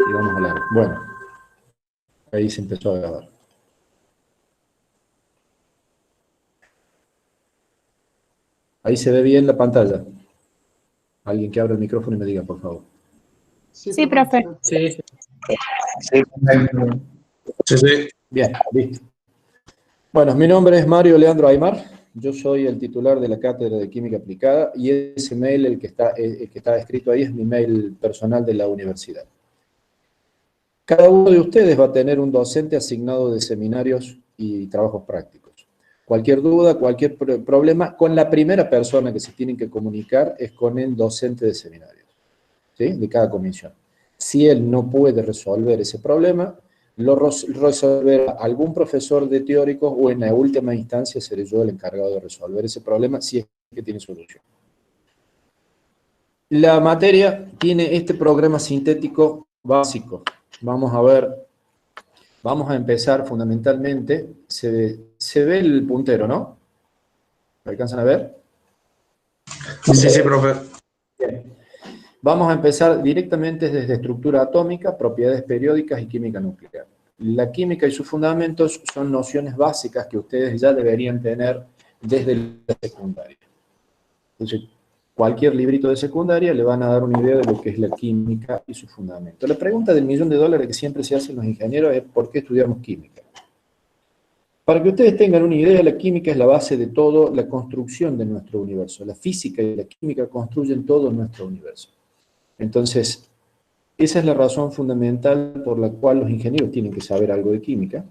Y vamos a hablar. Bueno, ahí se empezó a grabar. Ahí se ve bien la pantalla. Alguien que abra el micrófono y me diga, por favor. Sí, profe. Sí. Sí. Bien, listo. Bueno, mi nombre es Mario Leandro Aymar. Yo soy el titular de la Cátedra de Química Aplicada y ese mail, el que está escrito ahí, es mi mail personal de la universidad. Cada uno de ustedes va a tener un docente asignado de seminarios y trabajos prácticos. Cualquier duda, cualquier problema, con la primera persona que se tienen que comunicar es con el docente de seminarios, ¿sí? De cada comisión. Si él no puede resolver ese problema, lo resolverá algún profesor de teóricos o en la última instancia seré yo el encargado de resolver ese problema si es que tiene solución. La materia tiene este programa sintético básico. Vamos a ver, vamos a empezar fundamentalmente. Se ve el puntero, ¿no? ¿Lo alcanzan a ver? Sí, profe. Bien. Vamos a empezar directamente desde estructura atómica, propiedades periódicas y química nuclear. La química y sus fundamentos son nociones básicas que ustedes ya deberían tener desde la secundaria. Entonces, cualquier librito de secundaria le van a dar una idea de lo que es la química y sus fundamentos. La pregunta del $1.000.000 que siempre se hacen los ingenieros es ¿por qué estudiamos química? Para que ustedes tengan una idea, la química es la base de todo, la construcción de nuestro universo. La física y la química construyen todo nuestro universo. Entonces, esa es la razón fundamental por la cual los ingenieros tienen que saber algo de química,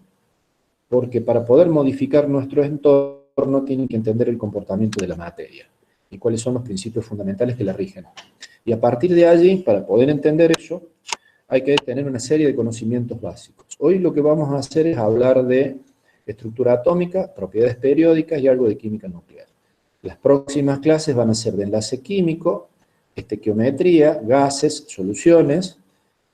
porque para poder modificar nuestro entorno tienen que entender el comportamiento de la materia y cuáles son los principios fundamentales que la rigen. Y a partir de allí, para poder entender eso, hay que tener una serie de conocimientos básicos. Hoy lo que vamos a hacer es hablar de estructura atómica, propiedades periódicas y algo de química nuclear. Las próximas clases van a ser de enlace químico, estequiometría, gases, soluciones.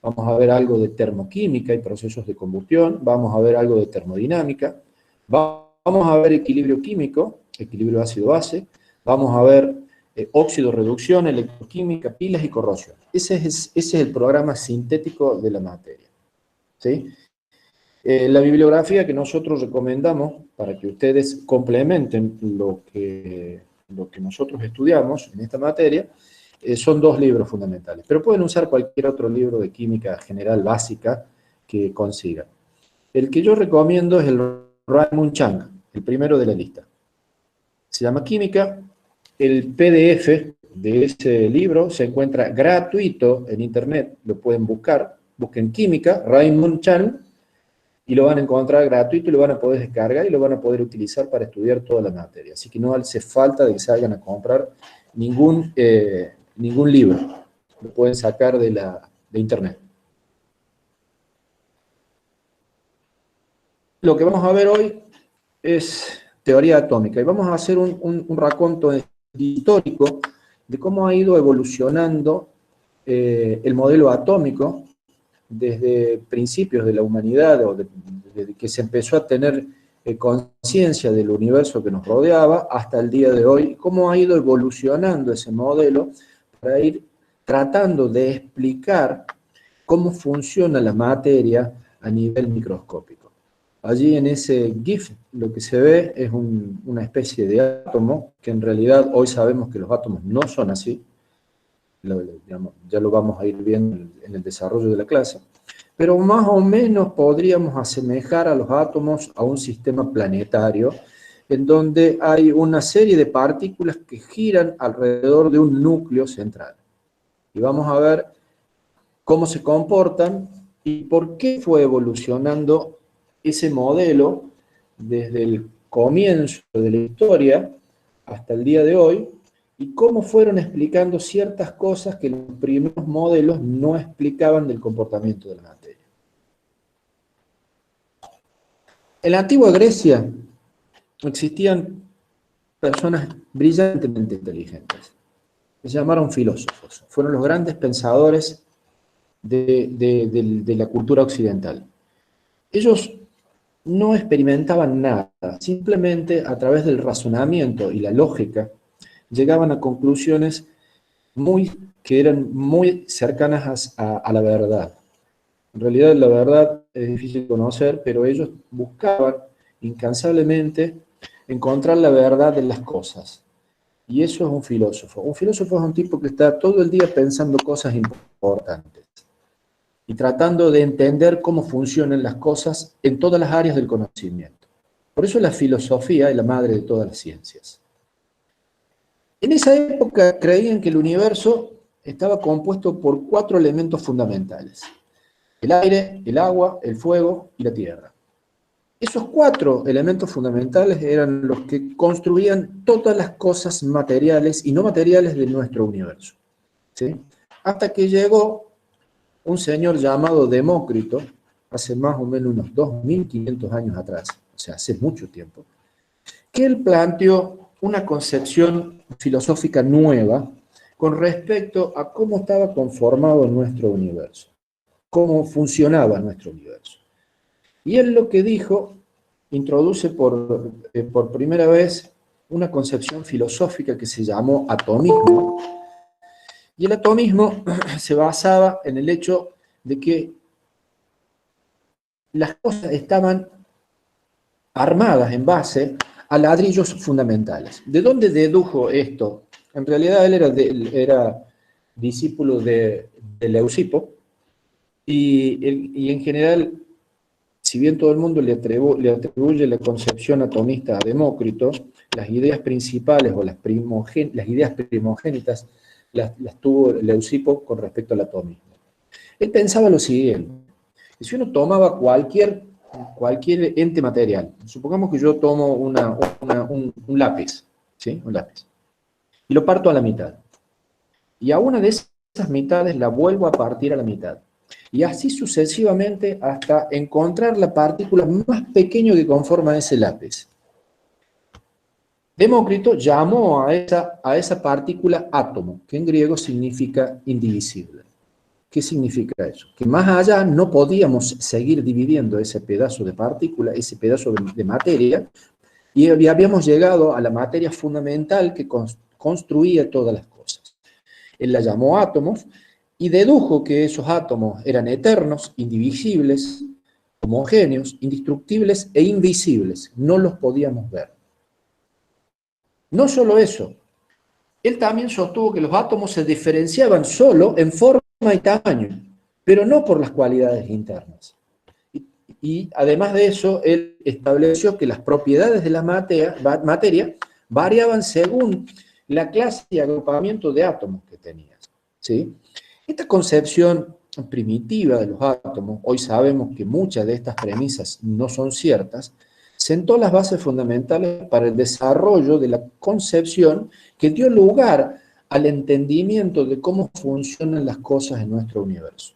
Vamos a ver algo de termoquímica y procesos de combustión. Vamos a ver algo de termodinámica. Vamos a ver equilibrio químico, equilibrio ácido-base. Vamos a ver óxido-reducción, electroquímica, pilas y corrosión. Ese es el programa sintético de la materia, ¿sí? La bibliografía que nosotros recomendamos para que ustedes complementen lo que nosotros estudiamos en esta materia son 2 libros fundamentales, pero pueden usar cualquier otro libro de química general básica que consigan. El que yo recomiendo es el Raymond Chang, el primero de la lista. Se llama Química. El PDF de ese libro se encuentra gratuito en internet, lo pueden buscar, busquen Química, Raymond Chang, y lo van a encontrar gratuito y lo van a poder descargar y lo van a poder utilizar para estudiar toda la materia. Así que no hace falta de que salgan a comprar ningún libro. Lo pueden sacar de internet. Lo que vamos a ver hoy es teoría atómica y vamos a hacer un raconto histórico de cómo ha ido evolucionando el modelo atómico desde principios de la humanidad, o desde que se empezó a tener conciencia del universo que nos rodeaba, hasta el día de hoy, cómo ha ido evolucionando ese modelo para ir tratando de explicar cómo funciona la materia a nivel microscópico. Allí en ese GIF lo que se ve es una especie de átomo, que en realidad hoy sabemos que los átomos no son así, ya lo vamos a ir viendo en el desarrollo de la clase, pero más o menos podríamos asemejar a los átomos a un sistema planetario, en donde hay una serie de partículas que giran alrededor de un núcleo central. Y vamos a ver cómo se comportan y por qué fue evolucionando ese modelo desde el comienzo de la historia hasta el día de hoy, y cómo fueron explicando ciertas cosas que los primeros modelos no explicaban del comportamiento de la materia. En la antigua Grecia existían personas brillantemente inteligentes. Se llamaron filósofos. Fueron los grandes pensadores de la cultura occidental. Ellos no experimentaban nada, simplemente a través del razonamiento y la lógica llegaban a conclusiones que eran muy cercanas a la verdad. En realidad, la verdad es difícil de conocer, pero ellos buscaban incansablemente encontrar la verdad de las cosas. Y eso es un filósofo. Un filósofo es un tipo que está todo el día pensando cosas importantes y tratando de entender cómo funcionan las cosas en todas las áreas del conocimiento. Por eso la filosofía es la madre de todas las ciencias. En esa época creían que el universo estaba compuesto por 4 elementos fundamentales: el aire, el agua, el fuego y la tierra. Esos 4 elementos fundamentales eran los que construían todas las cosas materiales y no materiales de nuestro universo, ¿sí? Hasta que llegó un señor llamado Demócrito, hace más o menos unos 2500 años atrás, o sea, hace mucho tiempo, que él planteó una concepción filosófica nueva con respecto a cómo estaba conformado nuestro universo, cómo funcionaba nuestro universo. Y él lo que dijo, introduce por primera vez una concepción filosófica que se llamó atomismo. Y el atomismo se basaba en el hecho de que las cosas estaban armadas en base a ladrillos fundamentales. ¿De dónde dedujo esto? En realidad él era discípulo de Leucipo, y en general, si bien todo el mundo le atribuye la concepción atomista a Demócrito, las ideas principales o las ideas primogénitas las tuvo Leucipo con respecto al atomismo. Él pensaba lo siguiente: si uno tomaba cualquier ente material, supongamos que yo tomo un lápiz, ¿sí? Un lápiz, y lo parto a la mitad, y a una de esas mitades la vuelvo a partir a la mitad, y así sucesivamente hasta encontrar la partícula más pequeña que conforma ese lápiz. Demócrito llamó a esa partícula átomo, que en griego significa indivisible. ¿Qué significa eso? Que más allá no podíamos seguir dividiendo ese pedazo de partícula, ese pedazo de materia, y habíamos llegado a la materia fundamental que construía todas las cosas. Él la llamó átomos y dedujo que esos átomos eran eternos, indivisibles, homogéneos, indestructibles e invisibles. No los podíamos ver. No solo eso, él también sostuvo que los átomos se diferenciaban solo en forma y tamaño, pero no por las cualidades internas. Y además de eso, él estableció que las propiedades de la materia variaban según la clase y agrupamiento de átomos que tenías, ¿sí? Esta concepción primitiva de los átomos, hoy sabemos que muchas de estas premisas no son ciertas, sentó las bases fundamentales para el desarrollo de la concepción que dio lugar al entendimiento de cómo funcionan las cosas en nuestro universo.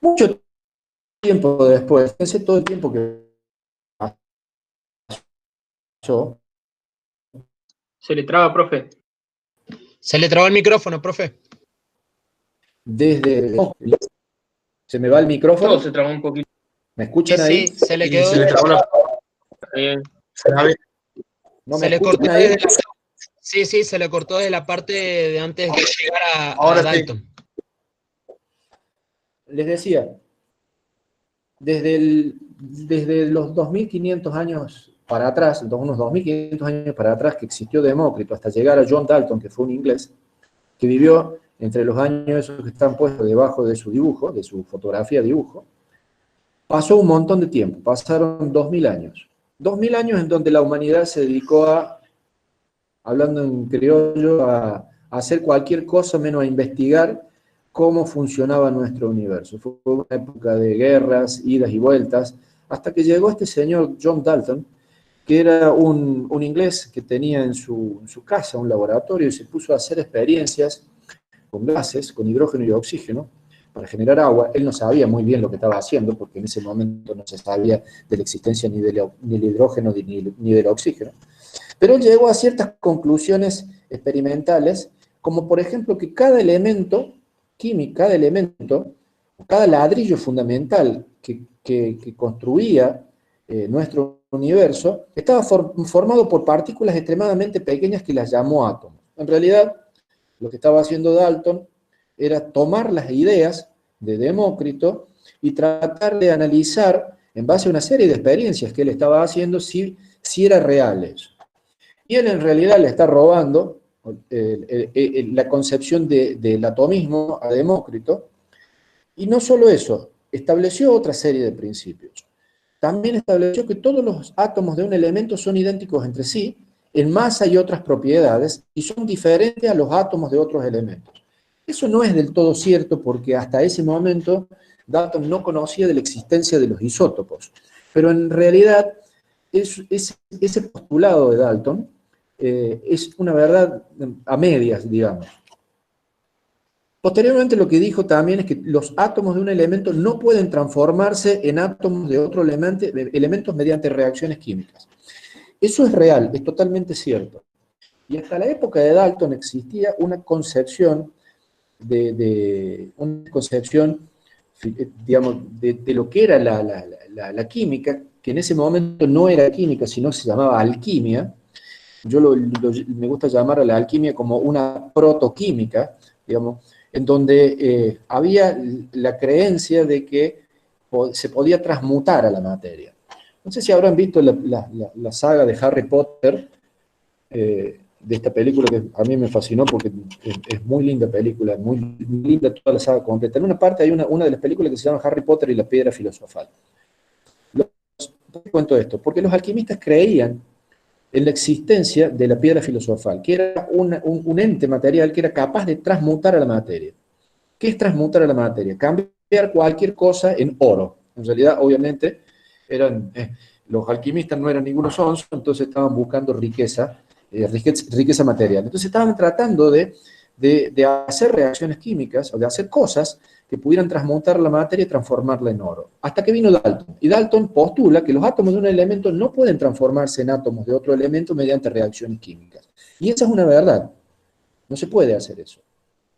Mucho tiempo después, fíjense todo el tiempo que pasó. Se le traba, profe. Se le trabó el micrófono, profe. ¿Se me va el micrófono? Todo se trabó un poquito. ¿Me escuchan ahí? Sí, se le quedó. Se le trabó la... ¿No se me le escuchan cortó ahí? Sí, se le cortó desde la parte de antes de llegar a Ahora sí. Dalton. Les decía, desde los 2500 años para atrás, unos 2500 años para atrás que existió Demócrito, hasta llegar a John Dalton, que fue un inglés, que vivió entre los años esos que están puestos debajo de su dibujo, de su fotografía dibujo, pasó un montón de tiempo, pasaron 2000 años. 2000 años en donde la humanidad se dedicó a, hablando en criollo, a hacer cualquier cosa menos a investigar cómo funcionaba nuestro universo. Fue una época de guerras, idas y vueltas, hasta que llegó este señor John Dalton, que era un inglés que tenía en su casa un laboratorio y se puso a hacer experiencias con gases, con hidrógeno y oxígeno, para generar agua. Él no sabía muy bien lo que estaba haciendo, porque en ese momento no se sabía de la existencia ni del hidrógeno ni del oxígeno. Pero él llegó a ciertas conclusiones experimentales, como por ejemplo que cada elemento químico, cada ladrillo fundamental que construía nuestro universo, estaba formado por partículas extremadamente pequeñas que las llamó átomos. En realidad, lo que estaba haciendo Dalton era tomar las ideas de Demócrito y tratar de analizar, en base a una serie de experiencias que él estaba haciendo, si era real eso. Y él en realidad le está robando la concepción del atomismo a Demócrito, y no solo eso, estableció otra serie de principios. También estableció que todos los átomos de un elemento son idénticos entre sí, en masa y otras propiedades, y son diferentes a los átomos de otros elementos. Eso no es del todo cierto, porque hasta ese momento Dalton no conocía de la existencia de los isótopos. Pero en realidad, ese postulado de Dalton es una verdad a medias, digamos. Posteriormente lo que dijo también es que los átomos de un elemento no pueden transformarse en átomos de otro elementos mediante reacciones químicas. Eso es real, es totalmente cierto. Y hasta la época de Dalton existía una concepción digamos, de lo que era la química, que en ese momento no era química, sino se llamaba alquimia. Yo me gusta llamar a la alquimia como una protoquímica, digamos, en donde había la creencia de que se podía transmutar a la materia. No sé si habrán visto la saga de Harry Potter, de esta película que a mí me fascinó porque es muy linda película, muy linda toda la saga completa. En una parte hay una de las películas que se llama Harry Potter y la piedra filosofal. ¿Por qué cuento esto? Porque los alquimistas creían en la existencia de la piedra filosofal, que era un ente material que era capaz de transmutar a la materia. ¿Qué es transmutar a la materia? Cambiar cualquier cosa en oro. En realidad, obviamente, los alquimistas no eran ningunos sonsos, entonces estaban buscando riqueza material. Entonces estaban tratando de hacer reacciones químicas, o de hacer cosas que pudieran transmutar la materia y transformarla en oro. Hasta que vino Dalton. Y Dalton postula que los átomos de un elemento no pueden transformarse en átomos de otro elemento mediante reacciones químicas. Y esa es una verdad. No se puede hacer eso.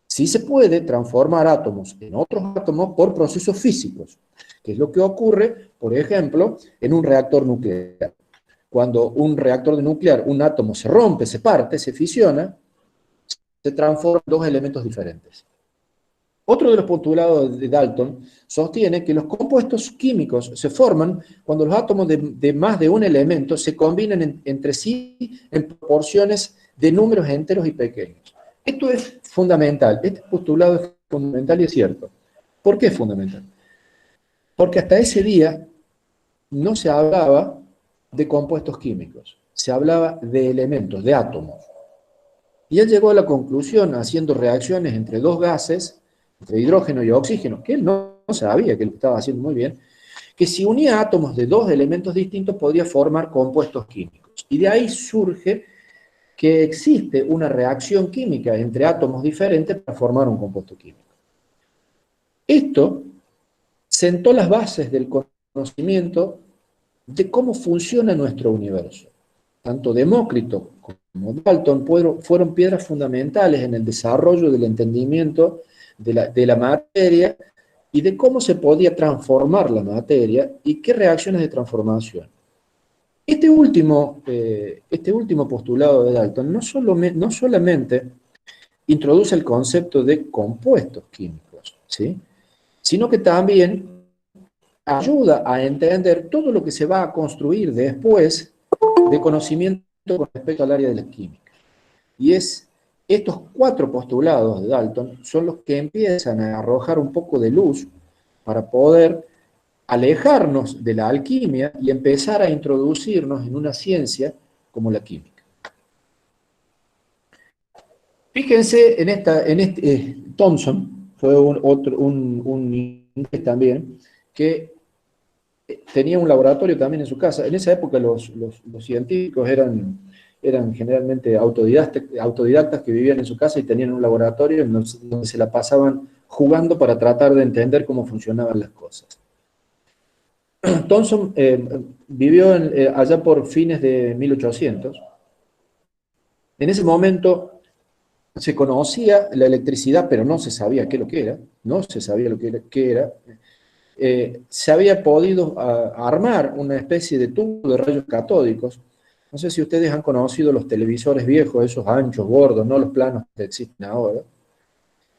Sí se puede transformar átomos en otros átomos por procesos físicos, que es lo que ocurre, por ejemplo, en un reactor nuclear. Cuando un reactor nuclear, un átomo se rompe, se parte, se fisiona, se transforman en dos elementos diferentes. Otro de los postulados de Dalton sostiene que los compuestos químicos se forman cuando los átomos de más de un elemento se combinan entre sí en proporciones de números enteros y pequeños. Esto es fundamental, este postulado es fundamental y es cierto. ¿Por qué es fundamental? Porque hasta ese día no se hablaba de compuestos químicos, se hablaba de elementos, de átomos. Y él llegó a la conclusión, haciendo reacciones entre dos gases, entre hidrógeno y oxígeno, que él no sabía que lo estaba haciendo muy bien, que si unía átomos de dos elementos distintos podía formar compuestos químicos. Y de ahí surge que existe una reacción química entre átomos diferentes para formar un compuesto químico. Esto sentó las bases del conocimiento de cómo funciona nuestro universo. Tanto Demócrito como Dalton fueron piedras fundamentales en el desarrollo del entendimiento de la materia y de cómo se podía transformar la materia y qué reacciones de transformación. Este último postulado de Dalton no solamente introduce el concepto de compuestos químicos, ¿sí?, sino que también ayuda a entender todo lo que se va a construir después de conocimiento con respecto al área de la química. Y estos 4 postulados de Dalton son los que empiezan a arrojar un poco de luz para poder alejarnos de la alquimia y empezar a introducirnos en una ciencia como la química. Fíjense Thomson fue un inglés también, que tenía un laboratorio también en su casa. En esa época los científicos eran generalmente autodidactas que vivían en su casa y tenían un laboratorio donde se la pasaban jugando para tratar de entender cómo funcionaban las cosas. Thomson vivió allá por fines de 1800. En ese momento se conocía la electricidad, pero no se sabía qué era. Se había podido armar una especie de tubo de rayos catódicos. No sé si ustedes han conocido los televisores viejos, esos anchos, gordos, no los planos que existen ahora.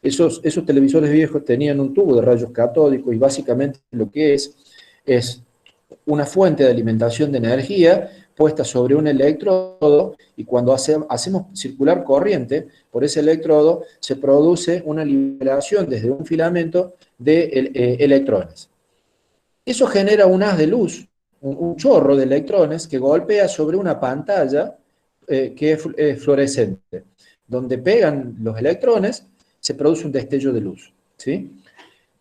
Esos televisores viejos tenían un tubo de rayos catódicos y básicamente lo que es una fuente de alimentación de energía puesta sobre un electrodo y cuando hacemos circular corriente por ese electrodo se produce una liberación desde un filamento de electrones. Eso genera un haz de luz, un chorro de electrones que golpea sobre una pantalla que es fluorescente. Donde pegan los electrones se produce un destello de luz, ¿sí?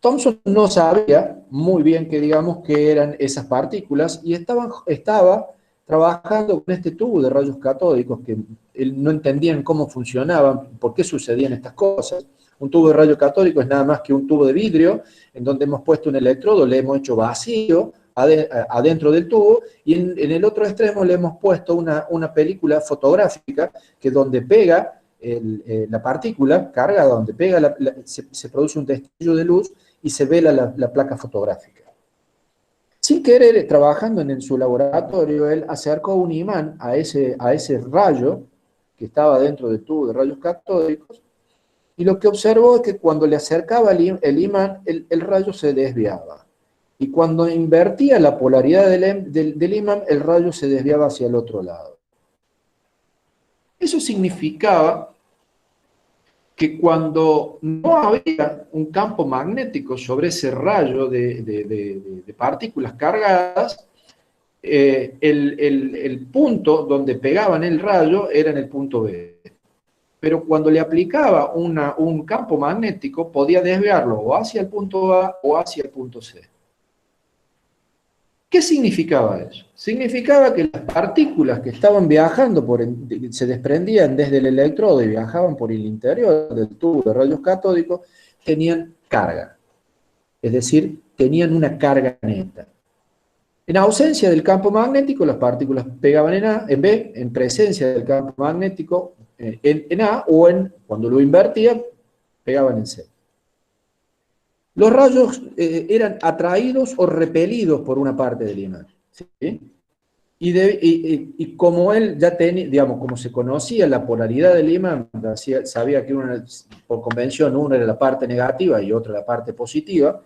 Thomson no sabía muy bien que digamos que eran esas partículas y estaba trabajando con este tubo de rayos catódicos que él no entendían cómo funcionaban, por qué sucedían estas cosas. Un tubo de rayo catódico es nada más que un tubo de vidrio en donde hemos puesto un electrodo, le hemos hecho vacío adentro del tubo y en el otro extremo le hemos puesto una película fotográfica que donde pega la partícula cargada, donde pega se produce un destello de luz y se ve la placa fotográfica. Sin querer, trabajando en su laboratorio, él acercó un imán a ese rayo que estaba dentro del tubo de rayos catódicos, y lo que observó es que cuando le acercaba el imán, el rayo se desviaba. Y cuando invertía la polaridad del imán, el rayo se desviaba hacia el otro lado. Eso significaba que cuando no había un campo magnético sobre ese rayo de partículas cargadas, el punto donde pegaban el rayo era en el punto B. Pero cuando le aplicaba un campo magnético, podía desviarlo o hacia el punto A o hacia el punto C. ¿Qué significaba eso? Significaba que las partículas que estaban viajando, se desprendían desde el electrodo y viajaban por el interior del tubo de rayos catódicos, tenían carga. Es decir, tenían una carga neta. En ausencia del campo magnético, las partículas pegaban en B, en presencia del campo magnético en A, o cuando lo invertía, pegaban en C. Los rayos eran atraídos o repelidos por una parte del imán, ¿sí? Y como él ya tenía, digamos, como se conocía la polaridad del imán, sabía que por convención una era la parte negativa y otra la parte positiva,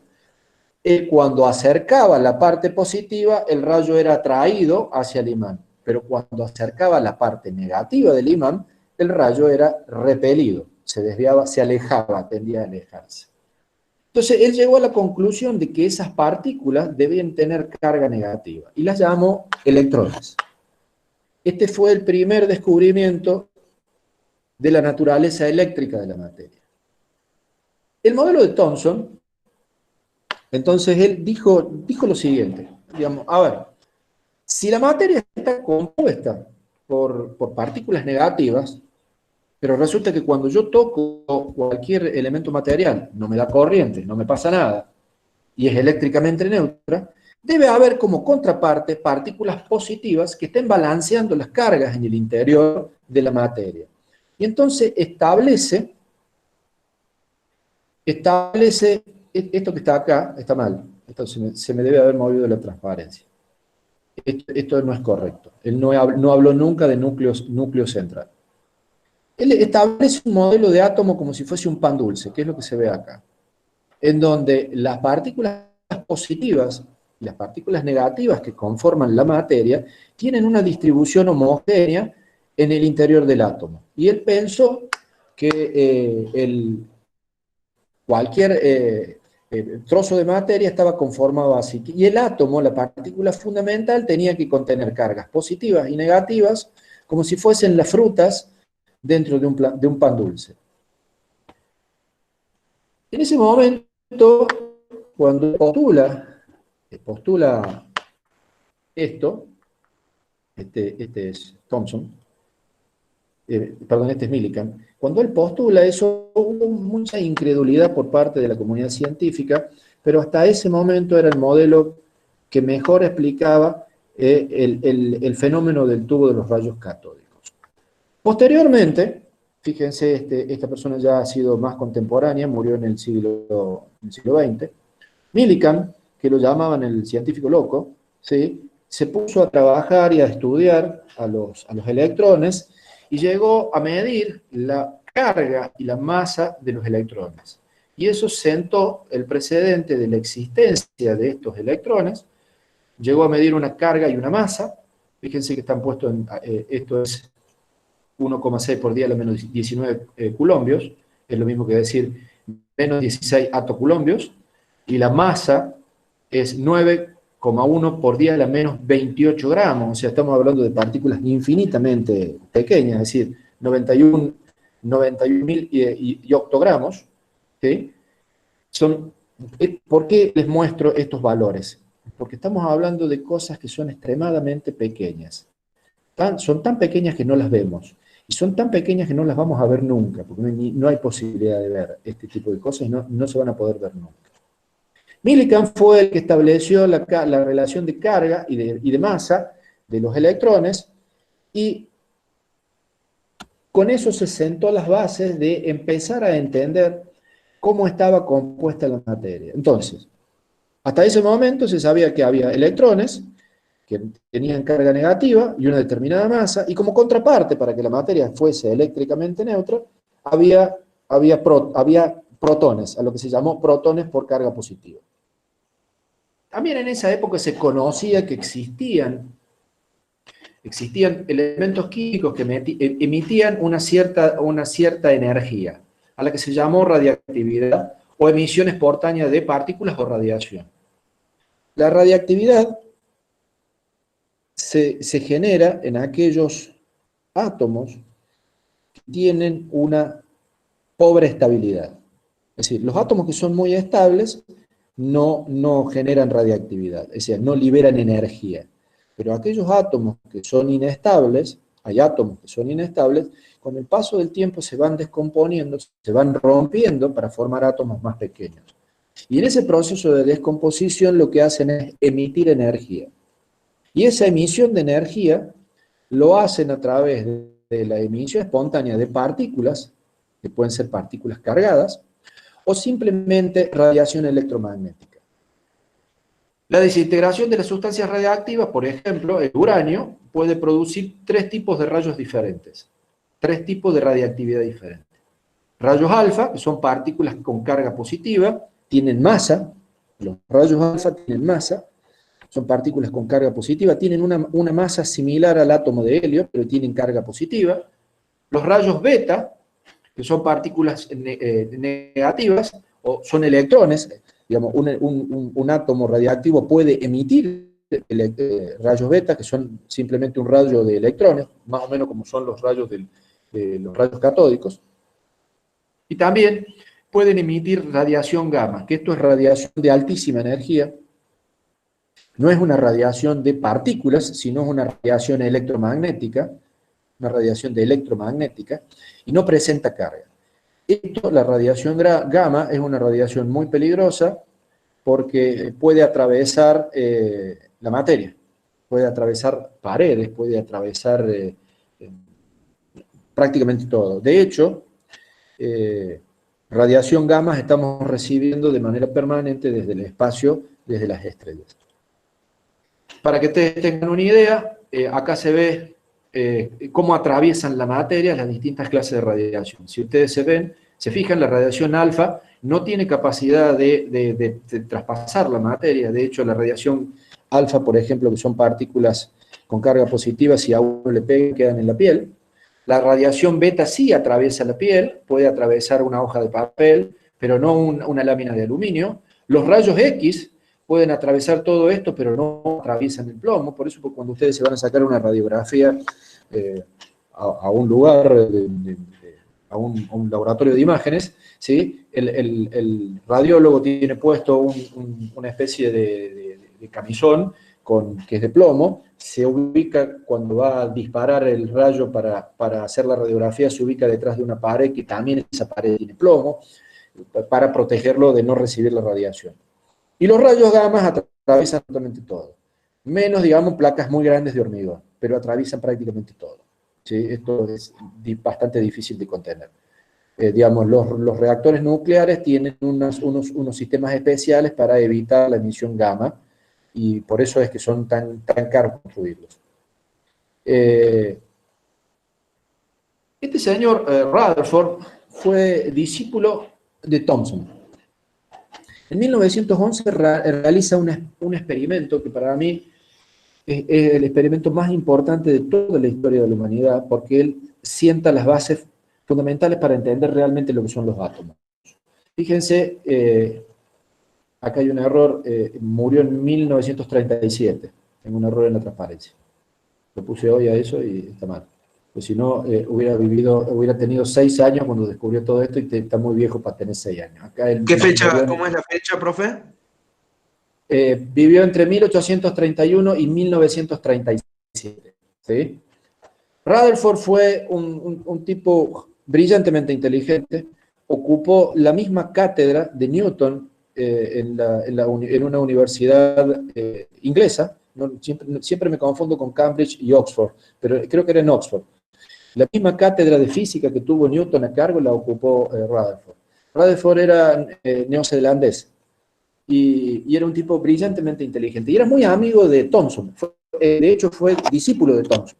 él cuando acercaba la parte positiva, el rayo era atraído hacia el imán, pero cuando acercaba la parte negativa del imán, el rayo era repelido, se desviaba, se alejaba, tendía a alejarse. Entonces, él llegó a la conclusión de que esas partículas debían tener carga negativa, y las llamó electrones. Este fue el primer descubrimiento de la naturaleza eléctrica de la materia. El modelo de Thomson, entonces él dijo lo siguiente, digamos, a ver, si la materia está compuesta por partículas negativas, pero resulta que cuando yo toco cualquier elemento material, no me da corriente, no me pasa nada, y es eléctricamente neutra, debe haber como contraparte partículas positivas que estén balanceando las cargas en el interior de la materia. Y entonces establece, esto que está acá, está mal, esto se me debe haber movido la transparencia. Esto no es correcto. Él no habló nunca de núcleo central. Él establece un modelo de átomo como si fuese un pan dulce, que es lo que se ve acá, en donde las partículas positivas y las partículas negativas que conforman la materia tienen una distribución homogénea en el interior del átomo. Y él pensó que cualquier trozo de materia estaba conformado así. Y el átomo, la partícula fundamental, tenía que contener cargas positivas y negativas, como si fuesen las frutas dentro de un pan dulce. En ese momento, cuando postula esto, este es Thomson, perdón, este es Millikan, cuando él postula eso, hubo mucha incredulidad por parte de la comunidad científica, pero hasta ese momento era el modelo que mejor explicaba el fenómeno del tubo de los rayos catódicos. Posteriormente, fíjense, esta persona ya ha sido más contemporánea, murió en el siglo XX, Millikan, que lo llamaban el científico loco, ¿sí?, se puso a trabajar y a estudiar a los electrones y llegó a medir la carga y la masa de los electrones. Y eso sentó el precedente de la existencia de estos electrones, llegó a medir una carga y una masa. Fíjense que están puestos en, esto es 1,6 por 10 a la menos 19 coulombios, es lo mismo que decir menos 16 atocoulombios, y la masa es 9,1 por 10 a la menos 28 gramos, o sea, estamos hablando de partículas infinitamente pequeñas, es decir, 91.000 y octogramos, ¿sí? ¿Por qué les muestro estos valores? Porque estamos hablando de cosas que son extremadamente pequeñas. Son tan pequeñas que no las vemos. Y son tan pequeñas que no las vamos a ver nunca, porque no hay posibilidad de ver este tipo de cosas y no se van a poder ver nunca. Millikan fue el que estableció la relación de carga y de masa de los electrones, y con eso se sentó las bases de empezar a entender cómo estaba compuesta la materia. Entonces, hasta ese momento se sabía que había electrones que tenían carga negativa y una determinada masa, y como contraparte, para que la materia fuese eléctricamente neutra, había protones, a lo que se llamó protones por carga positiva. También en esa época se conocía que existían elementos químicos que emitían una cierta energía, a la que se llamó radiactividad o emisión espontánea de partículas o radiación. La radiactividad se genera en aquellos átomos que tienen una pobre estabilidad. Es decir, los átomos que son muy estables no generan radiactividad, es decir, no liberan energía. Pero aquellos átomos que son inestables, hay átomos que son inestables, con el paso del tiempo se van descomponiendo, se van rompiendo para formar átomos más pequeños. Y en ese proceso de descomposición lo que hacen es emitir energía. Y esa emisión de energía lo hacen a través de la emisión espontánea de partículas, que pueden ser partículas cargadas, o simplemente radiación electromagnética. La desintegración de las sustancias radiactivas, por ejemplo, el uranio, puede producir 3 tipos de rayos diferentes, 3 tipos de radiactividad diferentes. Rayos alfa, que son partículas con carga positiva, tienen masa, los rayos alfa tienen masa, son partículas con carga positiva, tienen una masa similar al átomo de helio, pero tienen carga positiva. Los rayos beta, que son partículas negativas, o son electrones, digamos, un átomo radiactivo puede emitir rayos beta, que son simplemente un rayo de electrones, más o menos como son los rayos los rayos catódicos, y también pueden emitir radiación gamma, que esto es radiación de altísima energía. No es una radiación de partículas, sino es una radiación electromagnética, y no presenta carga. La radiación gamma es una radiación muy peligrosa porque puede atravesar la materia, puede atravesar paredes, puede atravesar prácticamente todo. De hecho, radiación gamma estamos recibiendo de manera permanente desde el espacio, desde las estrellas. Para que ustedes tengan una idea, acá se ve cómo atraviesan la materia las distintas clases de radiación. Si ustedes se fijan, la radiación alfa no tiene capacidad de traspasar la materia. De hecho, la radiación alfa, por ejemplo, que son partículas con carga positiva, si a uno le pega, quedan en la piel. La radiación beta sí atraviesa la piel, puede atravesar una hoja de papel, pero no una lámina de aluminio. Los rayos X pueden atravesar todo esto, pero no atraviesan el plomo. Por eso, cuando ustedes se van a sacar una radiografía a un lugar, a un laboratorio de imágenes, ¿sí? El radiólogo tiene puesto una especie de camisón que es de plomo, se ubica, cuando va a disparar el rayo para hacer la radiografía, se ubica detrás de una pared, que también esa pared tiene plomo, para protegerlo de no recibir la radiación. Y los rayos gamma atraviesan absolutamente todo, menos, digamos, placas muy grandes de hormigón, pero atraviesan prácticamente todo. ¿Sí? Esto es bastante difícil de contener. Digamos, los reactores nucleares tienen unos sistemas especiales para evitar la emisión gamma, y por eso es que son tan caros construirlos. Este señor Rutherford fue discípulo de Thomson. En 1911 realiza un experimento que para mí es el experimento más importante de toda la historia de la humanidad, porque él sienta las bases fundamentales para entender realmente lo que son los átomos. Fíjense, acá hay un error, murió en 1937, tengo un error en la transparencia. Lo puse hoy a eso y está mal. Pues si no, hubiera tenido 6 años cuando descubrió todo esto y está muy viejo para tener 6 años. Acá ¿Qué fecha? ¿Cómo es la fecha, profe? Vivió entre 1831 y 1937. ¿Sí? Rutherford fue un tipo brillantemente inteligente, ocupó la misma cátedra de Newton en una universidad inglesa. No, siempre me confundo con Cambridge y Oxford, pero creo que era en Oxford. La misma cátedra de física que tuvo Newton a cargo la ocupó Rutherford. Rutherford era neozelandés y era un tipo brillantemente inteligente. Y era muy amigo de Thomson. De hecho, fue discípulo de Thomson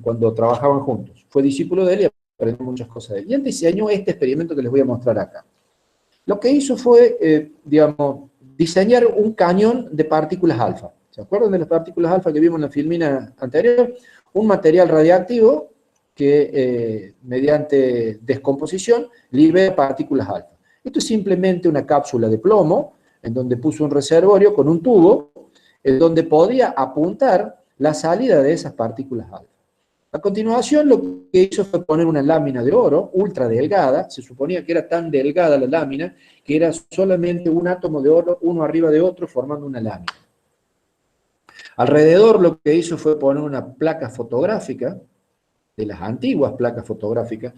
cuando trabajaban juntos. Fue discípulo de él y aprendió muchas cosas de él. Y él diseñó este experimento que les voy a mostrar acá. Lo que hizo fue, diseñar un cañón de partículas alfa. ¿Se acuerdan de las partículas alfa que vimos en la filmina anterior? Un material radiactivo que mediante descomposición libera partículas alfa. Esto es simplemente una cápsula de plomo en donde puso un reservorio con un tubo en donde podía apuntar la salida de esas partículas alfa. A continuación lo que hizo fue poner una lámina de oro ultra delgada. Se suponía que era tan delgada la lámina que era solamente un átomo de oro uno arriba de otro formando una lámina. Alrededor lo que hizo fue poner una placa fotográfica, de las antiguas placas fotográficas.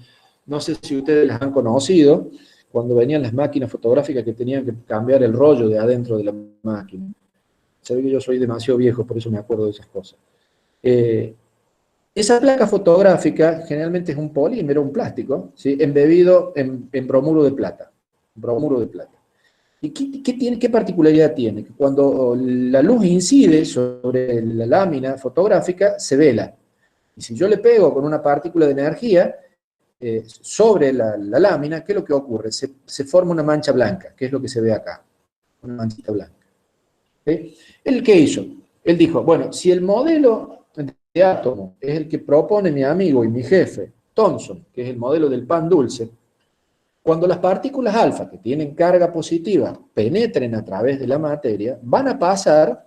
No sé si ustedes las han conocido, cuando venían las máquinas fotográficas que tenían que cambiar el rollo de adentro de la máquina. Sabe que yo soy demasiado viejo, por eso me acuerdo de esas cosas. Esa placa fotográfica generalmente es un polímero, un plástico, ¿sí? Embebido en bromuro de plata. Bromuro de plata. ¿Y qué particularidad tiene? Que cuando la luz incide sobre la lámina fotográfica, se vela. Y si yo le pego con una partícula de energía sobre la lámina, ¿qué es lo que ocurre? Se forma una mancha blanca, que es lo que se ve acá. Una manchita blanca. ¿Sí? ¿Él qué hizo? Él dijo, bueno, si el modelo de átomo es el que propone mi amigo y mi jefe, Thomson, que es el modelo del pan dulce, cuando las partículas alfa, que tienen carga positiva, penetren a través de la materia, van a pasar,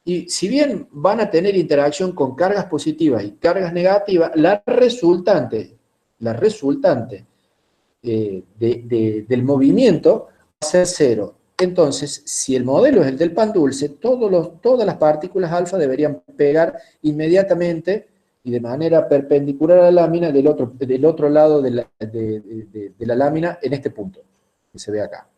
y si bien van a tener interacción con cargas positivas y cargas negativas, la resultante del movimiento va a ser cero. Entonces, si el modelo es el del pan dulce, todas las partículas alfa deberían pegar inmediatamente y de manera perpendicular a la lámina del otro lado de la lámina en este punto, que se ve acá.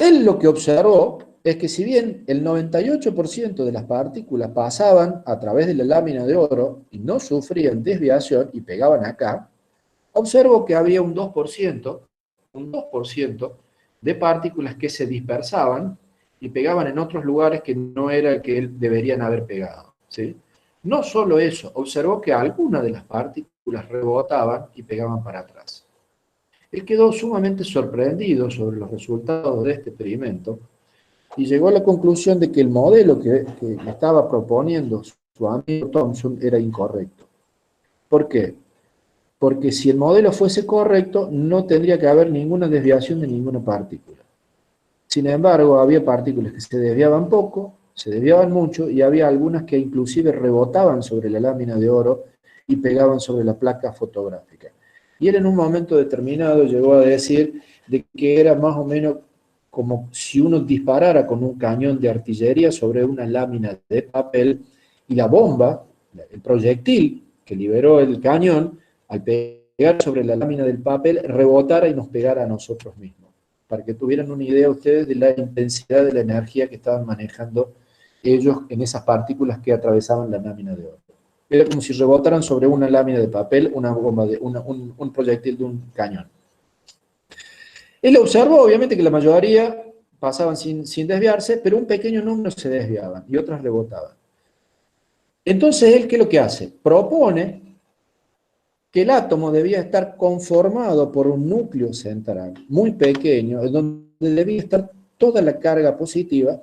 Él lo que observó es que si bien el 98% de las partículas pasaban a través de la lámina de oro y no sufrían desviación y pegaban acá, observó que había un 2% de partículas que se dispersaban y pegaban en otros lugares que no era el que deberían haber pegado, ¿sí? No solo eso, observó que algunas de las partículas rebotaban y pegaban para atrás. Él quedó sumamente sorprendido sobre los resultados de este experimento y llegó a la conclusión de que el modelo que estaba proponiendo su amigo Thomson era incorrecto. ¿Por qué? Porque si el modelo fuese correcto, no tendría que haber ninguna desviación de ninguna partícula. Sin embargo, había partículas que se desviaban poco, se desviaban mucho, y había algunas que inclusive rebotaban sobre la lámina de oro y pegaban sobre la placa fotográfica. Y él en un momento determinado llegó a decir de que era más o menos como si uno disparara con un cañón de artillería sobre una lámina de papel y la bomba, el proyectil que liberó el cañón, al pegar sobre la lámina del papel, rebotara y nos pegara a nosotros mismos. Para que tuvieran una idea ustedes de la intensidad de la energía que estaban manejando ellos en esas partículas que atravesaban la lámina de oro. Era como si rebotaran sobre una lámina de papel una bomba, un proyectil de un cañón. Él observó, obviamente, que la mayoría pasaban sin desviarse, pero un pequeño número se desviaban y otras rebotaban. Entonces, él, ¿qué es lo que hace? Propone que el átomo debía estar conformado por un núcleo central muy pequeño, en donde debía estar toda la carga positiva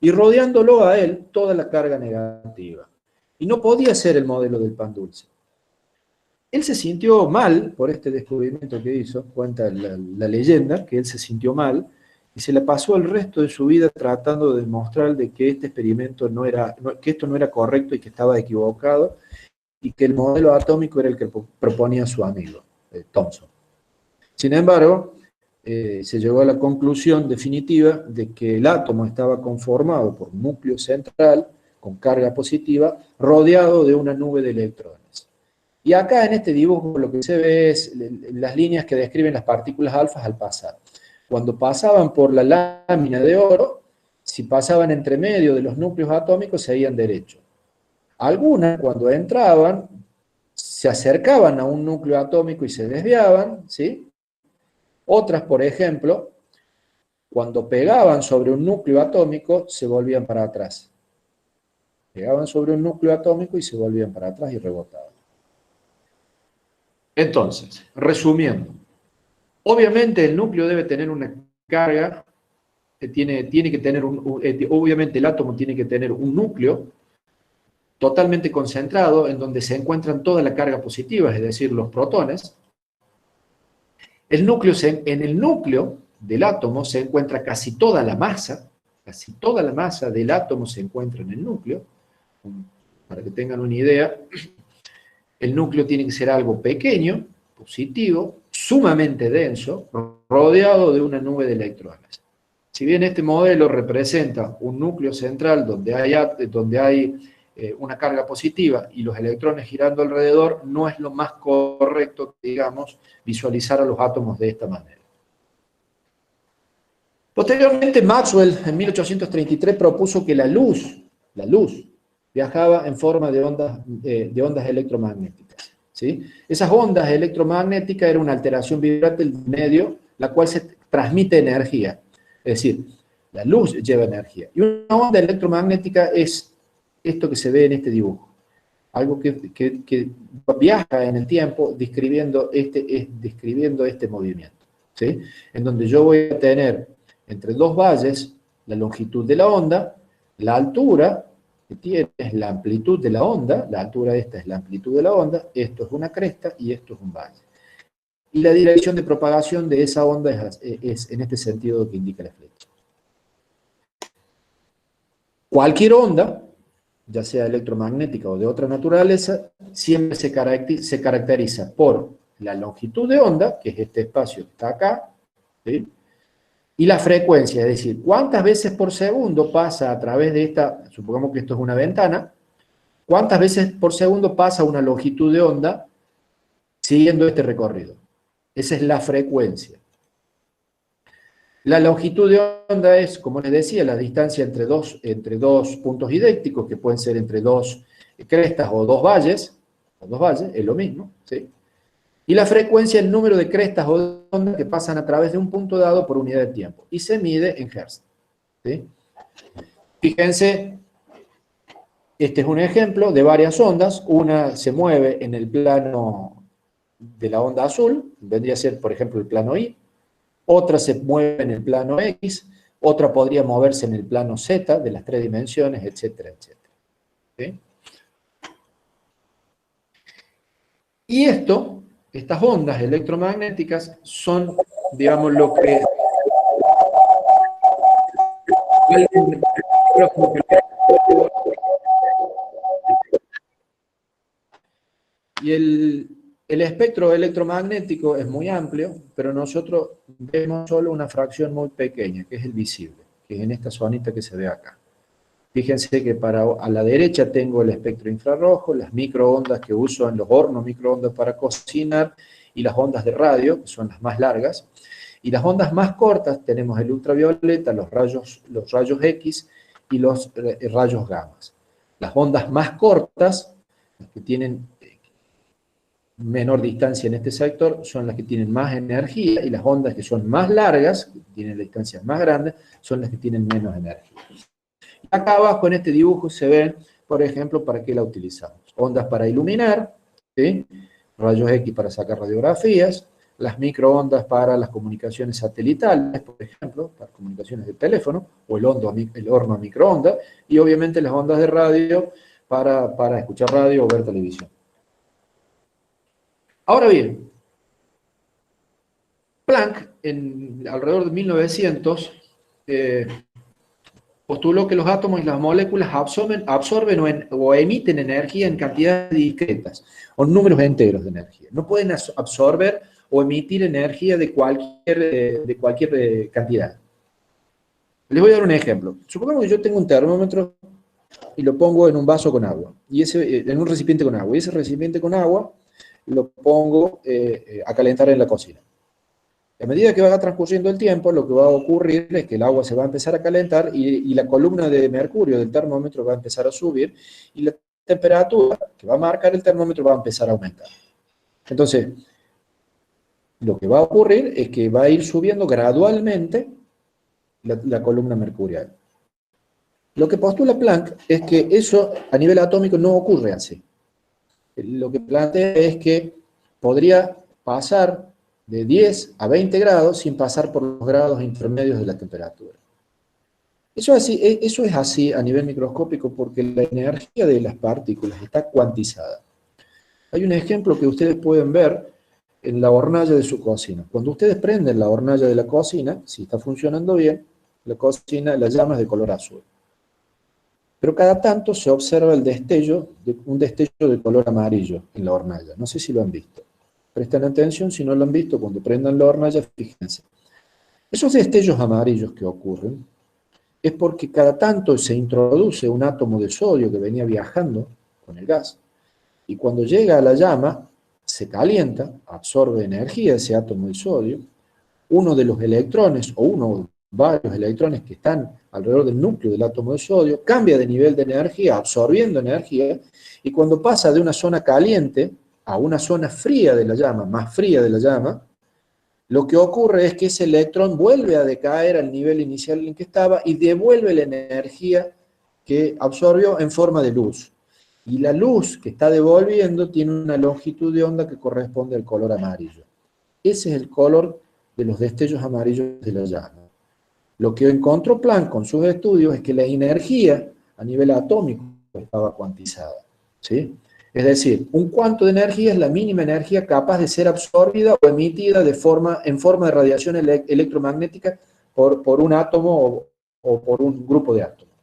y rodeándolo a él toda la carga negativa. Y no podía ser el modelo del pan dulce. Él se sintió mal por este descubrimiento que hizo, cuenta la leyenda, que él se sintió mal, y se le pasó el resto de su vida tratando de demostrar de que este experimento que esto no era correcto y que estaba equivocado, y que el modelo atómico era el que proponía su amigo, Thomson. Sin embargo, se llegó a la conclusión definitiva de que el átomo estaba conformado por un núcleo central con carga positiva, rodeado de una nube de electrones. Y acá en este dibujo lo que se ve es las líneas que describen las partículas alfas al pasar. Cuando pasaban por la lámina de oro, si pasaban entre medio de los núcleos atómicos, seguían derecho. Algunas, cuando entraban, se acercaban a un núcleo atómico y se desviaban, ¿sí? Otras, por ejemplo, cuando pegaban sobre un núcleo atómico, se volvían para atrás. Pegaban sobre un núcleo atómico y se volvían para atrás y rebotaban. Entonces, resumiendo, obviamente el núcleo debe tener una carga, tiene que tener obviamente el átomo tiene que tener un núcleo totalmente concentrado en donde se encuentran toda la carga positiva, es decir, los protones. En el núcleo del átomo se encuentra casi toda la masa del átomo se encuentra en el núcleo. Para que tengan una idea, el núcleo tiene que ser algo pequeño, positivo, sumamente denso, rodeado de una nube de electrones. Si bien este modelo representa un núcleo central donde hay una carga positiva y los electrones girando alrededor, no es lo más correcto, digamos, visualizar a los átomos de esta manera. Posteriormente, Maxwell, en 1833, propuso que la luz viajaba en forma de ondas electromagnéticas, ¿sí? Esas ondas electromagnéticas eran una alteración vibrante del medio, la cual se transmite energía. Es decir, la luz lleva energía. Y una onda electromagnética es esto que se ve en este dibujo. Algo que viaja en el tiempo describiendo este movimiento, ¿sí? En donde yo voy a tener entre dos valles la longitud de la onda, la altura que tiene es la amplitud de la onda, la altura esta es la amplitud de la onda, esto es una cresta y esto es un valle. Y la dirección de propagación de esa onda es en este sentido que indica la flecha. Cualquier onda, ya sea electromagnética o de otra naturaleza, siempre se caracteriza por la longitud de onda, que es este espacio que está acá, ¿sí? Y la frecuencia, es decir, cuántas veces por segundo pasa a través de esta, supongamos que esto es una ventana, cuántas veces por segundo pasa una longitud de onda siguiendo este recorrido. Esa es la frecuencia. La longitud de onda es, como les decía, la distancia entre dos puntos idécticos, que pueden ser entre dos crestas o dos valles, es lo mismo, ¿sí? Y la frecuencia es el número de crestas o de ondas que pasan a través de un punto dado por unidad de tiempo, y se mide en Hertz, ¿sí? Fíjense, este es un ejemplo de varias ondas. Una se mueve en el plano de la onda azul, vendría a ser, por ejemplo, el plano Y. Otra se mueve en el plano X, otra podría moverse en el plano Z, de las 3 dimensiones, etcétera, etcétera. ¿Sí? Y estas ondas electromagnéticas son, digamos, lo que... Y el espectro electromagnético es muy amplio, pero nosotros vemos solo una fracción muy pequeña, que es el visible, que es en esta zonita que se ve acá. Fíjense que a la derecha tengo el espectro infrarrojo, las microondas que uso en los hornos microondas para cocinar, y las ondas de radio, que son las más largas. Y las ondas más cortas tenemos el ultravioleta, los rayos X y los rayos gamma. Las ondas más cortas, las que tienen menor distancia en este sector, son las que tienen más energía, y las ondas que son más largas, que tienen distancias más grandes, son las que tienen menos energía. Acá abajo en este dibujo se ven, por ejemplo, para qué la utilizamos. Ondas para iluminar, ¿sí? rayos X para sacar radiografías, las microondas para las comunicaciones satelitales, por ejemplo, para comunicaciones de teléfono, o el horno a microondas, y obviamente las ondas de radio para escuchar radio o ver televisión. Ahora bien, Planck, alrededor de 1900, postuló que los átomos y las moléculas absorben o emiten energía en cantidades discretas, o números enteros de energía. No pueden absorber o emitir energía de cualquier cantidad. Les voy a dar un ejemplo. Supongamos que yo tengo un termómetro y lo pongo en un vaso con agua, en un recipiente con agua, y ese recipiente con agua lo pongo a calentar en la cocina. A medida que va transcurriendo el tiempo, lo que va a ocurrir es que el agua se va a empezar a calentar y la columna de mercurio del termómetro va a empezar a subir y la temperatura que va a marcar el termómetro va a empezar a aumentar. Entonces, lo que va a ocurrir es que va a ir subiendo gradualmente la columna mercurial. Lo que postula Planck es que eso a nivel atómico no ocurre así. Lo que plantea es que podría pasar de 10 a 20 grados sin pasar por los grados intermedios de la temperatura. Eso es así a nivel microscópico porque la energía de las partículas está cuantizada. Hay un ejemplo que ustedes pueden ver en la hornalla de su cocina. Cuando ustedes prenden la hornalla de la cocina, si está funcionando bien, la cocina, la llama es de color azul. Pero cada tanto se observa un destello de color amarillo en la hornalla. No sé si lo han visto. Presten atención, si no lo han visto, cuando prendan la hornalla, fíjense. Esos destellos amarillos que ocurren es porque cada tanto se introduce un átomo de sodio que venía viajando con el gas, y cuando llega a la llama, se calienta, absorbe energía ese átomo de sodio, uno de los electrones, o uno o varios electrones que están alrededor del núcleo del átomo de sodio, cambia de nivel de energía, absorbiendo energía, y cuando pasa de una zona caliente a una zona fría de la llama, más fría de la llama, lo que ocurre es que ese electrón vuelve a decaer al nivel inicial en que estaba y devuelve la energía que absorbió en forma de luz. Y la luz que está devolviendo tiene una longitud de onda que corresponde al color amarillo. Ese es el color de los destellos amarillos de la llama. Lo que encontró Planck con sus estudios es que la energía a nivel atómico estaba cuantizada, ¿sí? Es decir, un cuanto de energía es la mínima energía capaz de ser absorbida o emitida en forma de radiación electromagnética por un átomo o por un grupo de átomos.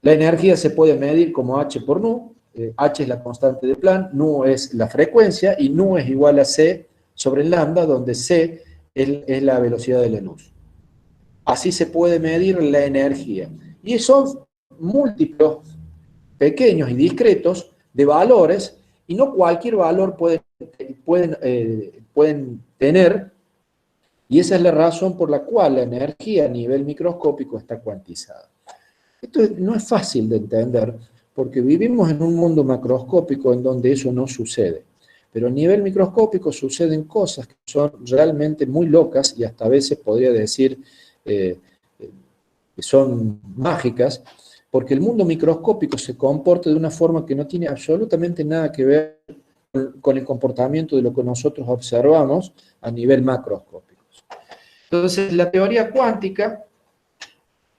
La energía se puede medir como H por nu. H es la constante de Planck, nu es la frecuencia y nu es igual a C sobre lambda, donde C es la velocidad de la luz. Así se puede medir la energía. Y son múltiplos pequeños y discretos de valores, y no cualquier valor pueden tener, y esa es la razón por la cual la energía a nivel microscópico está cuantizada. Esto no es fácil de entender, porque vivimos en un mundo macroscópico en donde eso no sucede. Pero a nivel microscópico suceden cosas que son realmente muy locas, y hasta a veces podría decir que son mágicas, porque el mundo microscópico se comporta de una forma que no tiene absolutamente nada que ver con el comportamiento de lo que nosotros observamos a nivel macroscópico. Entonces, la teoría cuántica,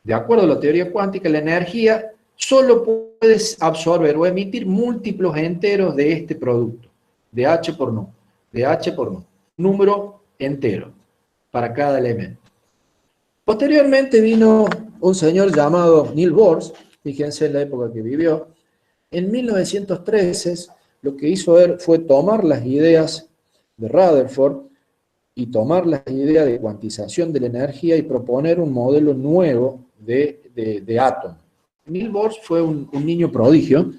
de acuerdo a la teoría cuántica, la energía solo puede absorber o emitir múltiplos enteros de este producto, de H por nu, número entero para cada elemento. Posteriormente vino un señor llamado Niels Bohr, fíjense en la época que vivió. En 1913 lo que hizo él fue tomar las ideas de Rutherford y tomar las ideas de cuantización de la energía y proponer un modelo nuevo de átomo. Niels Bohr fue un niño prodigio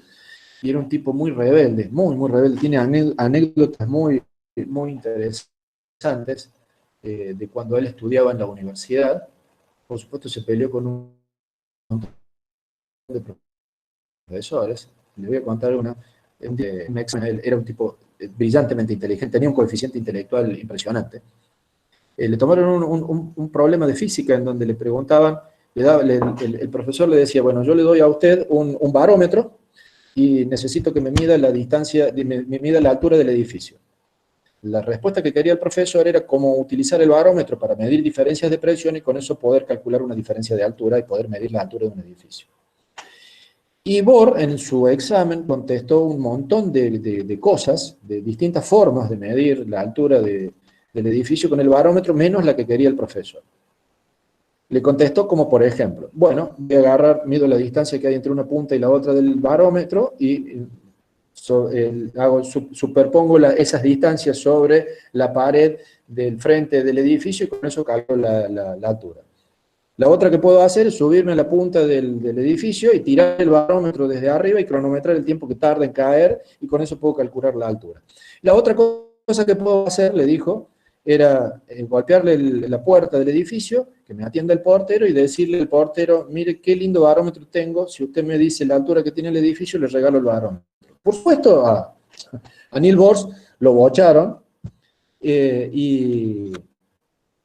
y era un tipo muy rebelde, muy rebelde. Tiene anécdotas muy interesantes de cuando él estudiaba en la universidad. Por supuesto se peleó con un montón de profesores. Les voy a contar una. Él era un tipo brillantemente inteligente, tenía un coeficiente intelectual impresionante. Le tomaron un problema de física en donde le preguntaban, el profesor le decía, bueno, yo le doy a usted un barómetro y necesito que me mida la distancia, me mida la altura del edificio. La respuesta que quería el profesor era cómo utilizar el barómetro para medir diferencias de presión y con eso poder calcular una diferencia de altura y poder medir la altura de un edificio. Y Bohr en su examen contestó un montón de cosas, de distintas formas de medir la altura del edificio con el barómetro, menos la que quería el profesor. Le contestó como por ejemplo, bueno, voy a agarrar, mido la distancia que hay entre una punta y la otra del barómetro y superpongo esas distancias sobre la pared del frente del edificio y con eso calculo la altura. La otra que puedo hacer es subirme a la punta del edificio y tirar el barómetro desde arriba y cronometrar el tiempo que tarda en caer y con eso puedo calcular la altura. La otra cosa que puedo hacer, le dijo, era golpearle la puerta del edificio, que me atienda el portero y decirle al portero, mire qué lindo barómetro tengo, si usted me dice la altura que tiene el edificio, le regalo el barómetro. Por supuesto, a Niels Bohr lo bocharon y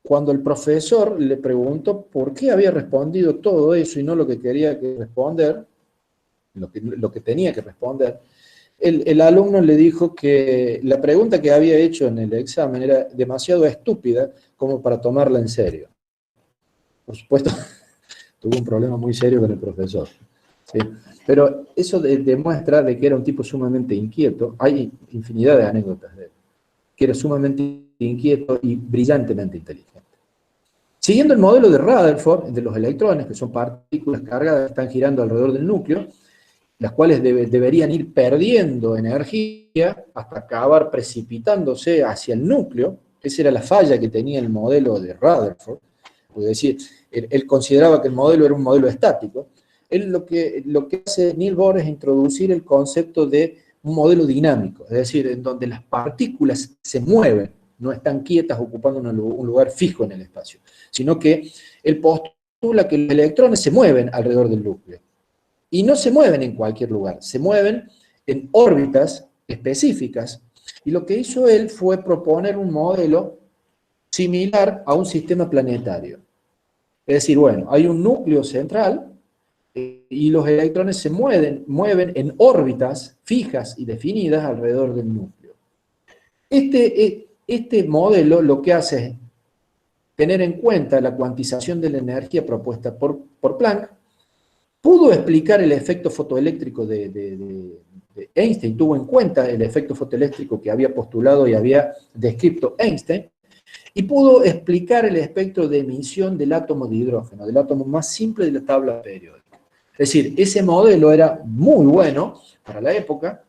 cuando el profesor le preguntó por qué había respondido todo eso y no lo que quería responder, lo que tenía que responder, el alumno le dijo que la pregunta que había hecho en el examen era demasiado estúpida como para tomarla en serio. Por supuesto, tuvo un problema muy serio con el profesor. ¿Sí? Pero eso demuestra de que era un tipo sumamente inquieto. Hay infinidad de anécdotas de él, que era sumamente inquieto y brillantemente inteligente. Siguiendo el modelo de Rutherford, de los electrones, que son partículas cargadas que están girando alrededor del núcleo, las cuales deberían ir perdiendo energía hasta acabar precipitándose hacia el núcleo. Esa era la falla que tenía el modelo de Rutherford. Es decir, él consideraba que el modelo era un modelo estático. Él lo que hace Niels Bohr es introducir el concepto de un modelo dinámico, es decir, en donde las partículas se mueven, no están quietas ocupando un lugar fijo en el espacio, sino que él postula que los electrones se mueven alrededor del núcleo. Y no se mueven en cualquier lugar, se mueven en órbitas específicas. Y lo que hizo él fue proponer un modelo similar a un sistema planetario. Es decir, bueno, hay un núcleo central y los electrones se mueven en órbitas fijas y definidas alrededor del núcleo. Este modelo lo que hace es tener en cuenta la cuantización de la energía propuesta por Planck. Pudo explicar el efecto fotoeléctrico de Einstein, tuvo en cuenta el efecto fotoeléctrico que había postulado y había descrito Einstein, y pudo explicar el espectro de emisión del átomo de hidrógeno, del átomo más simple de la tabla periódica. Es decir, ese modelo era muy bueno para la época,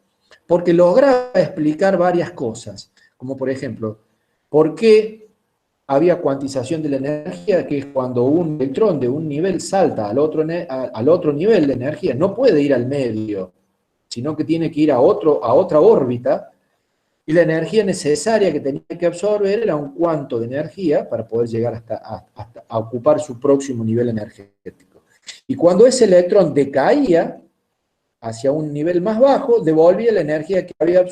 porque lograba explicar varias cosas, como por ejemplo, por qué había cuantización de la energía, que es cuando un electrón de un nivel salta al otro nivel de energía, no puede ir al medio, sino que tiene que ir a otra órbita, y la energía necesaria que tenía que absorber era un cuanto de energía para poder llegar hasta a ocupar su próximo nivel energético. Y cuando ese electrón decaía hacia un nivel más bajo, devolvía la energía que había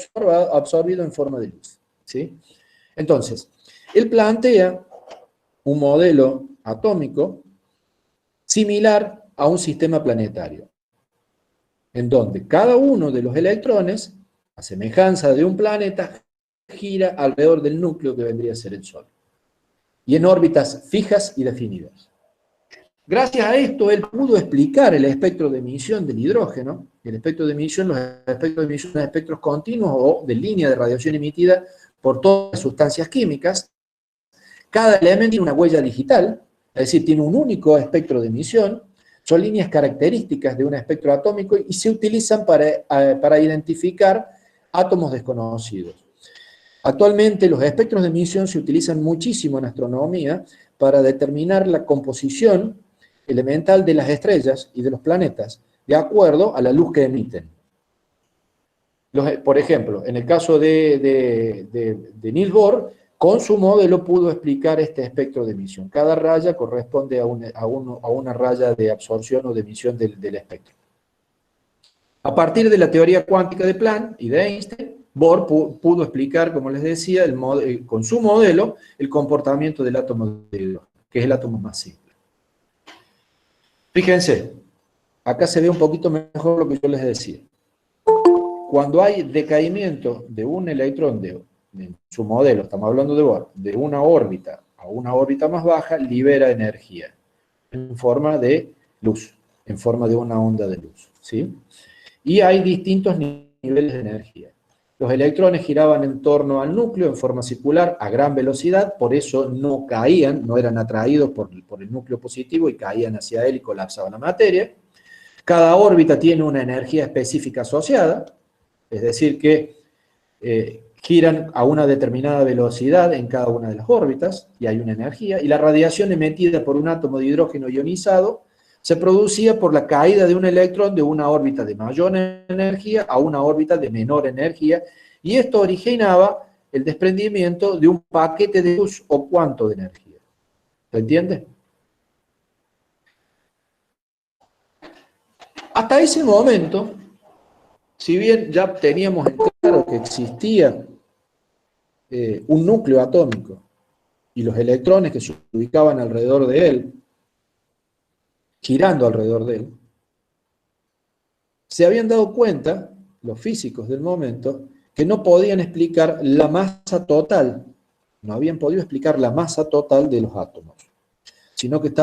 absorbido en forma de luz. ¿Sí? Entonces, él plantea un modelo atómico similar a un sistema planetario, en donde cada uno de los electrones, a semejanza de un planeta, gira alrededor del núcleo que vendría a ser el Sol, y en órbitas fijas y definidas. Gracias a esto, él pudo explicar el espectro de emisión del hidrógeno. El espectro de emisión, los espectros de emisión son espectros continuos o de línea de radiación emitida por todas las sustancias químicas. Cada elemento tiene una huella digital, es decir, tiene un único espectro de emisión. Son líneas características de un espectro atómico y se utilizan para identificar átomos desconocidos. Actualmente los espectros de emisión se utilizan muchísimo en astronomía para determinar la composición elemental de las estrellas y de los planetas, de acuerdo a la luz que emiten. Por ejemplo, en el caso de Niels Bohr, con su modelo pudo explicar este espectro de emisión. Cada raya corresponde a una raya de absorción o de emisión del espectro. A partir de la teoría cuántica de Planck y de Einstein, Bohr pudo explicar, como les decía, con su modelo, el comportamiento del átomo de hidrógeno, que es el átomo más simple. Fíjense, acá se ve un poquito mejor lo que yo les decía. cuando hay decaimiento de un electrón en su modelo, estamos hablando de Bohr, de una órbita a una órbita más baja, libera energía en forma de luz, en forma de una onda de luz, ¿sí? Y hay distintos niveles de energía. Los electrones giraban en torno al núcleo en forma circular a gran velocidad, por eso no caían, no eran atraídos por el núcleo positivo y caían hacia él y colapsaban la materia. Cada órbita tiene una energía específica asociada, es decir que giran a una determinada velocidad en cada una de las órbitas, y hay una energía, y la radiación emitida por un átomo de hidrógeno ionizado se producía por la caída de un electrón de una órbita de mayor energía a una órbita de menor energía, y esto originaba el desprendimiento de un paquete de luz o cuanto de energía. ¿Se entiende? Hasta ese momento, si bien ya teníamos en claro que existía un núcleo atómico y los electrones que se ubicaban alrededor de él, girando alrededor de él, se habían dado cuenta, los físicos del momento, que no podían explicar la masa total, no habían podido explicar la masa total de los átomos, sino que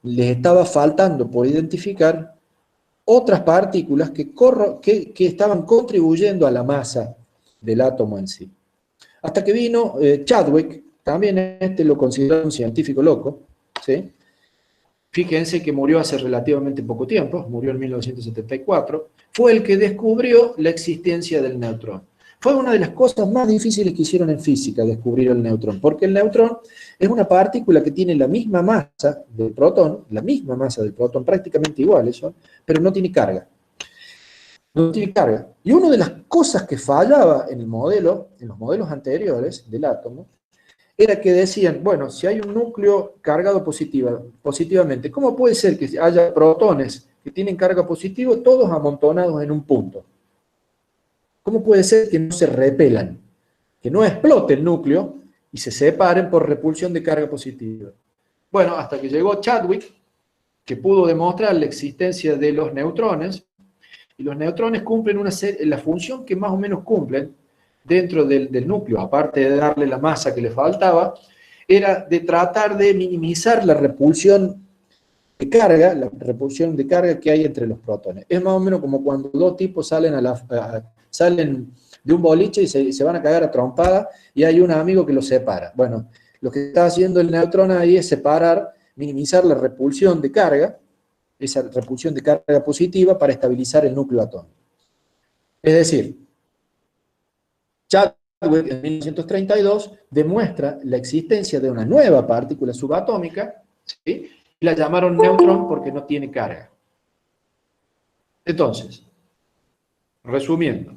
les estaba faltando por identificar otras partículas que estaban contribuyendo a la masa del átomo en sí. Hasta que vino Chadwick, también lo consideraron un científico loco, ¿sí? Fíjense que murió hace relativamente poco tiempo, murió en 1974, fue el que descubrió la existencia del neutrón. Fue una de las cosas más difíciles que hicieron en física, descubrir el neutrón, porque el neutrón es una partícula que tiene la misma masa del protón, prácticamente iguales son, pero no tiene carga. No tiene carga. Y una de las cosas que fallaba en los modelos anteriores del átomo, era que decían, bueno, si hay un núcleo cargado positivamente, ¿cómo puede ser que haya protones que tienen carga positiva todos amontonados en un punto? ¿Cómo puede ser que no se repelan? Que no explote el núcleo y se separen por repulsión de carga positiva. Bueno, hasta que llegó Chadwick, que pudo demostrar la existencia de los neutrones, y los neutrones cumplen la función que más o menos cumplen dentro del núcleo, aparte de darle la masa que le faltaba, era de tratar de minimizar la repulsión de carga que hay entre los protones. Es más o menos como cuando dos tipos salen de un boliche y se van a cagar a trompada y hay un amigo que los separa. Bueno, lo que está haciendo el neutrón ahí es separar, minimizar la repulsión de carga, esa repulsión de carga positiva para estabilizar el núcleo atómico. Es decir, Chadwick en 1932 demuestra la existencia de una nueva partícula subatómica, ¿sí? Y la llamaron neutrón porque no tiene carga. Entonces, resumiendo,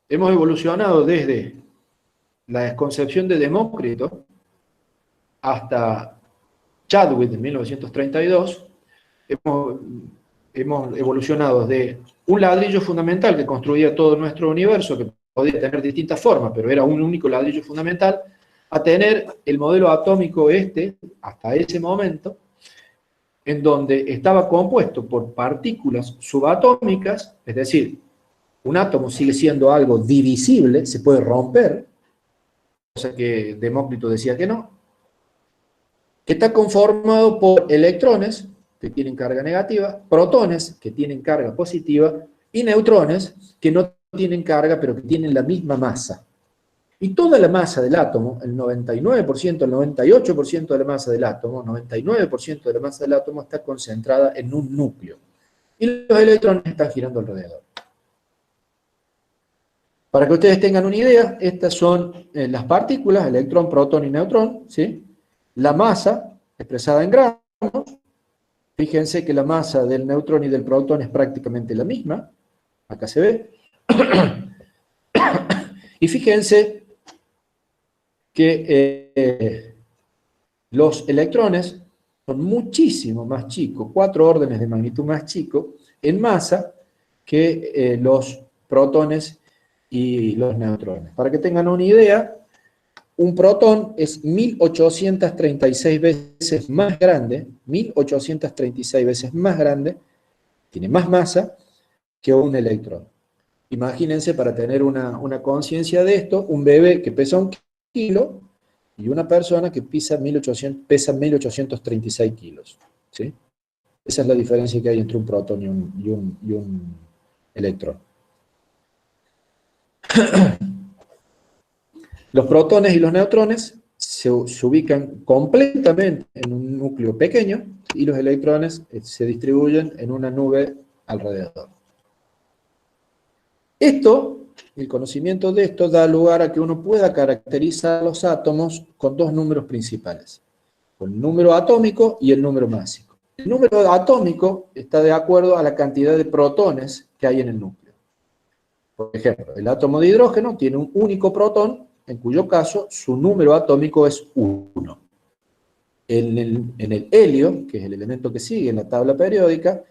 hemos evolucionado desde la concepción de Demócrito hasta Chadwick en 1932, hemos evolucionado de un ladrillo fundamental que construía todo nuestro universo, que podía tener distintas formas, pero era un único ladrillo fundamental, a tener el modelo atómico hasta ese momento, en donde estaba compuesto por partículas subatómicas, es decir, un átomo sigue siendo algo divisible, se puede romper, cosa que Demócrito decía que no, que está conformado por electrones, que tienen carga negativa, protones, que tienen carga positiva, y neutrones, que no tienen carga, pero que tienen la misma masa. Y toda la masa del átomo, el 99%, el 98% de la masa del átomo, 99% de la masa del átomo está concentrada en un núcleo. Y los electrones están girando alrededor. Para que ustedes tengan una idea, estas son las partículas, electrón, protón y neutrón, ¿sí? La masa, expresada en gramos. Fíjense que la masa del neutrón y del protón es prácticamente la misma. Acá se ve. Y fíjense que los electrones son muchísimo más chicos, 4 órdenes de magnitud más chicos, en masa que los protones y los neutrones. Para que tengan una idea, un protón es 1836 veces más grande, 1836 veces más grande, tiene más masa que un electrón. Imagínense, para tener una conciencia de esto, un bebé que pesa 1 kilo y una persona que pesa 1836 kilos. ¿Sí? Esa es la diferencia que hay entre un protón y un electrón. Los protones y los neutrones se ubican completamente en un núcleo pequeño y los electrones se distribuyen en una nube alrededor. El conocimiento de esto da lugar a que uno pueda caracterizar los átomos con dos números principales, con el número atómico y el número másico. El número atómico está de acuerdo a la cantidad de protones que hay en el núcleo. Por ejemplo, el átomo de hidrógeno tiene un único protón, en cuyo caso su número atómico es 1. En el helio, que es el elemento que sigue en la tabla periódica,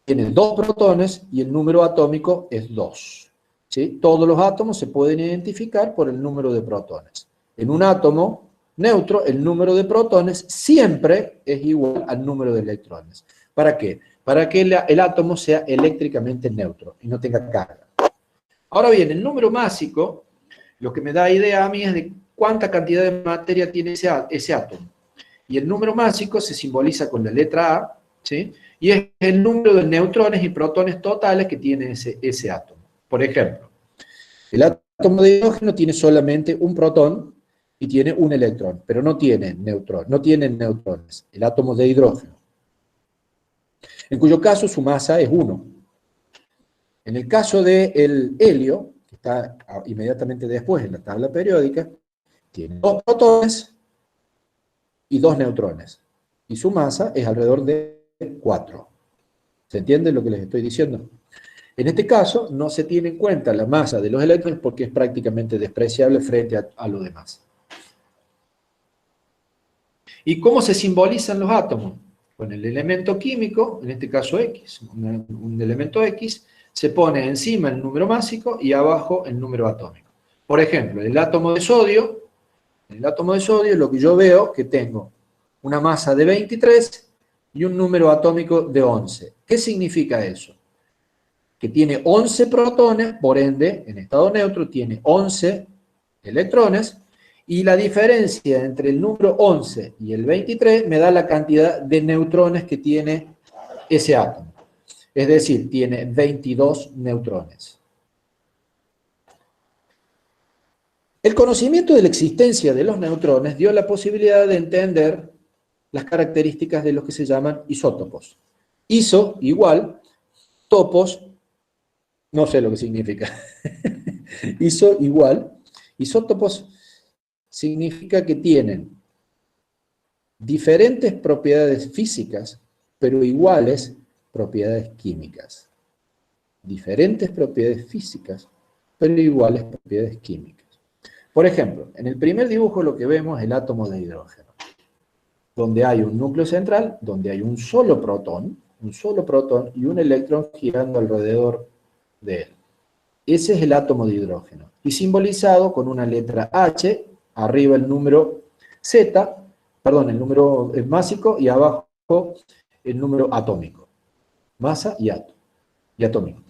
tiene 2 protones y el número atómico es 2. ¿Sí? Todos los átomos se pueden identificar por el número de protones. En un átomo neutro, el número de protones siempre es igual al número de electrones. ¿Para qué? Para que el átomo sea eléctricamente neutro y no tenga carga. Ahora bien, el número másico, lo que me da idea a mí es de cuánta cantidad de materia tiene ese átomo. Y el número másico se simboliza con la letra A, ¿sí? Y es el número de neutrones y protones totales que tiene ese átomo. Por ejemplo, el átomo de hidrógeno tiene solamente un protón y tiene un electrón, pero no tiene neutrones, el átomo de hidrógeno. En cuyo caso su masa es 1. En el caso del helio, que está inmediatamente después en la tabla periódica, tiene 2 protones y 2 neutrones. Y su masa es alrededor de 4. ¿Se entiende lo que les estoy diciendo? En este caso, no se tiene en cuenta la masa de los electrones porque es prácticamente despreciable frente a lo demás. ¿Y cómo se simbolizan los átomos? Con el elemento químico, en este caso X, un elemento X, se pone encima el número másico y abajo el número atómico. Por ejemplo, en el átomo de sodio lo que yo veo que tengo una masa de 23 y un número atómico de 11. ¿Qué significa eso? Que tiene 11 protones, por ende, en estado neutro, tiene 11 electrones, y la diferencia entre el número 11 y el 23 me da la cantidad de neutrones que tiene ese átomo. Es decir, tiene 22 neutrones. El conocimiento de la existencia de los neutrones dio la posibilidad de entender las características de los que se llaman isótopos. Iso igual, topos, no sé lo que significa. Iso igual, isótopos significa que tienen diferentes propiedades físicas, pero iguales propiedades químicas. Diferentes propiedades físicas, pero iguales propiedades químicas. Por ejemplo, en el primer dibujo lo que vemos es el átomo de hidrógeno, donde hay un núcleo central, donde hay un solo protón y un electrón girando alrededor de él. Ese es el átomo de hidrógeno, y simbolizado con una letra H, arriba el número Z, perdón, el número másico, y abajo el número atómico. Masa y atómico.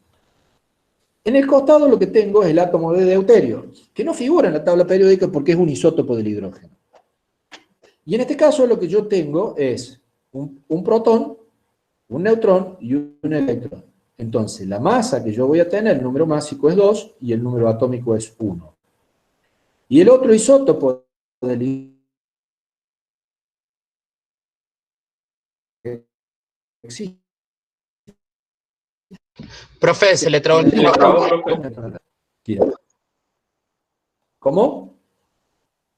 En el costado lo que tengo es el átomo de deuterio, que no figura en la tabla periódica porque es un isótopo del hidrógeno. Y en este caso lo que yo tengo es un protón, un neutrón y un electrón. Entonces la masa que yo voy a tener, el número másico es 2 y el número atómico es 1. Y el otro isótopo del hidrógeno existe. Profe, se le trabó el micrófono. ¿Cómo?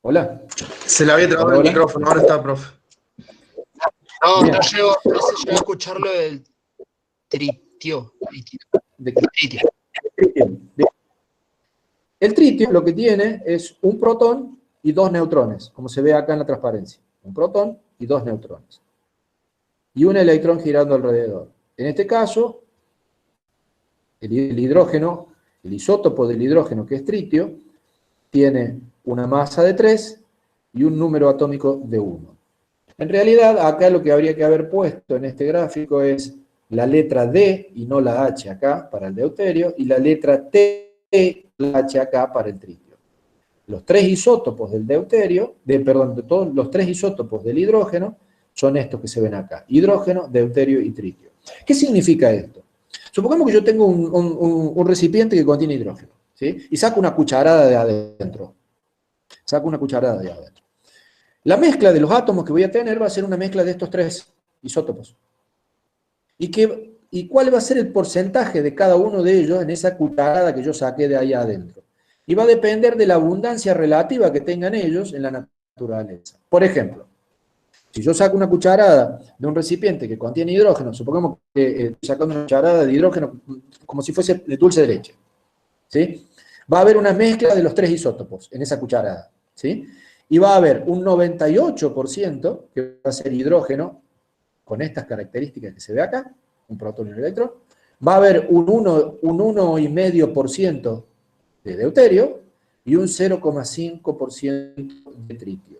Hola. Se le había trabado el micrófono, ahora está, profe. No se llegó a escuchar lo del tritio. ¿De qué? Tritio. El tritio lo que tiene es un protón y 2 neutrones, como se ve acá en la transparencia. Un protón y 2 neutrones. Y un electrón girando alrededor. En este caso, el hidrógeno, el isótopo del hidrógeno, que es tritio, tiene una masa de 3 y un número atómico de 1. En realidad, acá lo que habría que haber puesto en este gráfico es la letra D y no la H acá para el deuterio, y la letra T y la H acá para el tritio. Los tres isótopos del deuterio, de todos los tres isótopos del hidrógeno, son estos que se ven acá: hidrógeno, deuterio y tritio. ¿Qué significa esto? Supongamos que yo tengo un recipiente que contiene hidrógeno, ¿sí? Y saco una cucharada de adentro. Saco una cucharada de adentro. La mezcla de los átomos que voy a tener va a ser una mezcla de estos tres isótopos. ¿Y cuál va a ser el porcentaje de cada uno de ellos en esa cucharada que yo saqué de ahí adentro? Y va a depender de la abundancia relativa que tengan ellos en la naturaleza. Por ejemplo, si yo saco una cucharada de un recipiente que contiene hidrógeno, supongamos que estoy sacando una cucharada de hidrógeno como si fuese de dulce de leche, ¿sí? Va a haber una mezcla de los tres isótopos en esa cucharada, ¿sí? Y va a haber un 98% que va a ser hidrógeno con estas características que se ve acá, un protón y un electrón. Va a haber un 1,5% de deuterio y un 0,5% de tritio.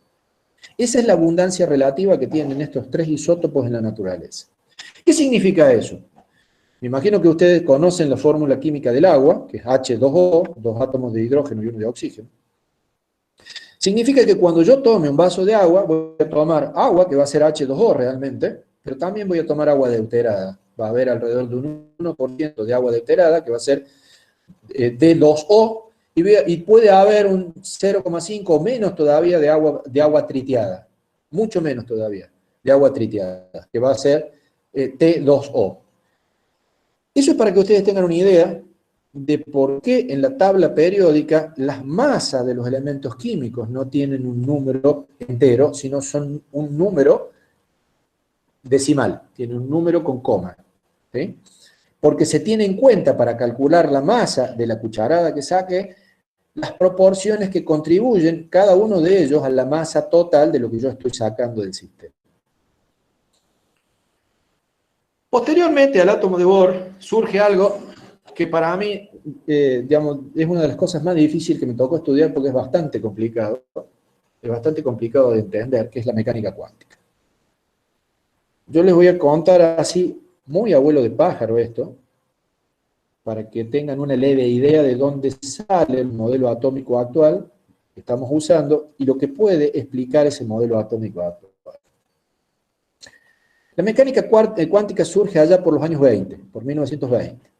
Esa es la abundancia relativa que tienen estos tres isótopos en la naturaleza. ¿Qué significa eso? Me imagino que ustedes conocen la fórmula química del agua, que es H2O, dos átomos de hidrógeno y uno de oxígeno. Significa que cuando yo tome un vaso de agua, voy a tomar agua, que va a ser H2O realmente, pero también voy a tomar agua deuterada. Va a haber alrededor de un 1% de agua deuterada, que va a ser D2O, y puede haber un 0,5 o menos todavía de agua tritiada. Mucho menos todavía de agua tritiada, que va a ser T2O. Eso es para que ustedes tengan una idea de por qué en la tabla periódica las masas de los elementos químicos no tienen un número entero, sino son un número decimal, tienen un número con coma, ¿sí? Porque se tiene en cuenta para calcular la masa de la cucharada que saque las proporciones que contribuyen cada uno de ellos a la masa total de lo que yo estoy sacando del sistema. Posteriormente al átomo de Bohr surge algo que para mí, digamos, es una de las cosas más difíciles que me tocó estudiar porque es bastante complicado de entender, que es la mecánica cuántica. Yo les voy a contar así, muy abuelo de pájaro esto, para que tengan una leve idea de dónde sale el modelo atómico actual que estamos usando y lo que puede explicar ese modelo atómico actual. La mecánica cuántica surge allá por los años 20, por 1920.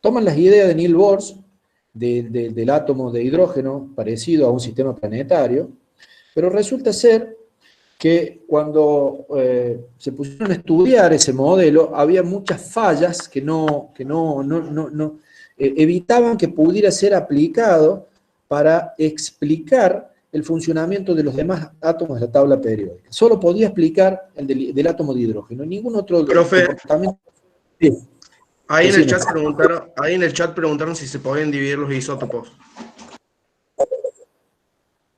Toman las ideas de Niels Bohr del átomo de hidrógeno parecido a un sistema planetario, pero resulta ser que cuando se pusieron a estudiar ese modelo, había muchas fallas que evitaban que pudiera ser aplicado para explicar el funcionamiento de los demás átomos de la tabla periódica. Solo podía explicar el del átomo de hidrógeno, ningún otro comportamiento. Sí. Ahí en el chat preguntaron si se podían dividir los isótopos.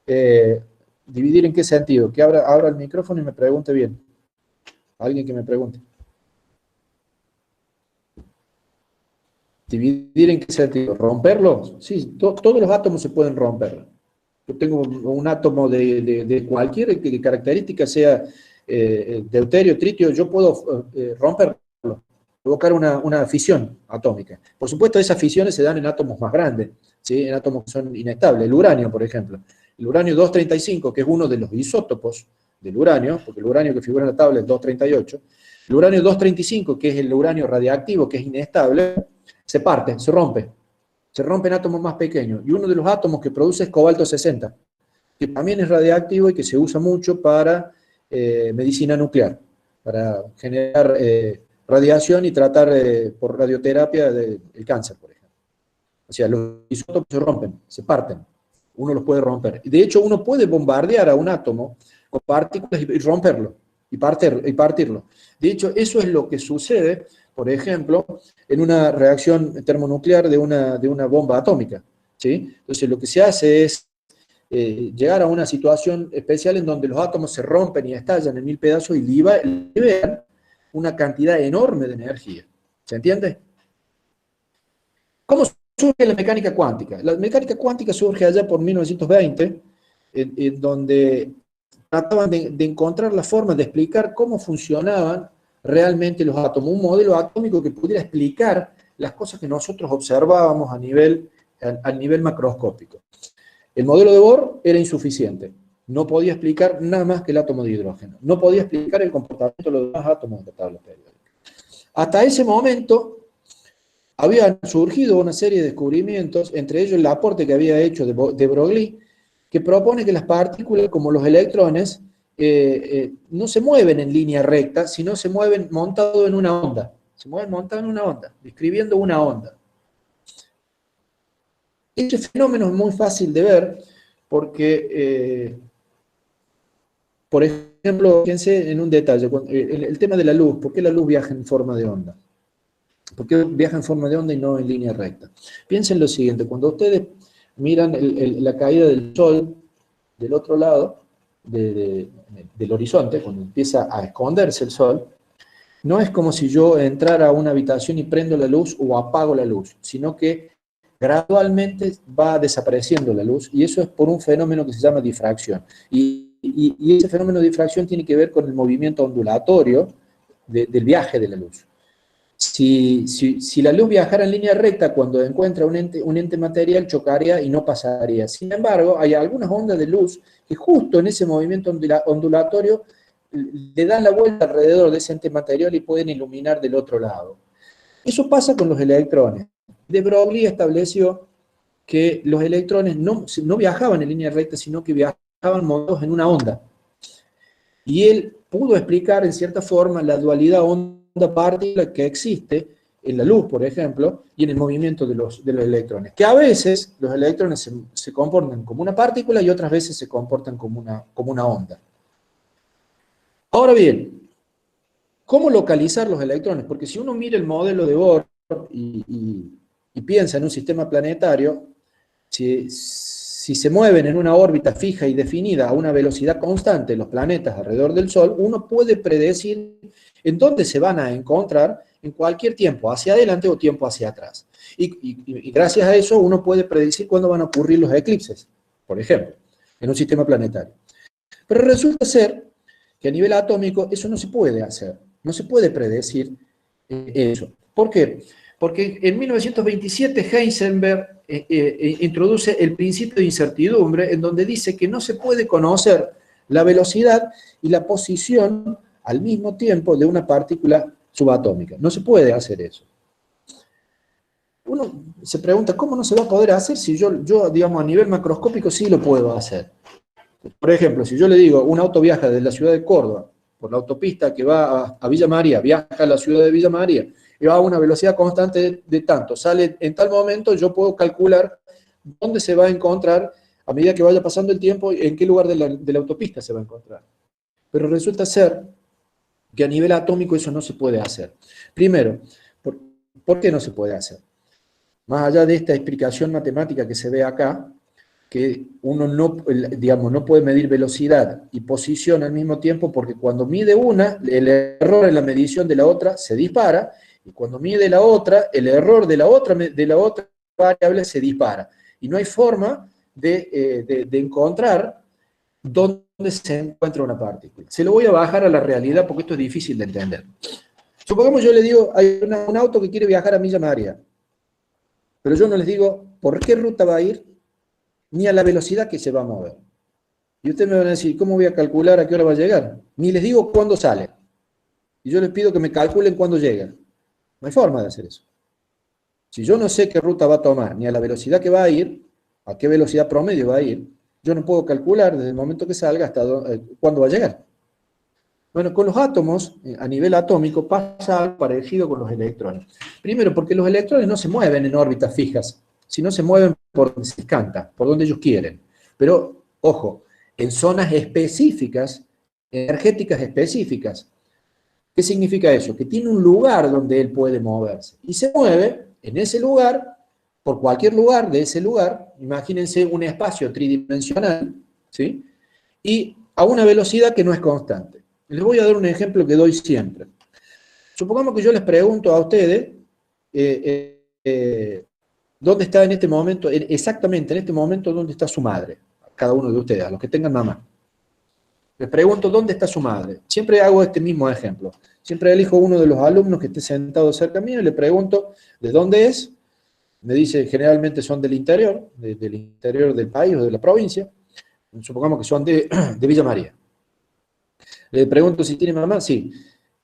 ¿Dividir en qué sentido? Que abra el micrófono y me pregunte bien. Alguien que me pregunte. ¿Dividir en qué sentido? ¿Romperlos? Sí, todos los átomos se pueden romper. Yo tengo un átomo de cualquier característica, sea deuterio, tritio, yo puedo romperlo, provocar una fisión atómica. Por supuesto, esas fisiones se dan en átomos más grandes, ¿sí? En átomos que son inestables. El uranio, por ejemplo. El uranio 235, que es uno de los isótopos del uranio, porque el uranio que figura en la tabla es 238, el uranio 235, que es el uranio radiactivo, que es inestable, se parte, se rompe en átomos más pequeños, y uno de los átomos que produce es cobalto 60, que también es radiactivo y que se usa mucho para medicina nuclear, para generar radiación y tratar por radioterapia el cáncer, por ejemplo. O sea, los isótopos se rompen, se parten. Uno los puede romper. De hecho, uno puede bombardear a un átomo con partículas y romperlo, y partirlo. De hecho, eso es lo que sucede, por ejemplo, en una reacción termonuclear de una bomba atómica, ¿sí? Entonces, lo que se hace es llegar a una situación especial en donde los átomos se rompen y estallan en 1000 pedazos y liberan una cantidad enorme de energía. ¿Se entiende? ¿Cómo surge la mecánica cuántica? La mecánica cuántica surge allá por 1920, en donde trataban de encontrar la forma de explicar cómo funcionaban realmente los átomos, un modelo atómico que pudiera explicar las cosas que nosotros observábamos a nivel macroscópico. El modelo de Bohr era insuficiente, no podía explicar nada más que el átomo de hidrógeno, no podía explicar el comportamiento de los demás átomos de la tabla periódica. Hasta ese momento habían surgido una serie de descubrimientos, entre ellos el aporte que había hecho de Broglie, que propone que las partículas, como los electrones, no se mueven en línea recta, sino se mueven montados en una onda. Se mueven montados en una onda, describiendo una onda. Este fenómeno es muy fácil de ver porque, por ejemplo, fíjense en un detalle, el tema de la luz. ¿Por qué la luz viaja en forma de onda? ¿Por qué viaja en forma de onda y no en línea recta? Piensen lo siguiente, cuando ustedes miran la caída del sol del otro lado del horizonte, cuando empieza a esconderse el sol, no es como si yo entrara a una habitación y prendo la luz o apago la luz, sino que gradualmente va desapareciendo la luz, y eso es por un fenómeno que se llama difracción. Y ese fenómeno de difracción tiene que ver con el movimiento ondulatorio del viaje de la luz. Si la luz viajara en línea recta, cuando encuentra un ente material, chocaría y no pasaría. Sin embargo, hay algunas ondas de luz que justo en ese movimiento ondulatorio le dan la vuelta alrededor de ese ente material y pueden iluminar del otro lado. Eso pasa con los electrones. De Broglie estableció que los electrones no viajaban en línea recta, sino que viajaban montados en una onda. Y él pudo explicar, en cierta forma, la dualidad onda-partícula que existe en la luz, por ejemplo, y en el movimiento de los electrones. Que a veces los electrones se comportan como una partícula y otras veces se comportan como una onda. Ahora bien, ¿cómo localizar los electrones? Porque si uno mira el modelo de Bohr y piensa en un sistema planetario, si se mueven en una órbita fija y definida a una velocidad constante los planetas alrededor del Sol, uno puede predecir en dónde se van a encontrar en cualquier tiempo, hacia adelante o tiempo hacia atrás. Y gracias a eso uno puede predecir cuándo van a ocurrir los eclipses, por ejemplo, en un sistema planetario. Pero resulta ser que a nivel atómico eso no se puede hacer, no se puede predecir eso. ¿Por qué? Porque en 1927 Heisenberg introduce el principio de incertidumbre, en donde dice que no se puede conocer la velocidad y la posición al mismo tiempo de una partícula subatómica. No se puede hacer eso. Uno se pregunta, ¿cómo no se va a poder hacer si yo digamos, a nivel macroscópico sí lo puedo hacer? Por ejemplo, si yo le digo, un auto viaja desde la ciudad de Córdoba por la autopista que va a Villa María, viaja a la ciudad de Villa María, y va a una velocidad constante de tanto, sale en tal momento, yo puedo calcular dónde se va a encontrar a medida que vaya pasando el tiempo, en qué lugar de la autopista se va a encontrar. Pero resulta ser que a nivel atómico eso no se puede hacer. Primero, ¿por qué no se puede hacer? Más allá de esta explicación matemática que se ve acá, que uno no puede medir velocidad y posición al mismo tiempo, porque cuando mide una, el error en la medición de la otra se dispara, y cuando mide la otra, el error de la otra variable se dispara. Y no hay forma de encontrar dónde se encuentra una partícula. Se lo voy a bajar a la realidad porque esto es difícil de entender. Supongamos yo le digo, hay un auto que quiere viajar a Villa María, pero yo no les digo por qué ruta va a ir, ni a la velocidad que se va a mover. Y ustedes me van a decir, ¿cómo voy a calcular a qué hora va a llegar? Ni les digo cuándo sale. Y yo les pido que me calculen cuándo llegan. No hay forma de hacer eso. Si yo no sé qué ruta va a tomar, ni a la velocidad que va a ir, a qué velocidad promedio va a ir, yo no puedo calcular desde el momento que salga hasta cuándo va a llegar. Bueno, con los átomos, a nivel atómico, pasa algo parecido con los electrones. Primero, porque los electrones no se mueven en órbitas fijas, sino se mueven por donde se les canta, por donde ellos quieren. Pero, ojo, en zonas específicas, energéticas específicas. ¿Qué significa eso? Que tiene un lugar donde él puede moverse. Y se mueve en ese lugar, por cualquier lugar de ese lugar, imagínense un espacio tridimensional, ¿sí? Y a una velocidad que no es constante. Les voy a dar un ejemplo que doy siempre. Supongamos que yo les pregunto a ustedes, ¿dónde está en este momento, exactamente en este momento, dónde está su madre? Cada uno de ustedes, a los que tengan mamá. Le pregunto, ¿dónde está su madre? Siempre hago este mismo ejemplo. Siempre elijo uno de los alumnos que esté sentado cerca mío y le pregunto, ¿de dónde es? Me dice, generalmente son del interior del país o de la provincia. Supongamos que son de Villa María. Le pregunto si tiene mamá, sí.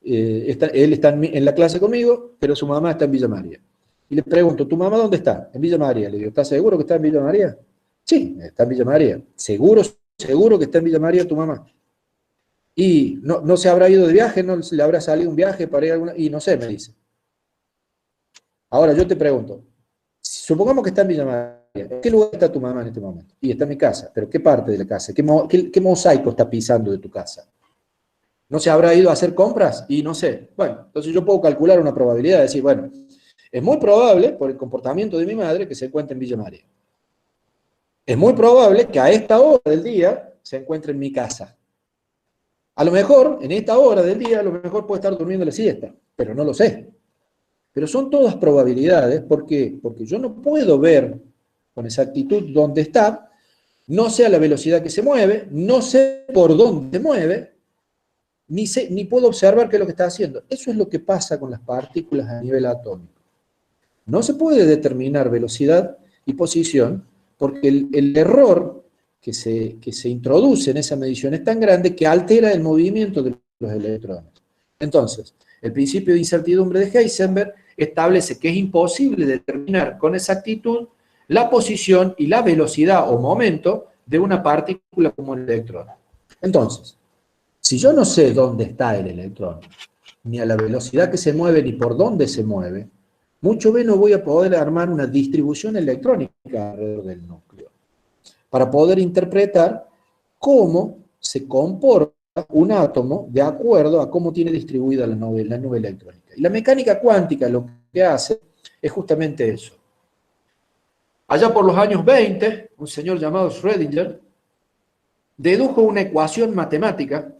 Él está en la clase conmigo, pero su mamá está en Villa María. Y le pregunto, ¿tu mamá dónde está? En Villa María. Le digo, ¿estás seguro que está en Villa María? Sí, está en Villa María. ¿Seguro que está en Villa María tu mamá? Y no se habrá ido de viaje, no le habrá salido un viaje para ir a alguna... Y no sé, me dice. Ahora yo te pregunto, supongamos que está en Villa María, ¿en qué lugar está tu mamá en este momento? Y está en mi casa, pero ¿qué parte de la casa? ¿Qué mosaico está pisando de tu casa? ¿No se habrá ido a hacer compras? Y no sé. Bueno, entonces yo puedo calcular una probabilidad de decir, bueno, es muy probable, por el comportamiento de mi madre, que se encuentre en Villa María. Es muy probable que a esta hora del día se encuentre en mi casa. A lo mejor, en esta hora del día, a lo mejor puede estar durmiendo la siesta, pero no lo sé. Pero son todas probabilidades, ¿por qué? Porque yo no puedo ver con exactitud dónde está, no sé a la velocidad que se mueve, no sé por dónde se mueve, ni puedo observar qué es lo que está haciendo. Eso es lo que pasa con las partículas a nivel atómico. No se puede determinar velocidad y posición porque el error que se introduce en esa medición es tan grande que altera el movimiento de los electrones. Entonces, el principio de incertidumbre de Heisenberg establece que es imposible determinar con exactitud la posición y la velocidad o momento de una partícula como el electrón. Entonces, si yo no sé dónde está el electrón, ni a la velocidad que se mueve, ni por dónde se mueve, mucho menos voy a poder armar una distribución electrónica alrededor del núcleo, para poder interpretar cómo se comporta un átomo de acuerdo a cómo tiene distribuida la nube electrónica. Y la mecánica cuántica lo que hace es justamente eso. Allá por los años 20, un señor llamado Schrödinger dedujo una ecuación matemática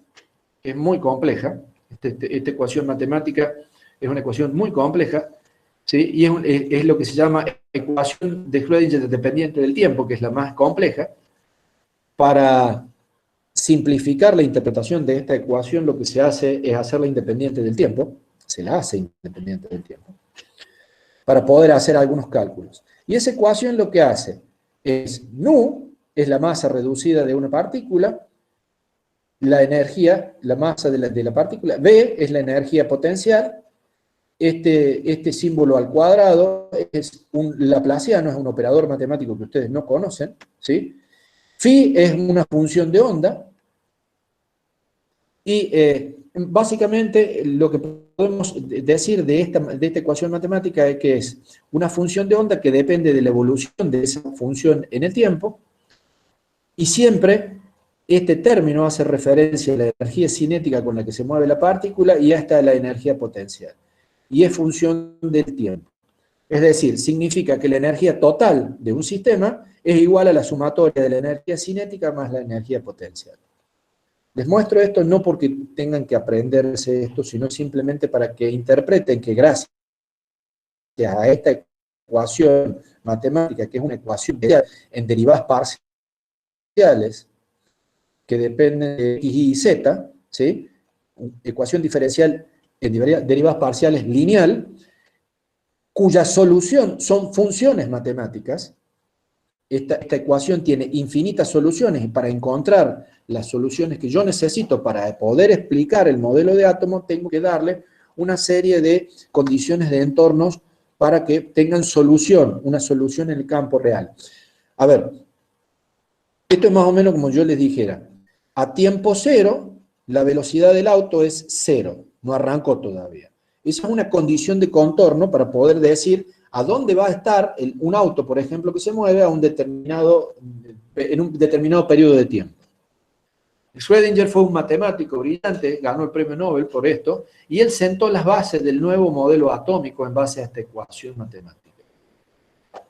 que es muy compleja. Esta ecuación matemática es una ecuación muy compleja, ¿sí? Y es lo que se llama ecuación de Schrödinger dependiente del tiempo, que es la más compleja. Para simplificar la interpretación de esta ecuación, lo que se hace es hacerla independiente del tiempo, se la hace independiente del tiempo, para poder hacer algunos cálculos. Y esa ecuación lo que hace es, nu es la masa reducida de una partícula, la energía, la masa de la partícula, V es la energía potencial, este símbolo al cuadrado es un laplaciano, es un operador matemático que ustedes no conocen, ¿sí? Phi es una función de onda, y básicamente lo que podemos decir de esta ecuación matemática es que es una función de onda que depende de la evolución de esa función en el tiempo, y siempre este término hace referencia a la energía cinética con la que se mueve la partícula y hasta la energía potencial. Y es función del tiempo. Es decir, significa que la energía total de un sistema es igual a la sumatoria de la energía cinética más la energía potencial. Les muestro esto no porque tengan que aprenderse esto, sino simplemente para que interpreten que gracias a esta ecuación matemática, que es una ecuación en derivadas parciales, que dependen de x, y, z, ¿sí? Ecuación diferencial en derivadas parciales lineal, cuya solución son funciones matemáticas. Esta ecuación tiene infinitas soluciones, y para encontrar las soluciones que yo necesito para poder explicar el modelo de átomo, tengo que darle una serie de condiciones de entornos para que tengan solución, una solución en el campo real. A ver, esto es más o menos como yo les dijera, a tiempo cero, la velocidad del auto es cero, no arrancó todavía. Esa es una condición de contorno para poder decir a dónde va a estar un auto, por ejemplo, que se mueve en un determinado periodo de tiempo. Schrödinger fue un matemático brillante, ganó el premio Nobel por esto, y él sentó las bases del nuevo modelo atómico en base a esta ecuación matemática.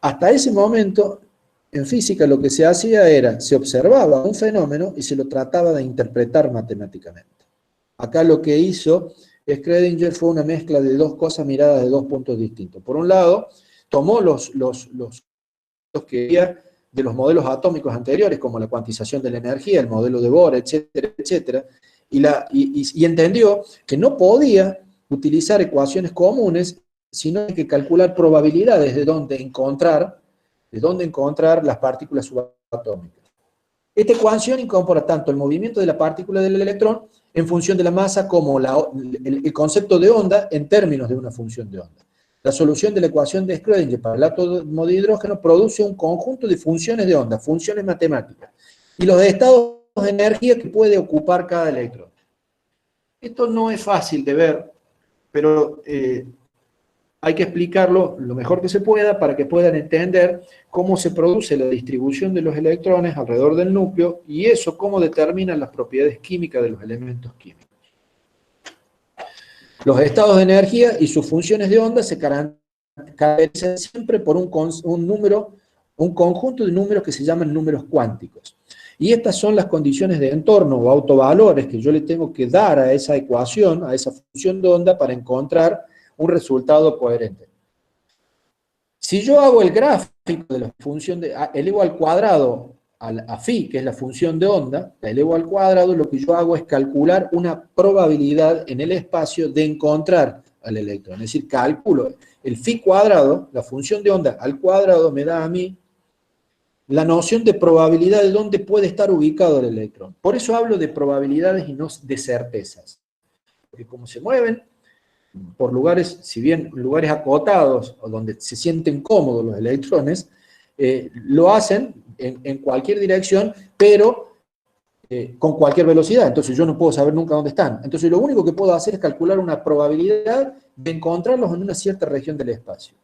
Hasta ese momento, en física lo que se hacía era, se observaba un fenómeno y se lo trataba de interpretar matemáticamente. Acá lo que hizo Schrödinger fue una mezcla de dos cosas miradas de dos puntos distintos. Por un lado, tomó los que había de los atómicos anteriores, como la cuantización de la energía, el modelo de Bohr, etcétera, etcétera, y entendió que no podía utilizar ecuaciones comunes, sino hay que calcular probabilidades de dónde encontrar las partículas subatómicas. Esta ecuación incorpora tanto el movimiento de la partícula del electrón en función de la masa como el concepto de onda en términos de una función de onda. La solución de la ecuación de Schrödinger para el átomo de hidrógeno produce un conjunto de funciones de onda, funciones matemáticas, y los estados de energía que puede ocupar cada electrón. Esto no es fácil de ver, pero hay que explicarlo lo mejor que se pueda para que puedan entender cómo se produce la distribución de los electrones alrededor del núcleo y eso cómo determina las propiedades químicas de los elementos químicos. Los estados de energía y sus funciones de onda se caracterizan siempre por un conjunto de números que se llaman números cuánticos. Y estas son las condiciones de entorno o autovalores que yo le tengo que dar a esa ecuación, a esa función de onda para encontrar un resultado coherente. Si yo hago el gráfico de la función de elevo al cuadrado a phi, que es la función de onda, la elevo al cuadrado, lo que yo hago es calcular una probabilidad en el espacio de encontrar al electrón. Es decir, calculo el phi cuadrado, la función de onda al cuadrado me da a mí la noción de probabilidad de dónde puede estar ubicado el electrón. Por eso hablo de probabilidades y no de certezas. Porque como se mueven por lugares, si bien lugares acotados o donde se sienten cómodos los electrones, lo hacen en cualquier dirección, pero con cualquier velocidad. Entonces yo no puedo saber nunca dónde están. Entonces lo único que puedo hacer es calcular una probabilidad de encontrarlos en una cierta región del espacio.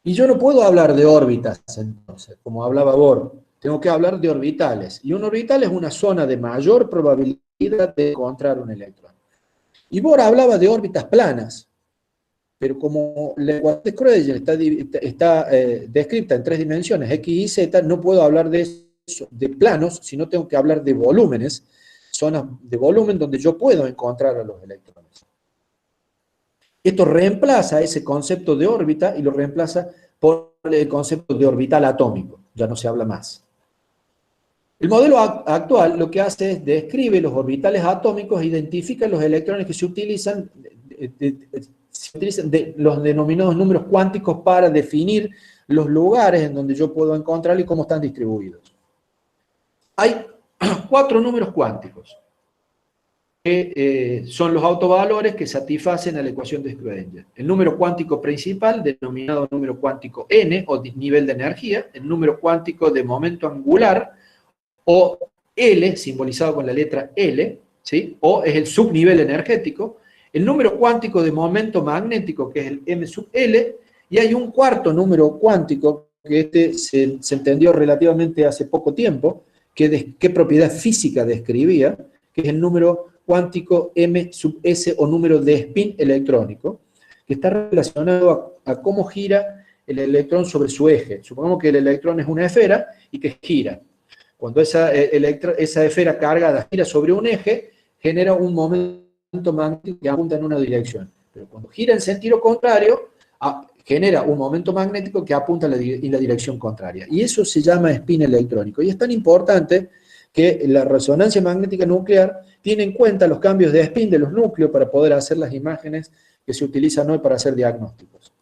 Y yo no puedo hablar de órbitas, entonces, como hablaba Bohr. Tengo que hablar de orbitales. Y un orbital es una zona de mayor probabilidad de encontrar un electrón. Y Bohr hablaba de órbitas planas, pero como la ecuación de Schrödinger está descrita en 3 dimensiones, X y Z, no puedo hablar de planos, sino tengo que hablar de volúmenes, zonas de volumen donde yo puedo encontrar a los electrones. Esto reemplaza ese concepto de órbita y lo reemplaza por el concepto de orbital atómico, ya no se habla más. El modelo actual lo que hace es describe los orbitales atómicos e identifica los electrones que se utilizan los denominados números cuánticos para definir los lugares en donde yo puedo encontrar y cómo están distribuidos. Hay 4 números cuánticos, que son los autovalores que satisfacen a la ecuación de Schrödinger. El número cuántico principal, denominado número cuántico n, o nivel de energía, el número cuántico de momento angular, o L, simbolizado con la letra L, ¿sí? O es el subnivel energético, el número cuántico de momento magnético, que es el M sub L, y hay un cuarto número cuántico, que se entendió relativamente hace poco tiempo, qué propiedad física describía, que es el número cuántico M sub S, o número de spin electrónico, que está relacionado a cómo gira el electrón sobre su eje. Supongamos que el electrón es una esfera y que gira. Cuando esa esfera cargada gira sobre un eje, genera un momento magnético que apunta en una dirección. Pero cuando gira en sentido contrario, genera un momento magnético que apunta en la dirección contraria. Y eso se llama spin electrónico. Y es tan importante que la resonancia magnética nuclear tiene en cuenta los cambios de spin de los núcleos para poder hacer las imágenes que se utilizan hoy para hacer diagnósticos.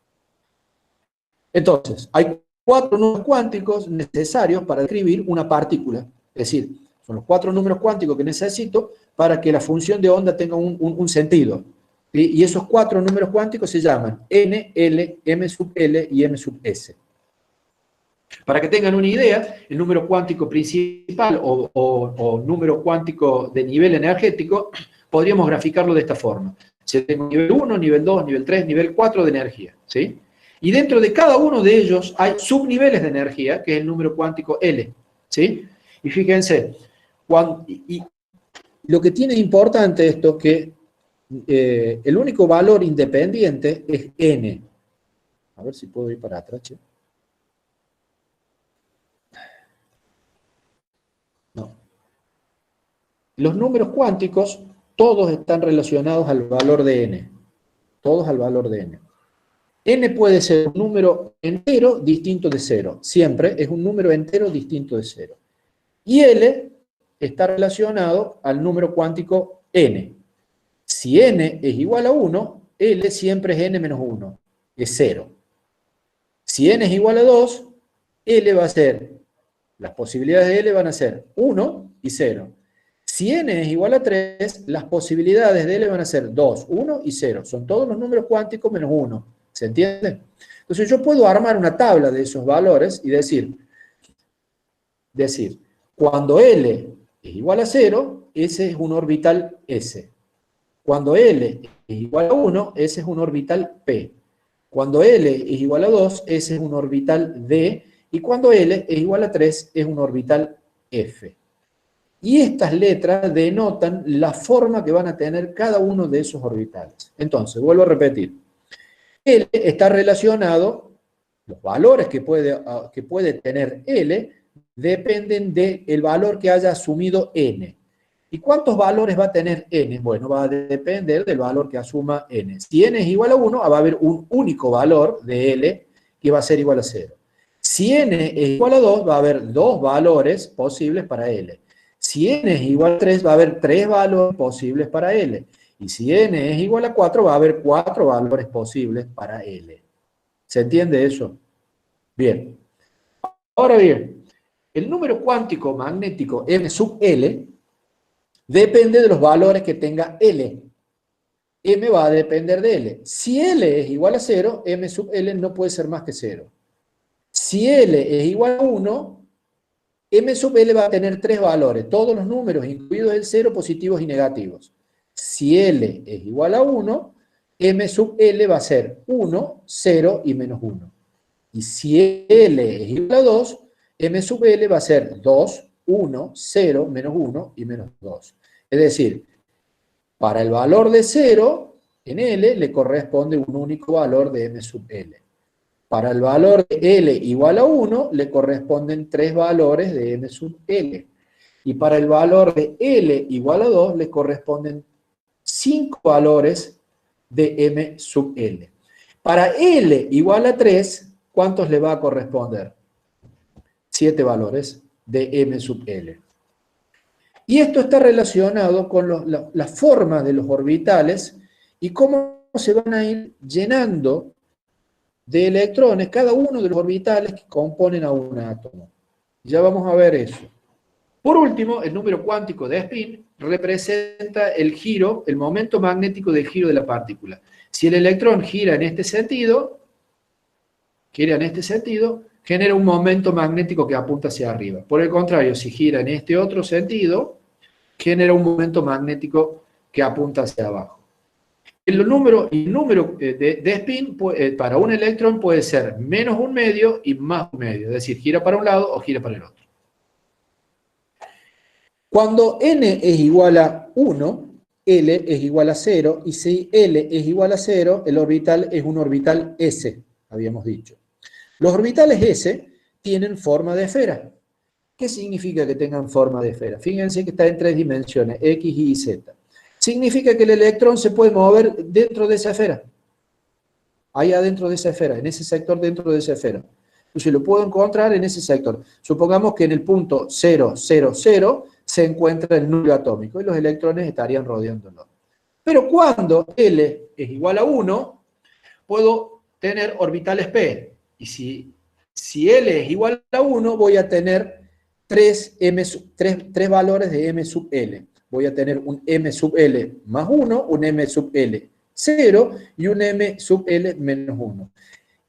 Entonces, hay 4 números cuánticos necesarios para describir una partícula. Es decir, son los 4 números cuánticos que necesito para que la función de onda tenga un sentido. Y esos 4 números cuánticos se llaman N, L, M sub L y M sub S. Para que tengan una idea, el número cuántico principal o número cuántico de nivel energético, podríamos graficarlo de esta forma. Se tiene nivel 1, nivel 2, nivel 3, nivel 4 de energía, ¿sí? Y dentro de cada uno de ellos hay subniveles de energía, que es el número cuántico L, ¿sí? Y fíjense, lo que tiene importante esto es que el único valor independiente es N. A ver si puedo ir para atrás, ¿sí? No. Los números cuánticos, todos están relacionados al valor de N. Todos al valor de N. N puede ser un número entero distinto de 0. Siempre es un número entero distinto de 0. Y L está relacionado al número cuántico N. Si N es igual a 1, L siempre es N menos 1, es 0. Si N es igual a 2, L va a ser, las posibilidades de L van a ser 1 y 0. Si N es igual a 3, las posibilidades de L van a ser 2, 1 y 0. Son todos los números cuánticos menos 1. ¿Se entiende? Entonces yo puedo armar una tabla de esos valores y decir, cuando L es igual a 0, ese es un orbital S. Cuando L es igual a 1, ese es un orbital P. Cuando L es igual a 2, ese es un orbital D. Y cuando L es igual a 3, es un orbital F. Y estas letras denotan la forma que van a tener cada uno de esos orbitales. Entonces, vuelvo a repetir. L está relacionado, los valores que puede tener L dependen del valor que haya asumido N. ¿Y cuántos valores va a tener N? Bueno, va a depender del valor que asuma N. Si N es igual a 1, va a haber un único valor de L que va a ser igual a 0. Si N es igual a 2, va a haber dos valores posibles para L. Si N es igual a 3, va a haber 3 valores posibles para L. Y si N es igual a 4, va a haber 4 valores posibles para L. ¿Se entiende eso? Bien. Ahora bien, el número cuántico magnético M sub L depende de los valores que tenga L. M va a depender de L. Si L es igual a 0, M sub L no puede ser más que 0. Si L es igual a 1, M sub L va a tener 3 valores, todos los números, incluidos el 0, positivos y negativos. Si L es igual a 1, M sub L va a ser 1, 0 y menos 1. Y si L es igual a 2, M sub L va a ser 2, 1, 0, menos 1 y menos 2. Es decir, para el valor de 0, en L le corresponde un único valor de M sub L. Para el valor de L igual a 1, le corresponden 3 valores de M sub L. Y para el valor de L igual a 2, le corresponden 5 valores de M sub L. Para L igual a 3, ¿cuántos le va a corresponder? 7 valores de M sub L. Y esto está relacionado con la forma de los orbitales y cómo se van a ir llenando de electrones cada uno de los orbitales que componen a un átomo. Ya vamos a ver eso. Por último, el número cuántico de spin representa el giro, el momento magnético del giro de la partícula. Si el electrón gira en este sentido, genera un momento magnético que apunta hacia arriba. Por el contrario, si gira en este otro sentido, genera un momento magnético que apunta hacia abajo. El número de spin para un electrón puede ser menos un medio y más un medio, es decir, gira para un lado o gira para el otro. Cuando n es igual a 1, L es igual a 0, y si L es igual a 0, el orbital es un orbital S, habíamos dicho. Los orbitales S tienen forma de esfera. ¿Qué significa que tengan forma de esfera? Fíjense que está en 3 dimensiones, X, Y y Z. Significa que el electrón se puede mover dentro de esa esfera. Ahí adentro de esa esfera, en ese sector dentro de esa esfera. Entonces lo puedo encontrar en ese sector. Supongamos que en el punto 0, 0, 0 se encuentra el núcleo atómico y los electrones estarían rodeándolo. Pero cuando L es igual a 1, puedo tener orbitales P. Y si L es igual a 1, voy a tener 3 valores de M sub L. Voy a tener un M sub L más 1, un M sub L 0 y un M sub L menos 1.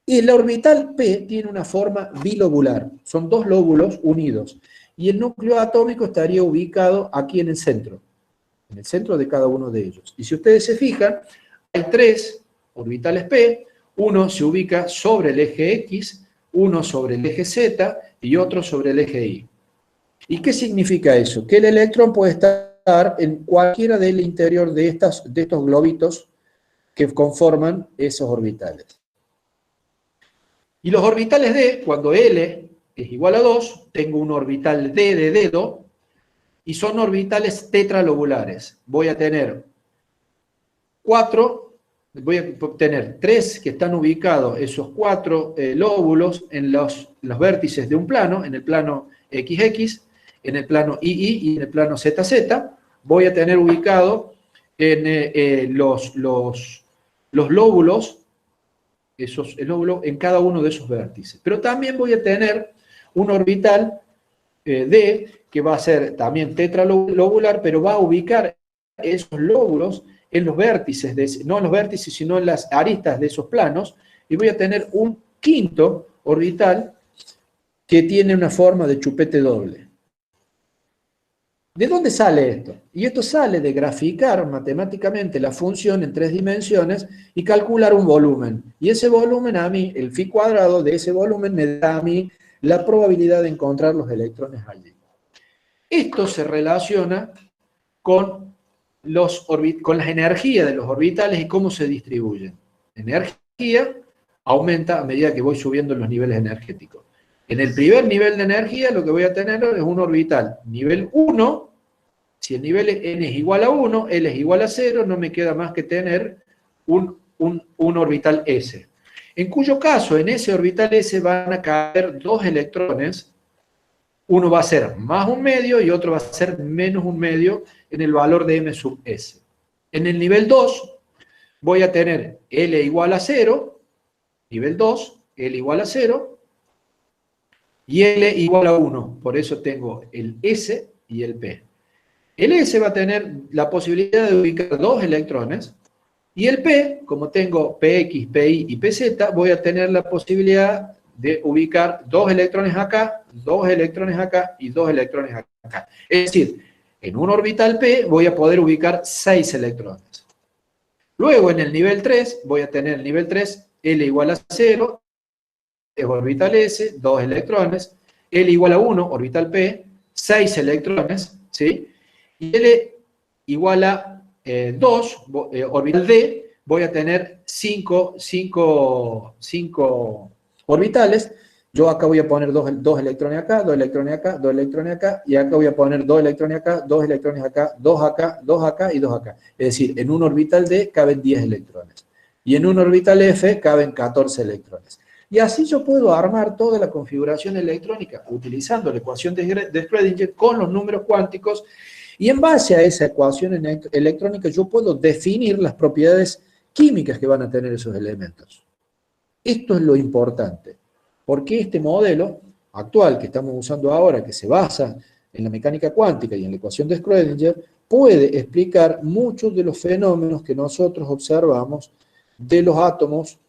Y el orbital P tiene una forma bilobular. Son 2 lóbulos unidos. Y el núcleo atómico estaría ubicado aquí en el centro de cada uno de ellos. Y si ustedes se fijan, hay 3 orbitales P. Uno se ubica sobre el eje X, uno sobre el eje Z y otro sobre el eje Y. ¿Y qué significa eso? Que el electrón puede estar en cualquiera del interior de estos globitos que conforman esos orbitales. Y los orbitales D, cuando L es igual a 2, tengo un orbital D de dedo, y son orbitales tetralobulares. Voy a tener 4 voy a tener 3 que están ubicados, esos 4 lóbulos, en los vértices de un plano, en el plano XX, en el plano II y en el plano ZZ. Voy a tener ubicado en los lóbulos, el lóbulo en cada uno de esos vértices. Pero también voy a tener un orbital D, que va a ser también tetralobular, pero va a ubicar esos lóbulos en los vértices, no en los vértices, sino en las aristas de esos planos, y voy a tener un quinto orbital que tiene una forma de chupete doble. ¿De dónde sale esto? Y esto sale de graficar matemáticamente la función en 3 dimensiones y calcular un volumen. Y ese volumen a mí, el phi cuadrado de ese volumen me da a mí la probabilidad de encontrar los electrones allí. Esto se relaciona con las energías de los orbitales y cómo se distribuyen. Energía aumenta a medida que voy subiendo los niveles energéticos. En el primer nivel de energía lo que voy a tener es un orbital nivel 1. Si el nivel n es igual a 1, L es igual a 0, no me queda más que tener un orbital S. En cuyo caso, en ese orbital S van a caer 2 electrones. Uno va a ser más un medio y otro va a ser menos un medio en el valor de m sub s. En el nivel 2 voy a tener L igual a 0, nivel 2, L igual a 0, y L igual a 1. Por eso tengo el S y el P. El S va a tener la posibilidad de ubicar 2 electrones, y el P, como tengo PX, PI y PZ, voy a tener la posibilidad de ubicar 2 electrones acá, 2 electrones acá y 2 electrones acá. Es decir, en un orbital P voy a poder ubicar 6 electrones. Luego en el nivel 3 voy a tener el nivel 3, L igual a 0, es orbital S, 2 electrones, L igual a 1, orbital P, 6 electrones, ¿sí? Y L igual a 2, orbital D, voy a tener 5 orbitales. Yo acá voy a poner 2 electrones acá, 2 electrones acá, 2 electrones acá, y acá voy a poner 2 electrones acá, 2 electrones acá, 2 acá, 2 acá y 2 acá. Es decir, en un orbital D caben 10 electrones. Y en un orbital F caben 14 electrones. Y así yo puedo armar toda la configuración electrónica utilizando la ecuación de Schrödinger con los números cuánticos, y en base a esa ecuación electrónica yo puedo definir las propiedades químicas que van a tener esos elementos. Esto es lo importante, porque este modelo actual que estamos usando ahora, que se basa en la mecánica cuántica y en la ecuación de Schrödinger, puede explicar muchos de los fenómenos que nosotros observamos de los átomos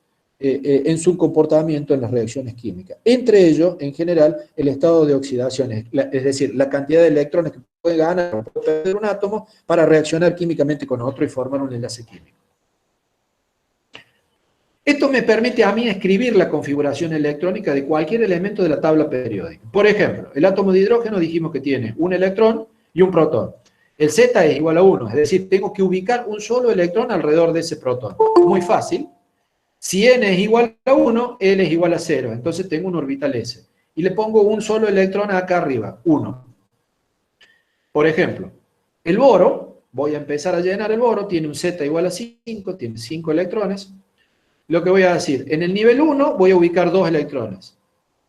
en su comportamiento en las reacciones químicas. Entre ellos, en general, el estado de oxidación, es decir, la cantidad de electrones que puede ganar o puede perder un átomo para reaccionar químicamente con otro y formar un enlace químico. Esto me permite a mí escribir la configuración electrónica de cualquier elemento de la tabla periódica. Por ejemplo, el átomo de hidrógeno dijimos que tiene un electrón y un protón. El Z es igual a 1, es decir, tengo que ubicar un solo electrón alrededor de ese protón. Muy fácil. Si n es igual a 1, L es igual a 0, entonces tengo un orbital S. Y le pongo un solo electrón acá arriba, 1. Por ejemplo, el boro, voy a empezar a llenar el boro, tiene un Z igual a 5, tiene 5 electrones. Lo que voy a decir, en el nivel 1 voy a ubicar 2 electrones.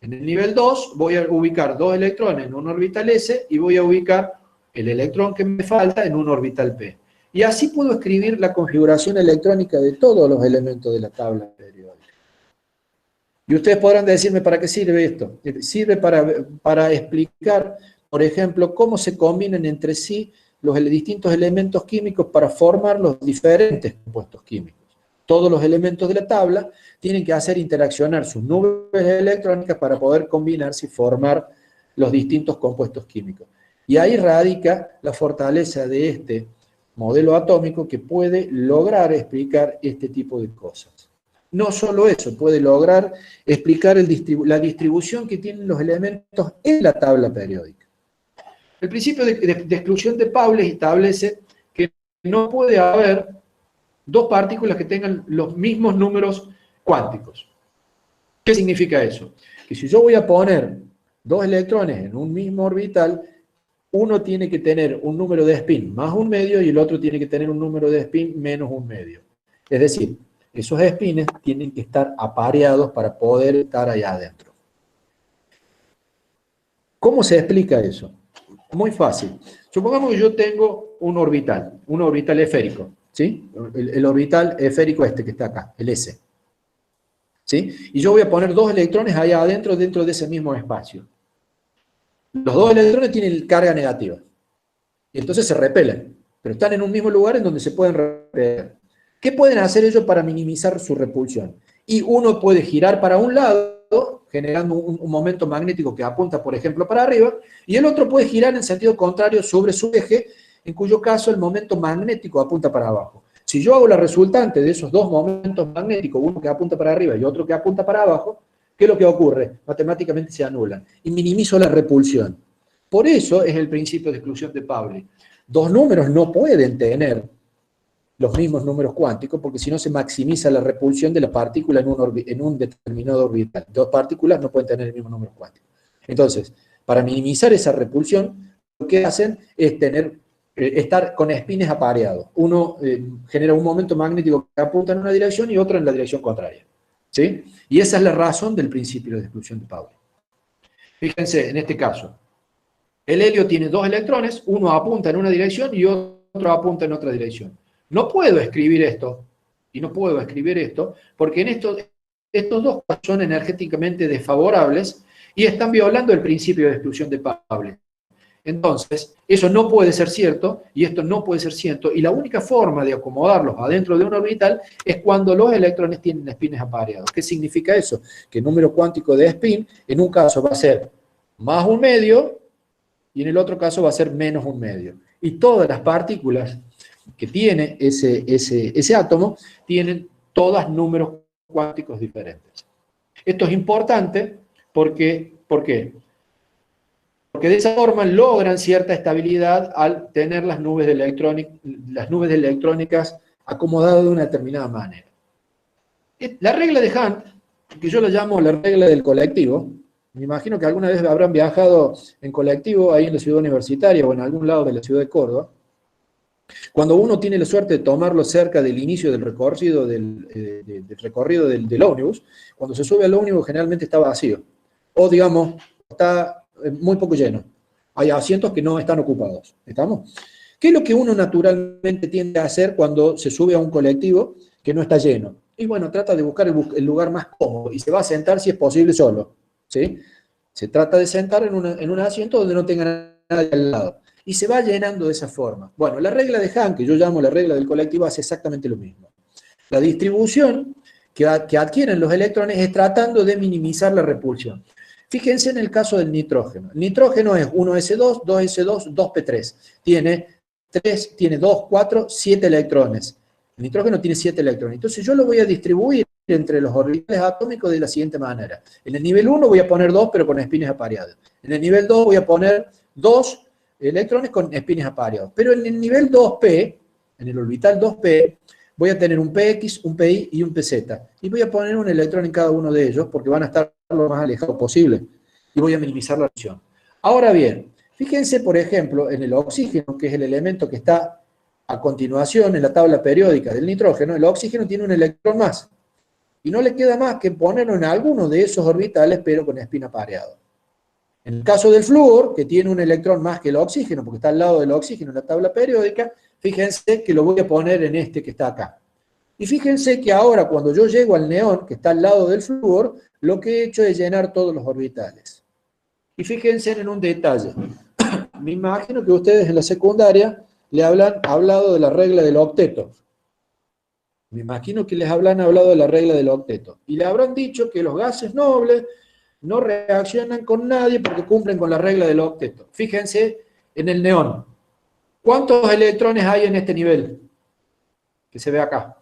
En el nivel 2 voy a ubicar 2 electrones en un orbital S y voy a ubicar el electrón que me falta en un orbital P. Y así puedo escribir la configuración electrónica de todos los elementos de la tabla periódica. Y ustedes podrán decirme, ¿para qué sirve esto? Sirve para explicar, por ejemplo, cómo se combinan entre sí los distintos elementos químicos para formar los diferentes compuestos químicos. Todos los elementos de la tabla tienen que hacer interaccionar sus nubes electrónicas para poder combinarse y formar los distintos compuestos químicos. Y ahí radica la fortaleza de este modelo atómico, que puede lograr explicar este tipo de cosas. No solo eso, puede lograr explicar la distribución que tienen los elementos en la tabla periódica. El principio de exclusión de Pauli establece que no puede haber 2 partículas que tengan los mismos números cuánticos. ¿Qué significa eso? Que si yo voy a poner 2 electrones en un mismo orbital, uno tiene que tener un número de spin más un medio y el otro tiene que tener un número de spin menos un medio. Es decir, esos espines tienen que estar apareados para poder estar allá adentro. ¿Cómo se explica eso? Muy fácil. Supongamos que yo tengo un orbital esférico, ¿sí? El orbital esférico este que está acá, el S. ¿Sí? Y yo voy a poner 2 electrones allá adentro, dentro de ese mismo espacio. Los 2 electrones tienen carga negativa. Y entonces se repelen. Pero están en un mismo lugar en donde se pueden repeler. ¿Qué pueden hacer ellos para minimizar su repulsión? Y uno puede girar para un lado, generando un momento magnético que apunta, por ejemplo, para arriba, y el otro puede girar en sentido contrario sobre su eje, en cuyo caso el momento magnético apunta para abajo. Si yo hago la resultante de esos 2 momentos magnéticos, uno que apunta para arriba y otro que apunta para abajo, ¿qué es lo que ocurre? Matemáticamente se anulan y minimizo la repulsión. Por eso es el principio de exclusión de Pauli. 2 números no pueden tener los mismos números cuánticos, porque si no se maximiza la repulsión de la partícula en un determinado orbital. 2 partículas no pueden tener el mismo número cuántico. Entonces, para minimizar esa repulsión, lo que hacen es estar con espines apareados. Uno genera un momento magnético que apunta en una dirección y otro en la dirección contraria. ¿Sí? Y esa es la razón del principio de exclusión de Pauli. Fíjense, en este caso, el helio tiene 2 electrones, uno apunta en una dirección y otro apunta en otra dirección. No puedo escribir esto, y no puedo escribir esto, porque estos 2 son energéticamente desfavorables y están violando el principio de exclusión de Pauli. Entonces, eso no puede ser cierto, y esto no puede ser cierto, y la única forma de acomodarlos adentro de un orbital es cuando los electrones tienen espines apareados. ¿Qué significa eso? Que el número cuántico de spin, en un caso va a ser más 1/2, y en el otro caso va a ser menos 1/2. Y todas las partículas que tiene ese átomo tienen todas números cuánticos diferentes. Esto es importante porque, ¿por qué? Porque de esa forma logran cierta estabilidad al tener las nubes de electrónicas acomodadas de una determinada manera. La regla de Hunt, que yo la llamo la regla del colectivo, me imagino que alguna vez habrán viajado en colectivo ahí en la ciudad universitaria o en algún lado de la ciudad de Córdoba. Cuando uno tiene la suerte de tomarlo cerca del inicio del recorrido del ómnibus, cuando se sube al ómnibus generalmente está vacío. O digamos, está muy poco lleno. Hay asientos que no están ocupados. ¿Estamos? ¿Qué es lo que uno naturalmente tiende a hacer cuando se sube a un colectivo que no está lleno? Y bueno, trata de buscar el lugar más cómodo y se va a sentar si es posible solo. ¿Sí? Se trata de sentar en un asiento donde no tenga nadie al lado. Y se va llenando de esa forma. Bueno, la regla de Hunt, que yo llamo la regla del colectivo, hace exactamente lo mismo. La distribución que adquieren los electrones es tratando de minimizar la repulsión. Fíjense en el caso del nitrógeno. El nitrógeno es 1s2, 2s2, 2p3. Tiene 2, 4, 7 electrones. El nitrógeno tiene 7 electrones. Entonces yo lo voy a distribuir entre los orbitales atómicos de la siguiente manera. En el nivel 1 voy a poner 2, pero con espines apareados. En el nivel 2 voy a poner 2 electrones con espines apareados. Pero en el nivel 2p, en el orbital 2p, voy a tener un px, un pi y un pz. Y voy a poner un electrón en cada uno de ellos porque van a estar lo más alejados posible. Y voy a minimizar la reacción. Ahora bien, fíjense, por ejemplo, en el oxígeno, que es el elemento que está a continuación en la tabla periódica del nitrógeno. El oxígeno tiene un electrón más. Y no le queda más que ponerlo en alguno de esos orbitales, pero con espín apareado. En el caso del flúor, que tiene un electrón más que el oxígeno, porque está al lado del oxígeno en la tabla periódica, fíjense que lo voy a poner en este que está acá. Y fíjense que ahora, cuando yo llego al neón, que está al lado del flúor, lo que he hecho es llenar todos los orbitales. Y fíjense en un detalle. Me imagino que ustedes en la secundaria le habrán hablado de la regla del octeto. Me imagino que les habrán hablado de la regla del octeto. Y le habrán dicho que los gases nobles no reaccionan con nadie porque cumplen con la regla del octeto. Fíjense en el neón. ¿Cuántos electrones hay en este nivel? Que se ve acá.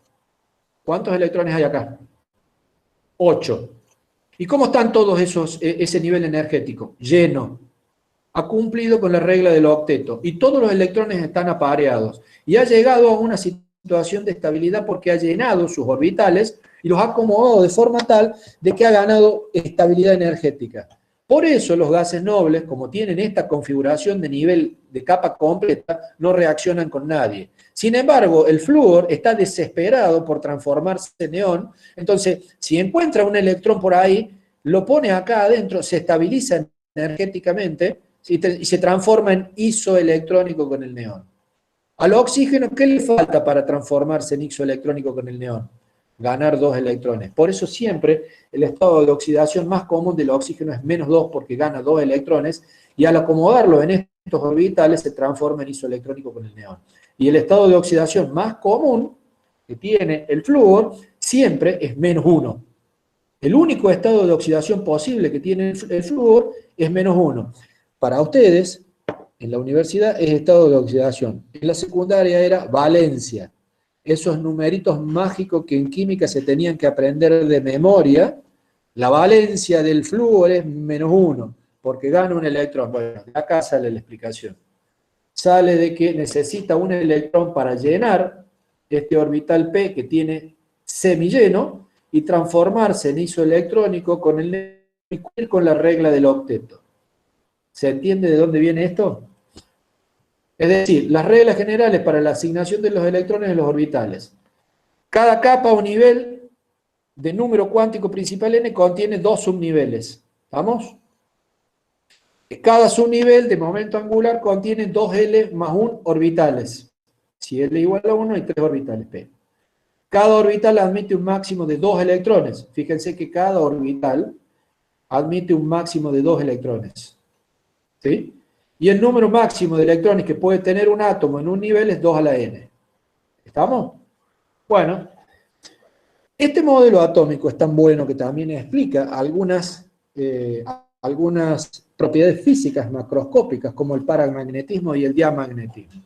¿Cuántos electrones hay acá? 8. ¿Y cómo están todos ese nivel energético? Lleno. Ha cumplido con la regla del octeto. Y todos los electrones están apareados. Y ha llegado a una situación de estabilidad porque ha llenado sus orbitales y los ha acomodado de forma tal de que ha ganado estabilidad energética. Por eso los gases nobles, como tienen esta configuración de nivel de capa completa, no reaccionan con nadie. Sin embargo, el flúor está desesperado por transformarse en neón, entonces si encuentra un electrón por ahí, lo pone acá adentro, se estabiliza energéticamente y se transforma en isoelectrónico con el neón. Al oxígeno, ¿qué le falta para transformarse en isoelectrónico con el neón? Ganar 2 electrones. Por eso siempre el estado de oxidación más común del oxígeno es -2 porque gana 2 electrones y al acomodarlo en estos orbitales se transforma en isoelectrónico con el neón. Y el estado de oxidación más común que tiene el flúor siempre es -1. El único estado de oxidación posible que tiene el flúor es -1. Para ustedes, en la universidad es estado de oxidación. En la secundaria era valencia. Esos numeritos mágicos que en química se tenían que aprender de memoria, la valencia del flúor es -1, porque gana un electrón. Bueno, de acá sale la explicación. Sale de que necesita un electrón para llenar este orbital P que tiene semilleno y transformarse en isoelectrónico con con la regla del octeto. ¿Se entiende de dónde viene esto? Es decir, las reglas generales para la asignación de los electrones en los orbitales. Cada capa o nivel de número cuántico principal n contiene 2 subniveles. ¿Vamos? Cada subnivel de momento angular contiene 2L más 1 orbitales. Si L igual a 1 hay 3 orbitales P. Cada orbital admite un máximo de 2 electrones. Fíjense que cada orbital admite un máximo de 2 electrones. ¿Sí? Y el número máximo de electrones que puede tener un átomo en un nivel es 2 a la n. ¿Estamos? Bueno, este modelo atómico es tan bueno que también explica algunas propiedades físicas macroscópicas, como el paramagnetismo y el diamagnetismo.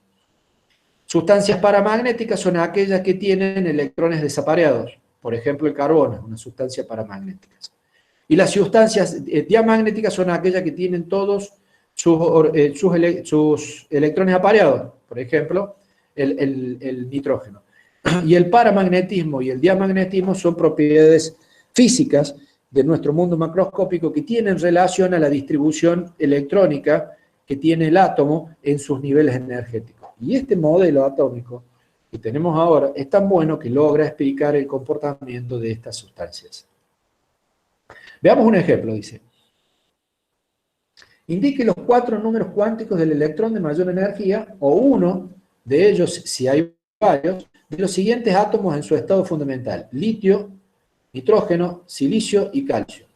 Sustancias paramagnéticas son aquellas que tienen electrones desapareados. Por ejemplo, el carbono es una sustancia paramagnética. Y las sustancias diamagnéticas son aquellas que tienen todos sus electrones apareados, por ejemplo, el nitrógeno. Y el paramagnetismo y el diamagnetismo son propiedades físicas de nuestro mundo macroscópico que tienen relación a la distribución electrónica que tiene el átomo en sus niveles energéticos. Y este modelo atómico que tenemos ahora es tan bueno que logra explicar el comportamiento de estas sustancias. Veamos un ejemplo, dice. Indique los 4 números cuánticos del electrón de mayor energía, o uno de ellos, si hay varios, de los siguientes átomos en su estado fundamental: litio, nitrógeno, silicio y calcio.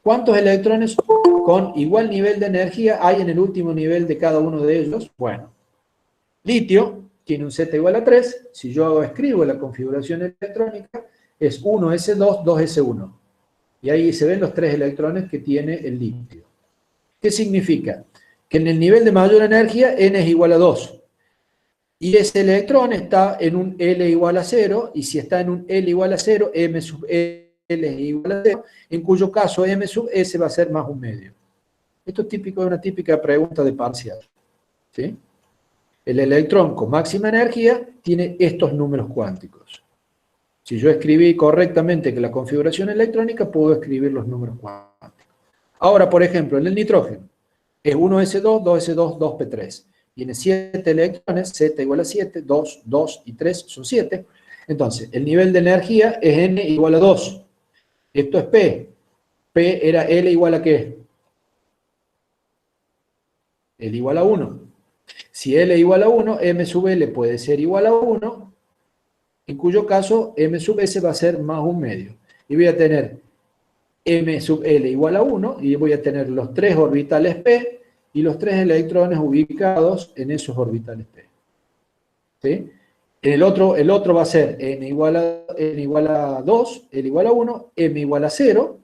¿Cuántos electrones con igual nivel de energía hay en el último nivel de cada uno de ellos? Bueno, litio tiene un Z igual a 3. Si yo escribo la configuración electrónica, es 1s2, 2s1. Y ahí se ven los 3 electrones que tiene el litio. ¿Qué significa? Que en el nivel de mayor energía, n es igual a 2. Y ese electrón está en un L igual a 0, y si está en un L igual a 0, m sub L es igual a 0, en cuyo caso m sub S va a ser más 1/2. Esto es típico de una típica pregunta de parcial. ¿Sí? El electrón con máxima energía tiene estos números cuánticos. Si yo escribí correctamente que la configuración electrónica, puedo escribir los números cuánticos. Ahora, por ejemplo, en el nitrógeno, es 1s2, 2s2, 2p3. Tiene 7 electrones, Z igual a 7, 2, 2 y 3 son 7. Entonces, el nivel de energía es N igual a 2. Esto es P. P era L igual a ¿qué? L igual a 1. Si L igual a 1, M sub L puede ser igual a 1, en cuyo caso M sub S va a ser más 1/2. Y voy a tener M sub L igual a 1, y voy a tener los 3 orbitales P y los 3 electrones ubicados en esos orbitales P. ¿Sí? El otro va a ser N igual a 2, L igual a 1, M igual a 0,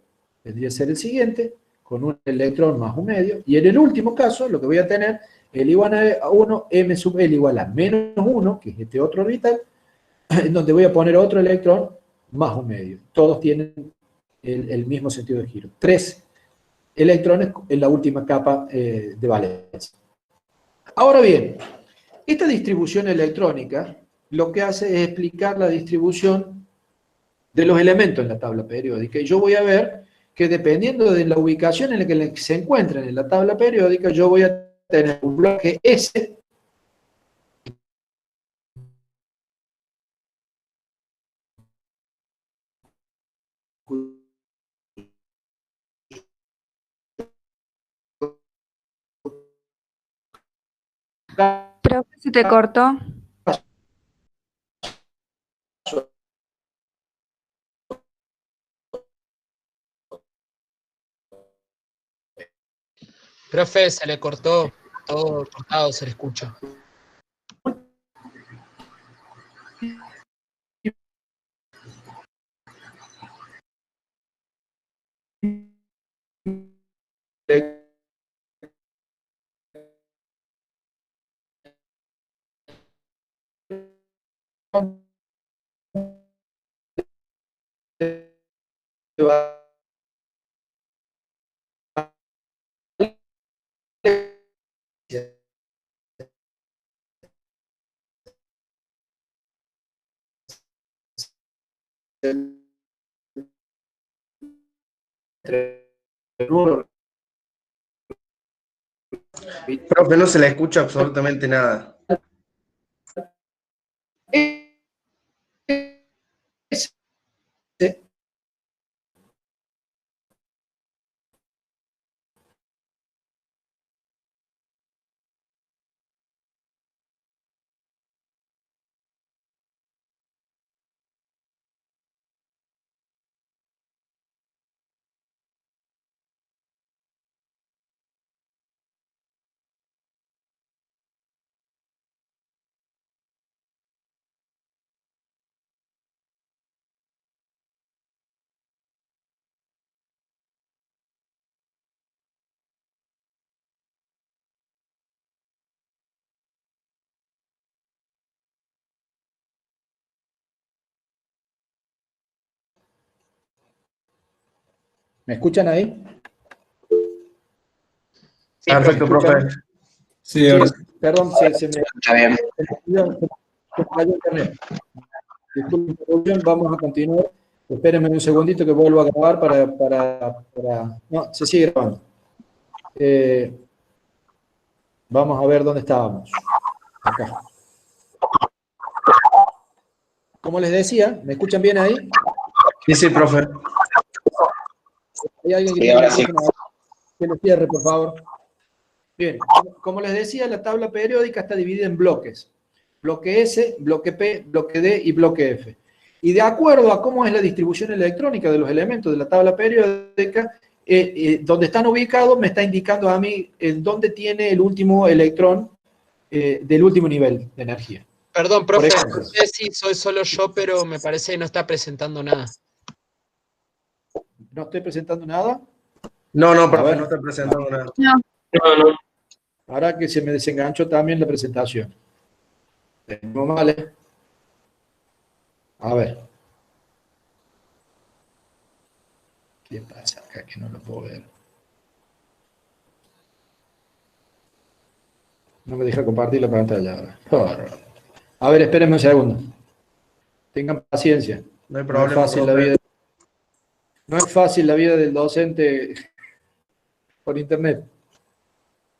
vendría a ser el siguiente, con un electrón más 1/2, y en el último caso, lo que voy a tener, L igual a 1, M sub L igual a menos 1, que es este otro orbital, en donde voy a poner otro electrón más 1/2. Todos tienen el mismo sentido de giro. 3 electrones en la última capa de valencia. Ahora bien, esta distribución electrónica lo que hace es explicar la distribución de los elementos en la tabla periódica. Y yo voy a ver que dependiendo de la ubicación en la que se encuentren en la tabla periódica, yo voy a tener un bloque S Profe, se te cortó. Profe, se le cortó, todo cortado, se le escucha. Profe, no se le escucha absolutamente nada. ¿Me escuchan ahí? Sí, Perfecto, profe. Sí, perdón, se me cayó internet. Disculpen la interrupción, vamos a continuar. Espérenme un segundito que vuelvo a grabar para... No, se sigue grabando. Vamos a ver dónde estábamos. Acá. Como les decía, ¿me escuchan bien ahí? Sí, sí, profe. ¿Hay alguien que tiene que lo cierre, por favor? Bien, como les decía, la tabla periódica está dividida en bloques. Bloque S, bloque P, bloque D y bloque F. Y de acuerdo a cómo es la distribución electrónica de los elementos de la tabla periódica, donde están ubicados me está indicando a mí en dónde tiene el último electrón del último nivel de energía. Perdón, profe, ejemplo. no sé si soy solo yo, pero me parece que no está presentando nada. ¿No estoy presentando nada? No, A profe, ver. no está presentando nada. No. Ahora que se me desenganchó también la presentación. Tenemos mal, ¿eh? A ver. ¿Qué pasa acá que no lo puedo ver? No me deja compartir la pantalla ahora. A ver, espérenme un segundo. Tengan paciencia. No hay No problema, es fácil la profe. vida. No es fácil la vida del docente por internet.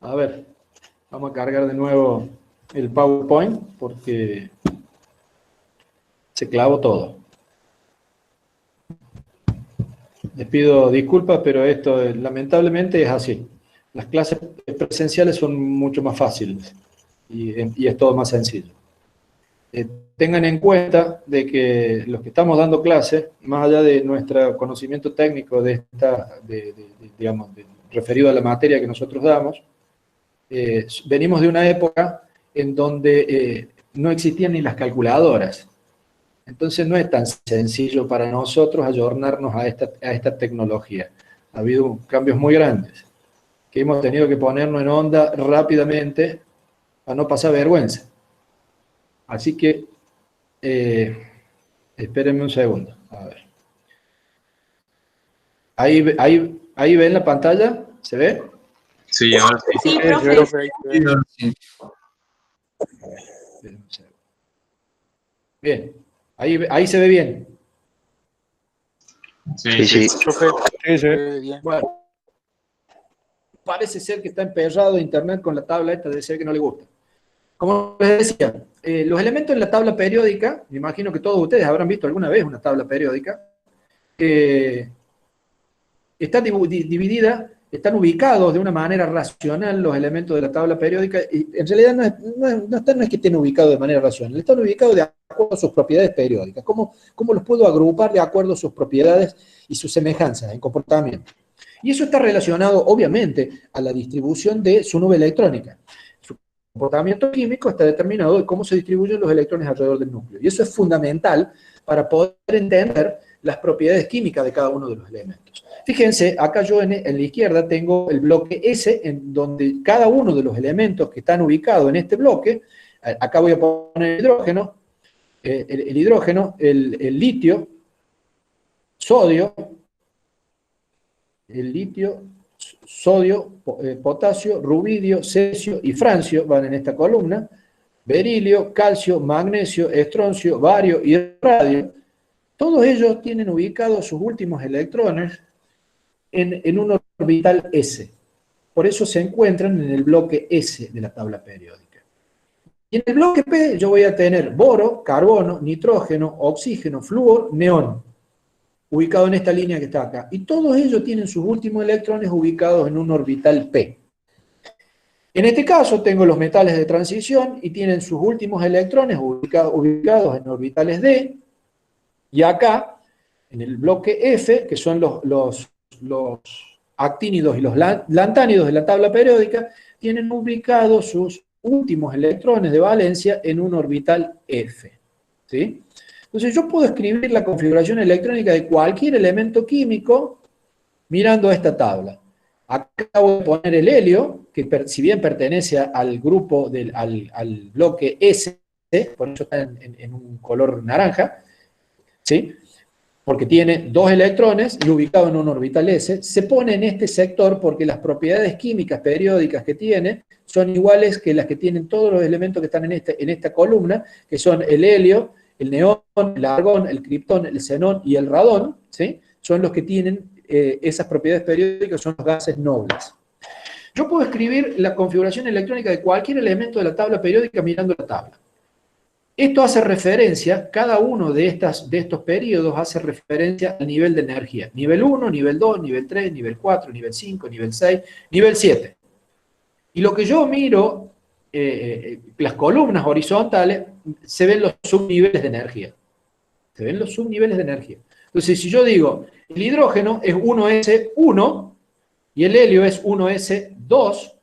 A ver, vamos a cargar de nuevo el PowerPoint porque se clavó todo. Les pido disculpas, pero esto lamentablemente es así. Las clases presenciales son mucho más fáciles y es todo más sencillo. Tengan en cuenta de que los que estamos dando clases, más allá de nuestro conocimiento técnico digamos, referido a la materia que nosotros damos, venimos de una época en donde no existían ni las calculadoras. Entonces no es tan sencillo para nosotros ayornarnos a esta tecnología. Ha habido cambios muy grandes que hemos tenido que ponernos en onda rápidamente para no pasar vergüenza. Así que espérenme un segundo. A ver. Ahí ven la pantalla, ¿se ve? Sí, ahora sí. Sí, profe. Espérenme un segundo. Bien, ahí se ve bien. Sí. Profe, Sí, sí. bien. Bueno, parece ser que está emperrado internet con la tabla esta, debe ser que no le gusta. Como les decía, los elementos en la tabla periódica, me imagino que todos ustedes habrán visto alguna vez una tabla periódica, está dividida, están ubicados de una manera racional los elementos de la tabla periódica, y en realidad no es que estén ubicados de manera racional, están ubicados de acuerdo a sus propiedades periódicas. ¿Cómo los puedo agrupar de acuerdo a sus propiedades y sus semejanzas en comportamiento? Y eso está relacionado, obviamente, a la distribución de su nube electrónica. Su comportamiento químico está determinado de cómo se distribuyen los electrones alrededor del núcleo. Y eso es fundamental para poder entender las propiedades químicas de cada uno de los elementos. Fíjense, acá yo en la izquierda tengo el bloque S, en donde cada uno de los elementos que están ubicados en este bloque, acá voy a poner el hidrógeno, el litio, sodio, potasio, rubidio, cesio y francio van en esta columna, berilio, calcio, magnesio, estroncio, bario y radio. Todos ellos tienen ubicados sus últimos electrones en un orbital S. Por eso se encuentran en el bloque S de la tabla periódica. Y en el bloque P yo voy a tener boro, carbono, nitrógeno, oxígeno, flúor, neón, ubicado en esta línea que está acá. Y todos ellos tienen sus últimos electrones ubicados en un orbital P. En este caso tengo los metales de transición y tienen sus últimos electrones ubicados en orbitales D. Y acá, en el bloque F, que son los actínidos y los lantánidos de la tabla periódica, tienen ubicados sus últimos electrones de valencia en un orbital F. ¿Sí? Entonces yo puedo escribir la configuración electrónica de cualquier elemento químico mirando esta tabla. Acá voy a poner el helio, que si bien pertenece al grupo, al bloque S, por eso está en un color naranja, ¿sí? Porque tiene 2 electrones y ubicado en un orbital S, se pone en este sector porque las propiedades químicas periódicas que tiene son iguales que las que tienen todos los elementos que están en esta columna, que son el helio, el neón, el argón, el criptón, el xenón y el radón, ¿sí? Son los que tienen esas propiedades periódicas, son los gases nobles. Yo puedo escribir la configuración electrónica de cualquier elemento de la tabla periódica mirando la tabla. Esto hace referencia, cada uno de estos periodos hace referencia al nivel de energía. Nivel 1, nivel 2, nivel 3, nivel 4, nivel 5, nivel 6, nivel 7. Y lo que yo miro, las columnas horizontales, se ven los subniveles de energía. Se ven los subniveles de energía. Entonces, si yo digo, el hidrógeno es 1s1 y el helio es 1s2,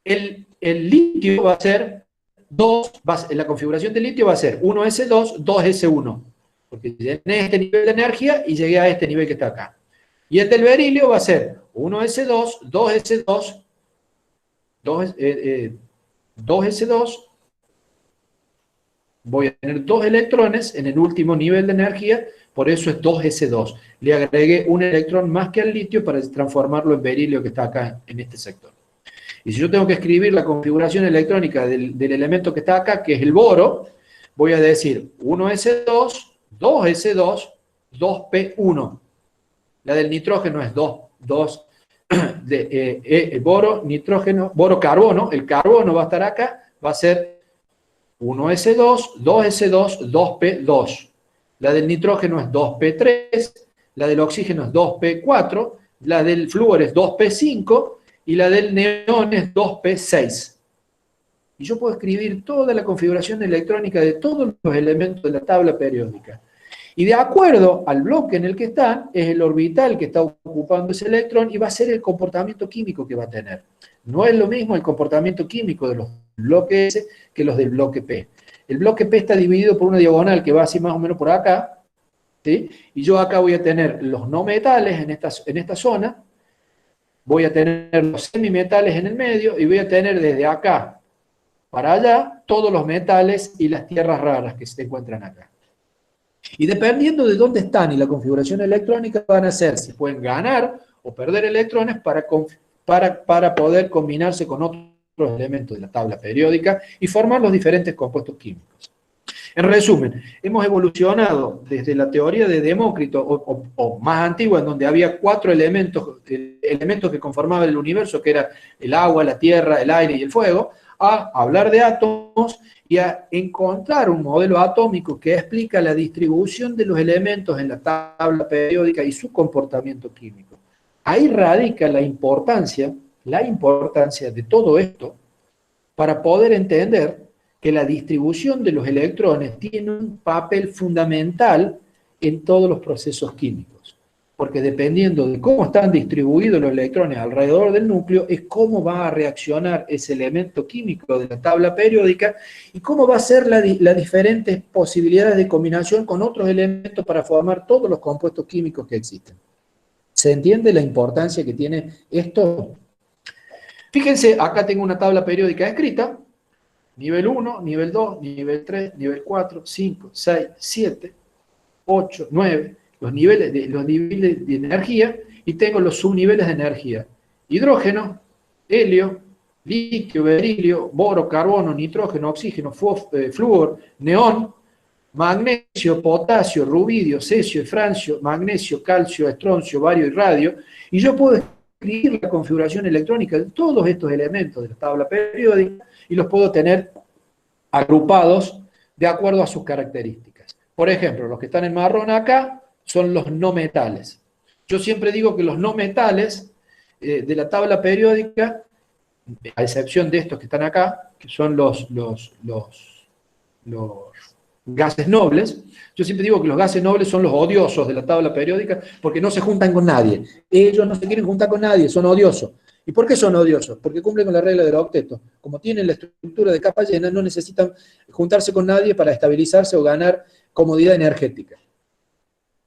el litio va a ser 2, la configuración del litio va a ser 1s2, 2s1, porque llegué a este nivel de energía y llegué a este nivel que está acá. Y el del berilio va a ser 1s2, 2s2, 2s2, voy a tener 2 electrones en el último nivel de energía, por eso es 2s2. Le agregué un electrón más que al litio para transformarlo en berilio que está acá en este sector. Y si yo tengo que escribir la configuración electrónica del elemento que está acá, que es el boro, voy a decir 1s2, 2s2, 2p1. La del nitrógeno es 2 boro, nitrógeno, boro, carbono. El carbono va a estar acá, va a ser 1s2, 2s2, 2p2. La del nitrógeno es 2p3, la del oxígeno es 2p4, la del flúor es 2p5, y la del neón es 2p6. Y yo puedo escribir toda la configuración electrónica de todos los elementos de la tabla periódica. Y de acuerdo al bloque en el que están, es el orbital que está ocupando ese electrón y va a ser el comportamiento químico que va a tener. No es lo mismo el comportamiento químico de los bloques S que los del bloque P. El bloque P está dividido por una diagonal que va así más o menos por acá, ¿sí? Y yo acá voy a tener los no metales en esta zona, voy a tener los semimetales en el medio y voy a tener desde acá para allá todos los metales y las tierras raras que se encuentran acá. Y dependiendo de dónde están y la configuración electrónica van a ser si pueden ganar o perder electrones para poder combinarse con otros elementos de la tabla periódica y formar los diferentes compuestos químicos. En resumen, hemos evolucionado desde la teoría de Demócrito, o más antigua, en donde había 4 elementos que conformaban el universo, que era el agua, la tierra, el aire y el fuego, a hablar de átomos y a encontrar un modelo atómico que explica la distribución de los elementos en la tabla periódica y su comportamiento químico. Ahí radica la importancia de todo esto para poder entender que la distribución de los electrones tiene un papel fundamental en todos los procesos químicos, porque dependiendo de cómo están distribuidos los electrones alrededor del núcleo, es cómo va a reaccionar ese elemento químico de la tabla periódica y cómo va a ser las diferentes posibilidades de combinación con otros elementos para formar todos los compuestos químicos que existen. ¿Se entiende la importancia que tiene esto? Fíjense, acá tengo una tabla periódica escrita, nivel 1, nivel 2, nivel 3, nivel 4, 5, 6, 7, 8, 9, los niveles de energía, y tengo los subniveles de energía. Hidrógeno, helio, litio, berilio, boro, carbono, nitrógeno, oxígeno, flúor, neón, magnesio, potasio, rubidio, cesio, francio, magnesio, calcio, estroncio, bario y radio, y yo puedo escribir la configuración electrónica de todos estos elementos de la tabla periódica y los puedo tener agrupados de acuerdo a sus características. Por ejemplo, los que están en marrón acá son los no metales. Yo siempre digo que los no metales de la tabla periódica, a excepción de estos que están acá, que son los gases nobles, yo siempre digo que los gases nobles son los odiosos de la tabla periódica porque no se juntan con nadie. Ellos no se quieren juntar con nadie, son odiosos. ¿Y por qué son odiosos? Porque cumplen con la regla del octeto. Como tienen la estructura de capa llena, no necesitan juntarse con nadie para estabilizarse o ganar comodidad energética.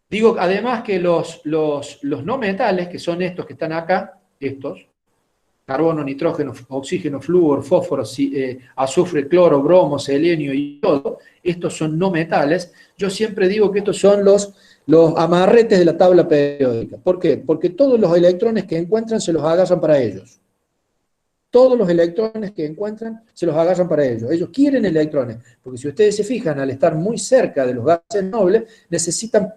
Digo además que los no metales, que son estos que están acá, estos, carbono, nitrógeno, oxígeno, flúor, fósforo, azufre, cloro, bromo, selenio y yodo, estos son no metales. Yo siempre digo que estos son los amarretes de la tabla periódica. ¿Por qué? Porque todos los electrones que encuentran se los agarran para ellos. Todos los electrones que encuentran se los agarran para ellos. Ellos quieren electrones, porque si ustedes se fijan, al estar muy cerca de los gases nobles, necesitan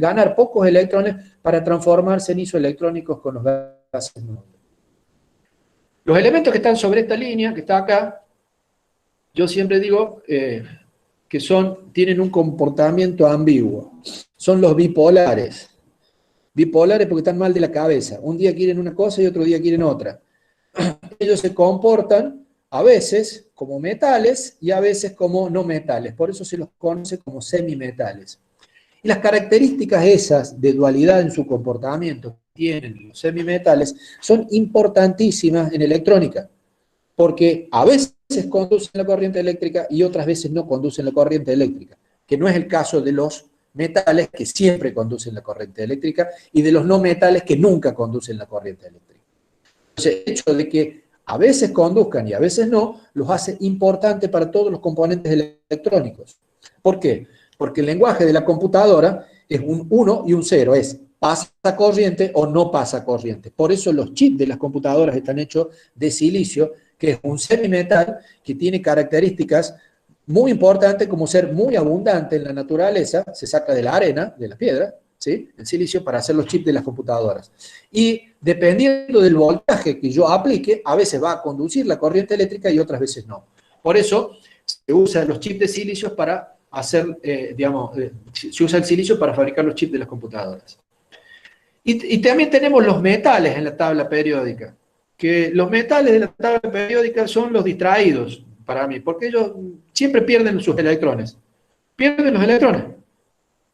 ganar pocos electrones para transformarse en isoelectrónicos con los gases nobles. Los elementos que están sobre esta línea, que está acá, yo siempre digo que tienen un comportamiento ambiguo. Son los bipolares. Bipolares porque están mal de la cabeza. Un día quieren una cosa y otro día quieren otra. Ellos se comportan a veces como metales y a veces como no metales. Por eso se los conoce como semimetales. Y las características esas de dualidad en su comportamiento que tienen los semimetales son importantísimas en electrónica, porque a veces conducen la corriente eléctrica y otras veces no conducen la corriente eléctrica, que no es el caso de los metales que siempre conducen la corriente eléctrica y de los no metales que nunca conducen la corriente eléctrica. Entonces, el hecho de que a veces conduzcan y a veces no, los hace importantes para todos los componentes electrónicos. ¿Por qué? Porque el lenguaje de la computadora es un 1 y un 0, es pasa corriente o no pasa corriente. Por eso los chips de las computadoras están hechos de silicio, que es un semimetal que tiene características muy importantes como ser muy abundante en la naturaleza, se saca de la arena, de la piedra, ¿sí? El silicio para hacer los chips de las computadoras. Y dependiendo del voltaje que yo aplique, a veces va a conducir la corriente eléctrica y otras veces no. Por eso se usan los chips de silicio para hacer, se usa el silicio para fabricar los chips de las computadoras. Y también tenemos los metales en la tabla periódica, que los metales de la tabla periódica son los distraídos para mí, porque ellos siempre pierden sus electrones. Pierden los electrones.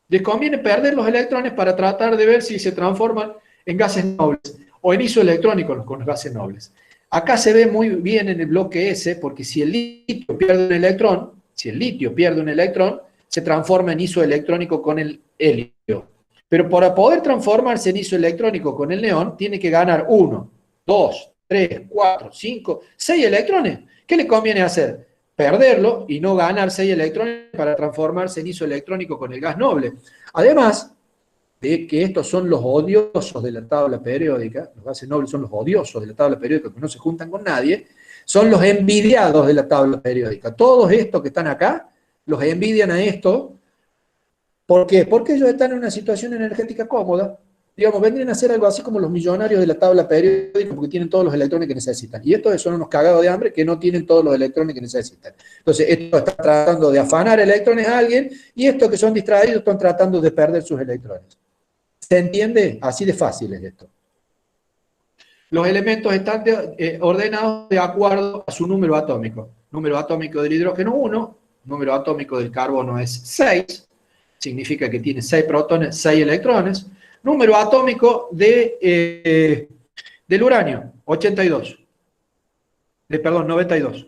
Les conviene perder los electrones para tratar de ver si se transforman en gases nobles o en isoelectrónicos con los gases nobles. Acá se ve muy bien en el bloque S, porque si el litio pierde un electrón, se transforma en isoelectrónico con el helio. Pero para poder transformarse en isoelectrónico con el neón, tiene que ganar 1, 2, 3, 4, 5, 6 electrones. ¿Qué le conviene hacer? Perderlo y no ganar 6 electrones para transformarse en isoelectrónico con el gas noble. Además de que estos son los odiosos de la tabla periódica, los gases nobles son los odiosos de la tabla periódica que no se juntan con nadie, son los envidiados de la tabla periódica. Todos estos que están acá, los envidian a esto. ¿Por qué? Porque ellos están en una situación energética cómoda. Digamos, vendrían a ser algo así como los millonarios de la tabla periódica, porque tienen todos los electrones que necesitan. Y estos son unos cagados de hambre que no tienen todos los electrones que necesitan. Entonces, esto está tratando de afanar electrones a alguien, y estos que son distraídos están tratando de perder sus electrones. ¿Se entiende? Así de fácil es esto. Los elementos están ordenados de acuerdo a su número atómico. Número atómico del hidrógeno 1, número atómico del carbono es 6, significa que tiene 6 protones, 6 electrones. Número atómico del uranio, 82. Perdón, 92.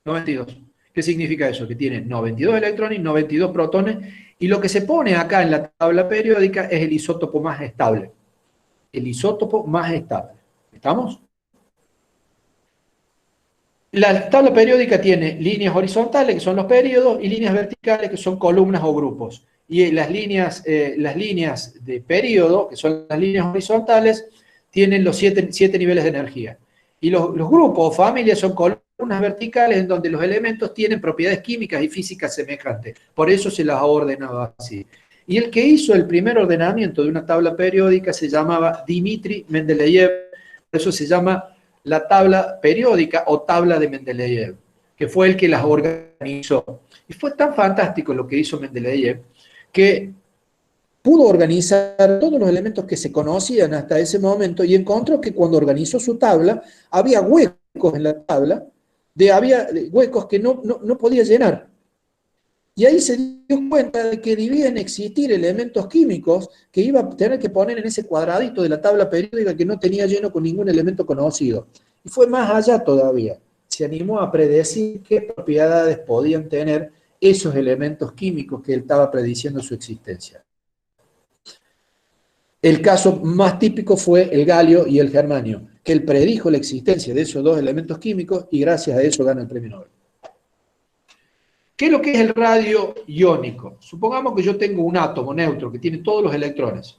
92. ¿Qué significa eso? Que tiene 92 electrones, 92 protones, y lo que se pone acá en la tabla periódica es el isótopo más estable. El isótopo más estable. ¿Estamos? La tabla periódica tiene líneas horizontales, que son los períodos, y líneas verticales, que son columnas o grupos. Y las líneas de período, que son las líneas horizontales, tienen los 7 niveles de energía. Y los grupos o familias son columnas verticales en donde los elementos tienen propiedades químicas y físicas semejantes. Por eso se las ha ordenado así. Y el que hizo el primer ordenamiento de una tabla periódica se llamaba Dmitri Mendeleev. Por eso se llama la tabla periódica o tabla de Mendeleev, que fue el que las organizó. Y fue tan fantástico lo que hizo Mendeleev que pudo organizar todos los elementos que se conocían hasta ese momento y encontró que cuando organizó su tabla había huecos en la tabla, había huecos que no podía llenar. Y ahí se dio cuenta de que debían existir elementos químicos que iba a tener que poner en ese cuadradito de la tabla periódica que no tenía lleno con ningún elemento conocido. Y fue más allá todavía. Se animó a predecir qué propiedades podían tener esos elementos químicos que él estaba prediciendo su existencia. El caso más típico fue el galio y el germanio, que él predijo la existencia de esos dos elementos químicos y gracias a eso gana el premio Nobel. ¿Qué es lo que es el radio iónico? Supongamos que yo tengo un átomo neutro que tiene todos los electrones.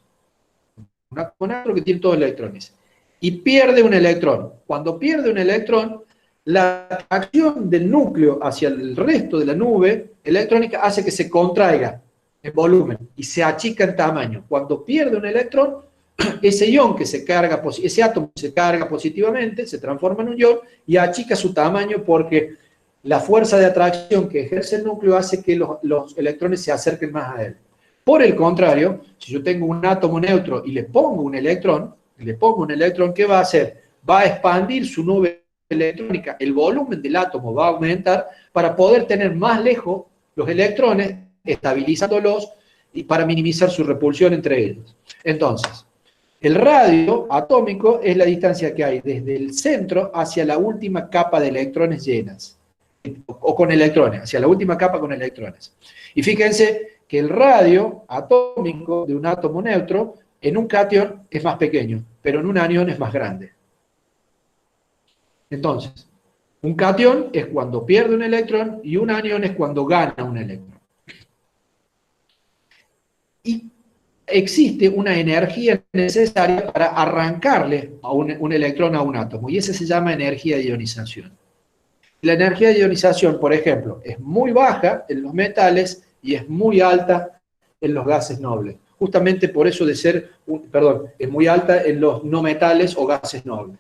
Un átomo neutro que tiene todos los electrones. Y pierde un electrón. Cuando pierde un electrón, la atracción del núcleo hacia el resto de la nube electrónica hace que se contraiga en volumen y se achica en tamaño. Cuando pierde un electrón, ese ion que se carga, ese átomo se carga positivamente, se transforma en un ion y achica su tamaño porque la fuerza de atracción que ejerce el núcleo hace que los electrones se acerquen más a él. Por el contrario, si yo tengo un átomo neutro y le pongo un electrón, ¿qué va a hacer? Va a expandir su nube electrónica, el volumen del átomo va a aumentar para poder tener más lejos los electrones, estabilizándolos y para minimizar su repulsión entre ellos. Entonces, el radio atómico es la distancia que hay desde el centro hacia la última capa de electrones llenas. O con electrones, hacia la última capa con electrones. Y fíjense que el radio atómico de un átomo neutro en un catión es más pequeño, pero en un anión es más grande. Entonces, un catión es cuando pierde un electrón y un anión es cuando gana un electrón. Y existe una energía necesaria para arrancarle a un electrón a un átomo, y esa se llama energía de ionización. La energía de ionización, por ejemplo, es muy baja en los metales y es muy alta en los gases nobles. Justamente por eso de ser, es muy alta en los no metales o gases nobles.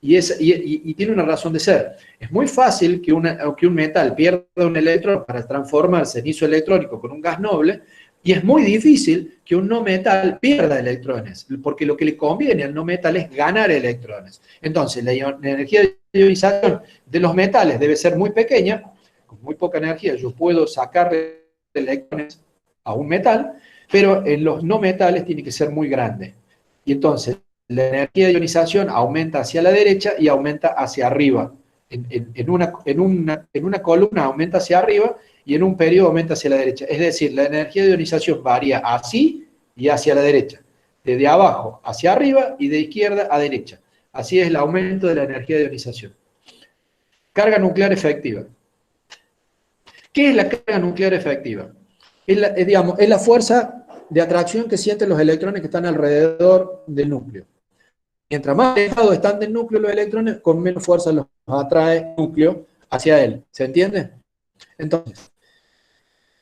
Y tiene una razón de ser. Es muy fácil que un metal pierda un electrón para transformarse en isoelectrónico con un gas noble, y es muy difícil que un no metal pierda electrones, porque lo que le conviene al no metal es ganar electrones. Entonces, la energía de ionización de los metales debe ser muy pequeña, con muy poca energía yo puedo sacarle electrones a un metal, pero en los no metales tiene que ser muy grande. Y entonces, la energía de ionización aumenta hacia la derecha y aumenta hacia arriba. En una columna aumenta hacia arriba y en un periodo aumenta hacia la derecha. Es decir, la energía de ionización varía así y hacia la derecha. De abajo hacia arriba y de izquierda a derecha. Así es el aumento de la energía de ionización. Carga nuclear efectiva. ¿Qué es la carga nuclear efectiva? Es la fuerza de atracción que sienten los electrones que están alrededor del núcleo. Mientras más alejados están del núcleo los electrones, con menos fuerza los atrae el núcleo hacia él. ¿Se entiende? Entonces,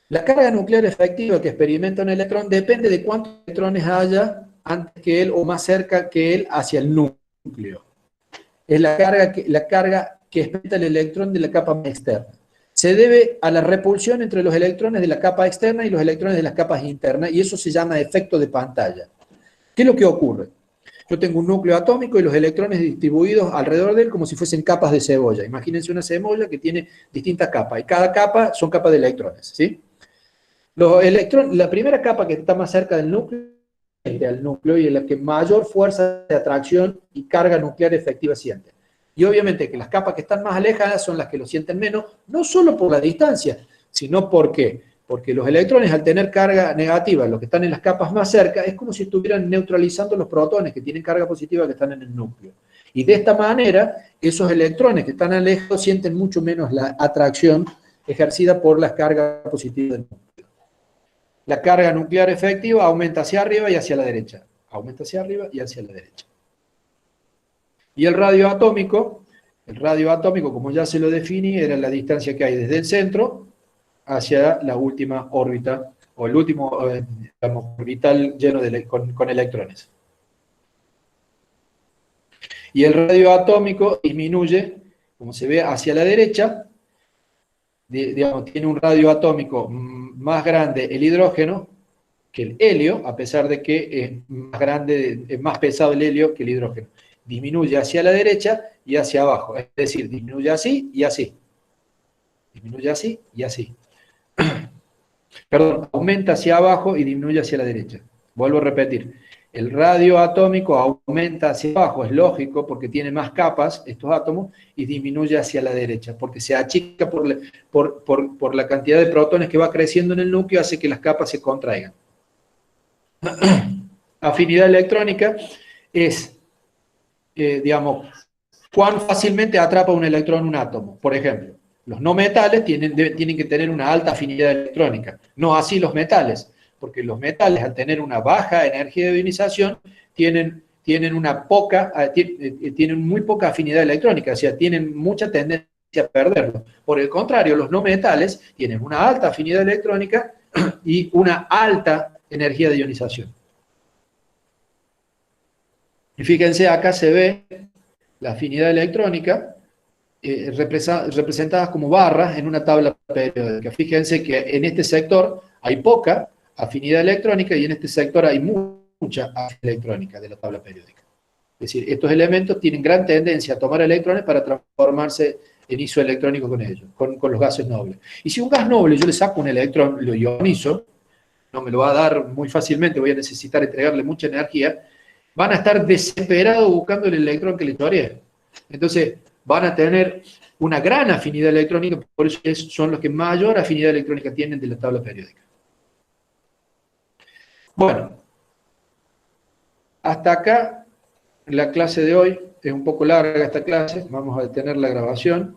La carga nuclear efectiva que experimenta un electrón depende de cuántos electrones haya antes que él o más cerca que él hacia el núcleo. Es la carga que experimenta el electrón de la capa más externa. Se debe a la repulsión entre los electrones de la capa externa y los electrones de las capas internas, y eso se llama efecto de pantalla. ¿Qué es lo que ocurre? Yo tengo un núcleo atómico y los electrones distribuidos alrededor de él como si fuesen capas de cebolla. Imagínense una cebolla que tiene distintas capas, y cada capa son capas de electrones, ¿sí? Los electrones, la primera capa que está más cerca del núcleo y en la que mayor fuerza de atracción y carga nuclear efectiva siente. Y obviamente que las capas que están más alejadas son las que lo sienten menos, no solo por la distancia, sino porque los electrones al tener carga negativa, los que están en las capas más cerca, es como si estuvieran neutralizando los protones que tienen carga positiva que están en el núcleo. Y de esta manera, esos electrones que están alejados sienten mucho menos la atracción ejercida por las cargas positivas del núcleo. La carga nuclear efectiva aumenta hacia arriba y hacia la derecha. Aumenta hacia arriba y hacia la derecha. Y el radio atómico, como ya se lo definí, era la distancia que hay desde el centro hacia la última órbita, o el último digamos, orbital lleno con electrones. Y el radio atómico disminuye, como se ve, hacia la derecha, digamos, tiene un radio atómico más grande el hidrógeno que el helio, a pesar de que es más pesado el helio que el hidrógeno. Disminuye hacia la derecha y hacia abajo, es decir, disminuye así y así. Disminuye así y así. Perdón, aumenta hacia abajo y disminuye hacia la derecha. Vuelvo a repetir. El radio atómico aumenta hacia abajo, es lógico, porque tiene más capas, estos átomos, y disminuye hacia la derecha, porque se achica por la cantidad de protones que va creciendo en el núcleo, hace que las capas se contraigan. Afinidad electrónica es, digamos, cuán fácilmente atrapa un electrón un átomo. Por ejemplo, los no metales tienen que tener una alta afinidad electrónica, no así los metales, porque los metales, al tener una baja energía de ionización, tienen muy poca afinidad electrónica, o sea, tienen mucha tendencia a perderlo. Por el contrario, los no metales tienen una alta afinidad electrónica y una alta energía de ionización. Y fíjense, acá se ve la afinidad electrónica representadas como barras en una tabla periódica. Fíjense que en este sector hay poca afinidad electrónica y en este sector hay mucha afinidad electrónica de la tabla periódica. Es decir, estos elementos tienen gran tendencia a tomar electrones para transformarse en isoelectrónico con ellos, con los gases nobles. Y si un gas noble yo le saco un electrón, lo ionizo, no me lo va a dar muy fácilmente, voy a necesitar entregarle mucha energía, van a estar desesperados buscando el electrón que le choreé. Entonces, van a tener una gran afinidad electrónica, por eso son los que mayor afinidad electrónica tienen de la tabla periódica. Bueno, hasta acá la clase de hoy, es un poco larga esta clase, vamos a detener la grabación.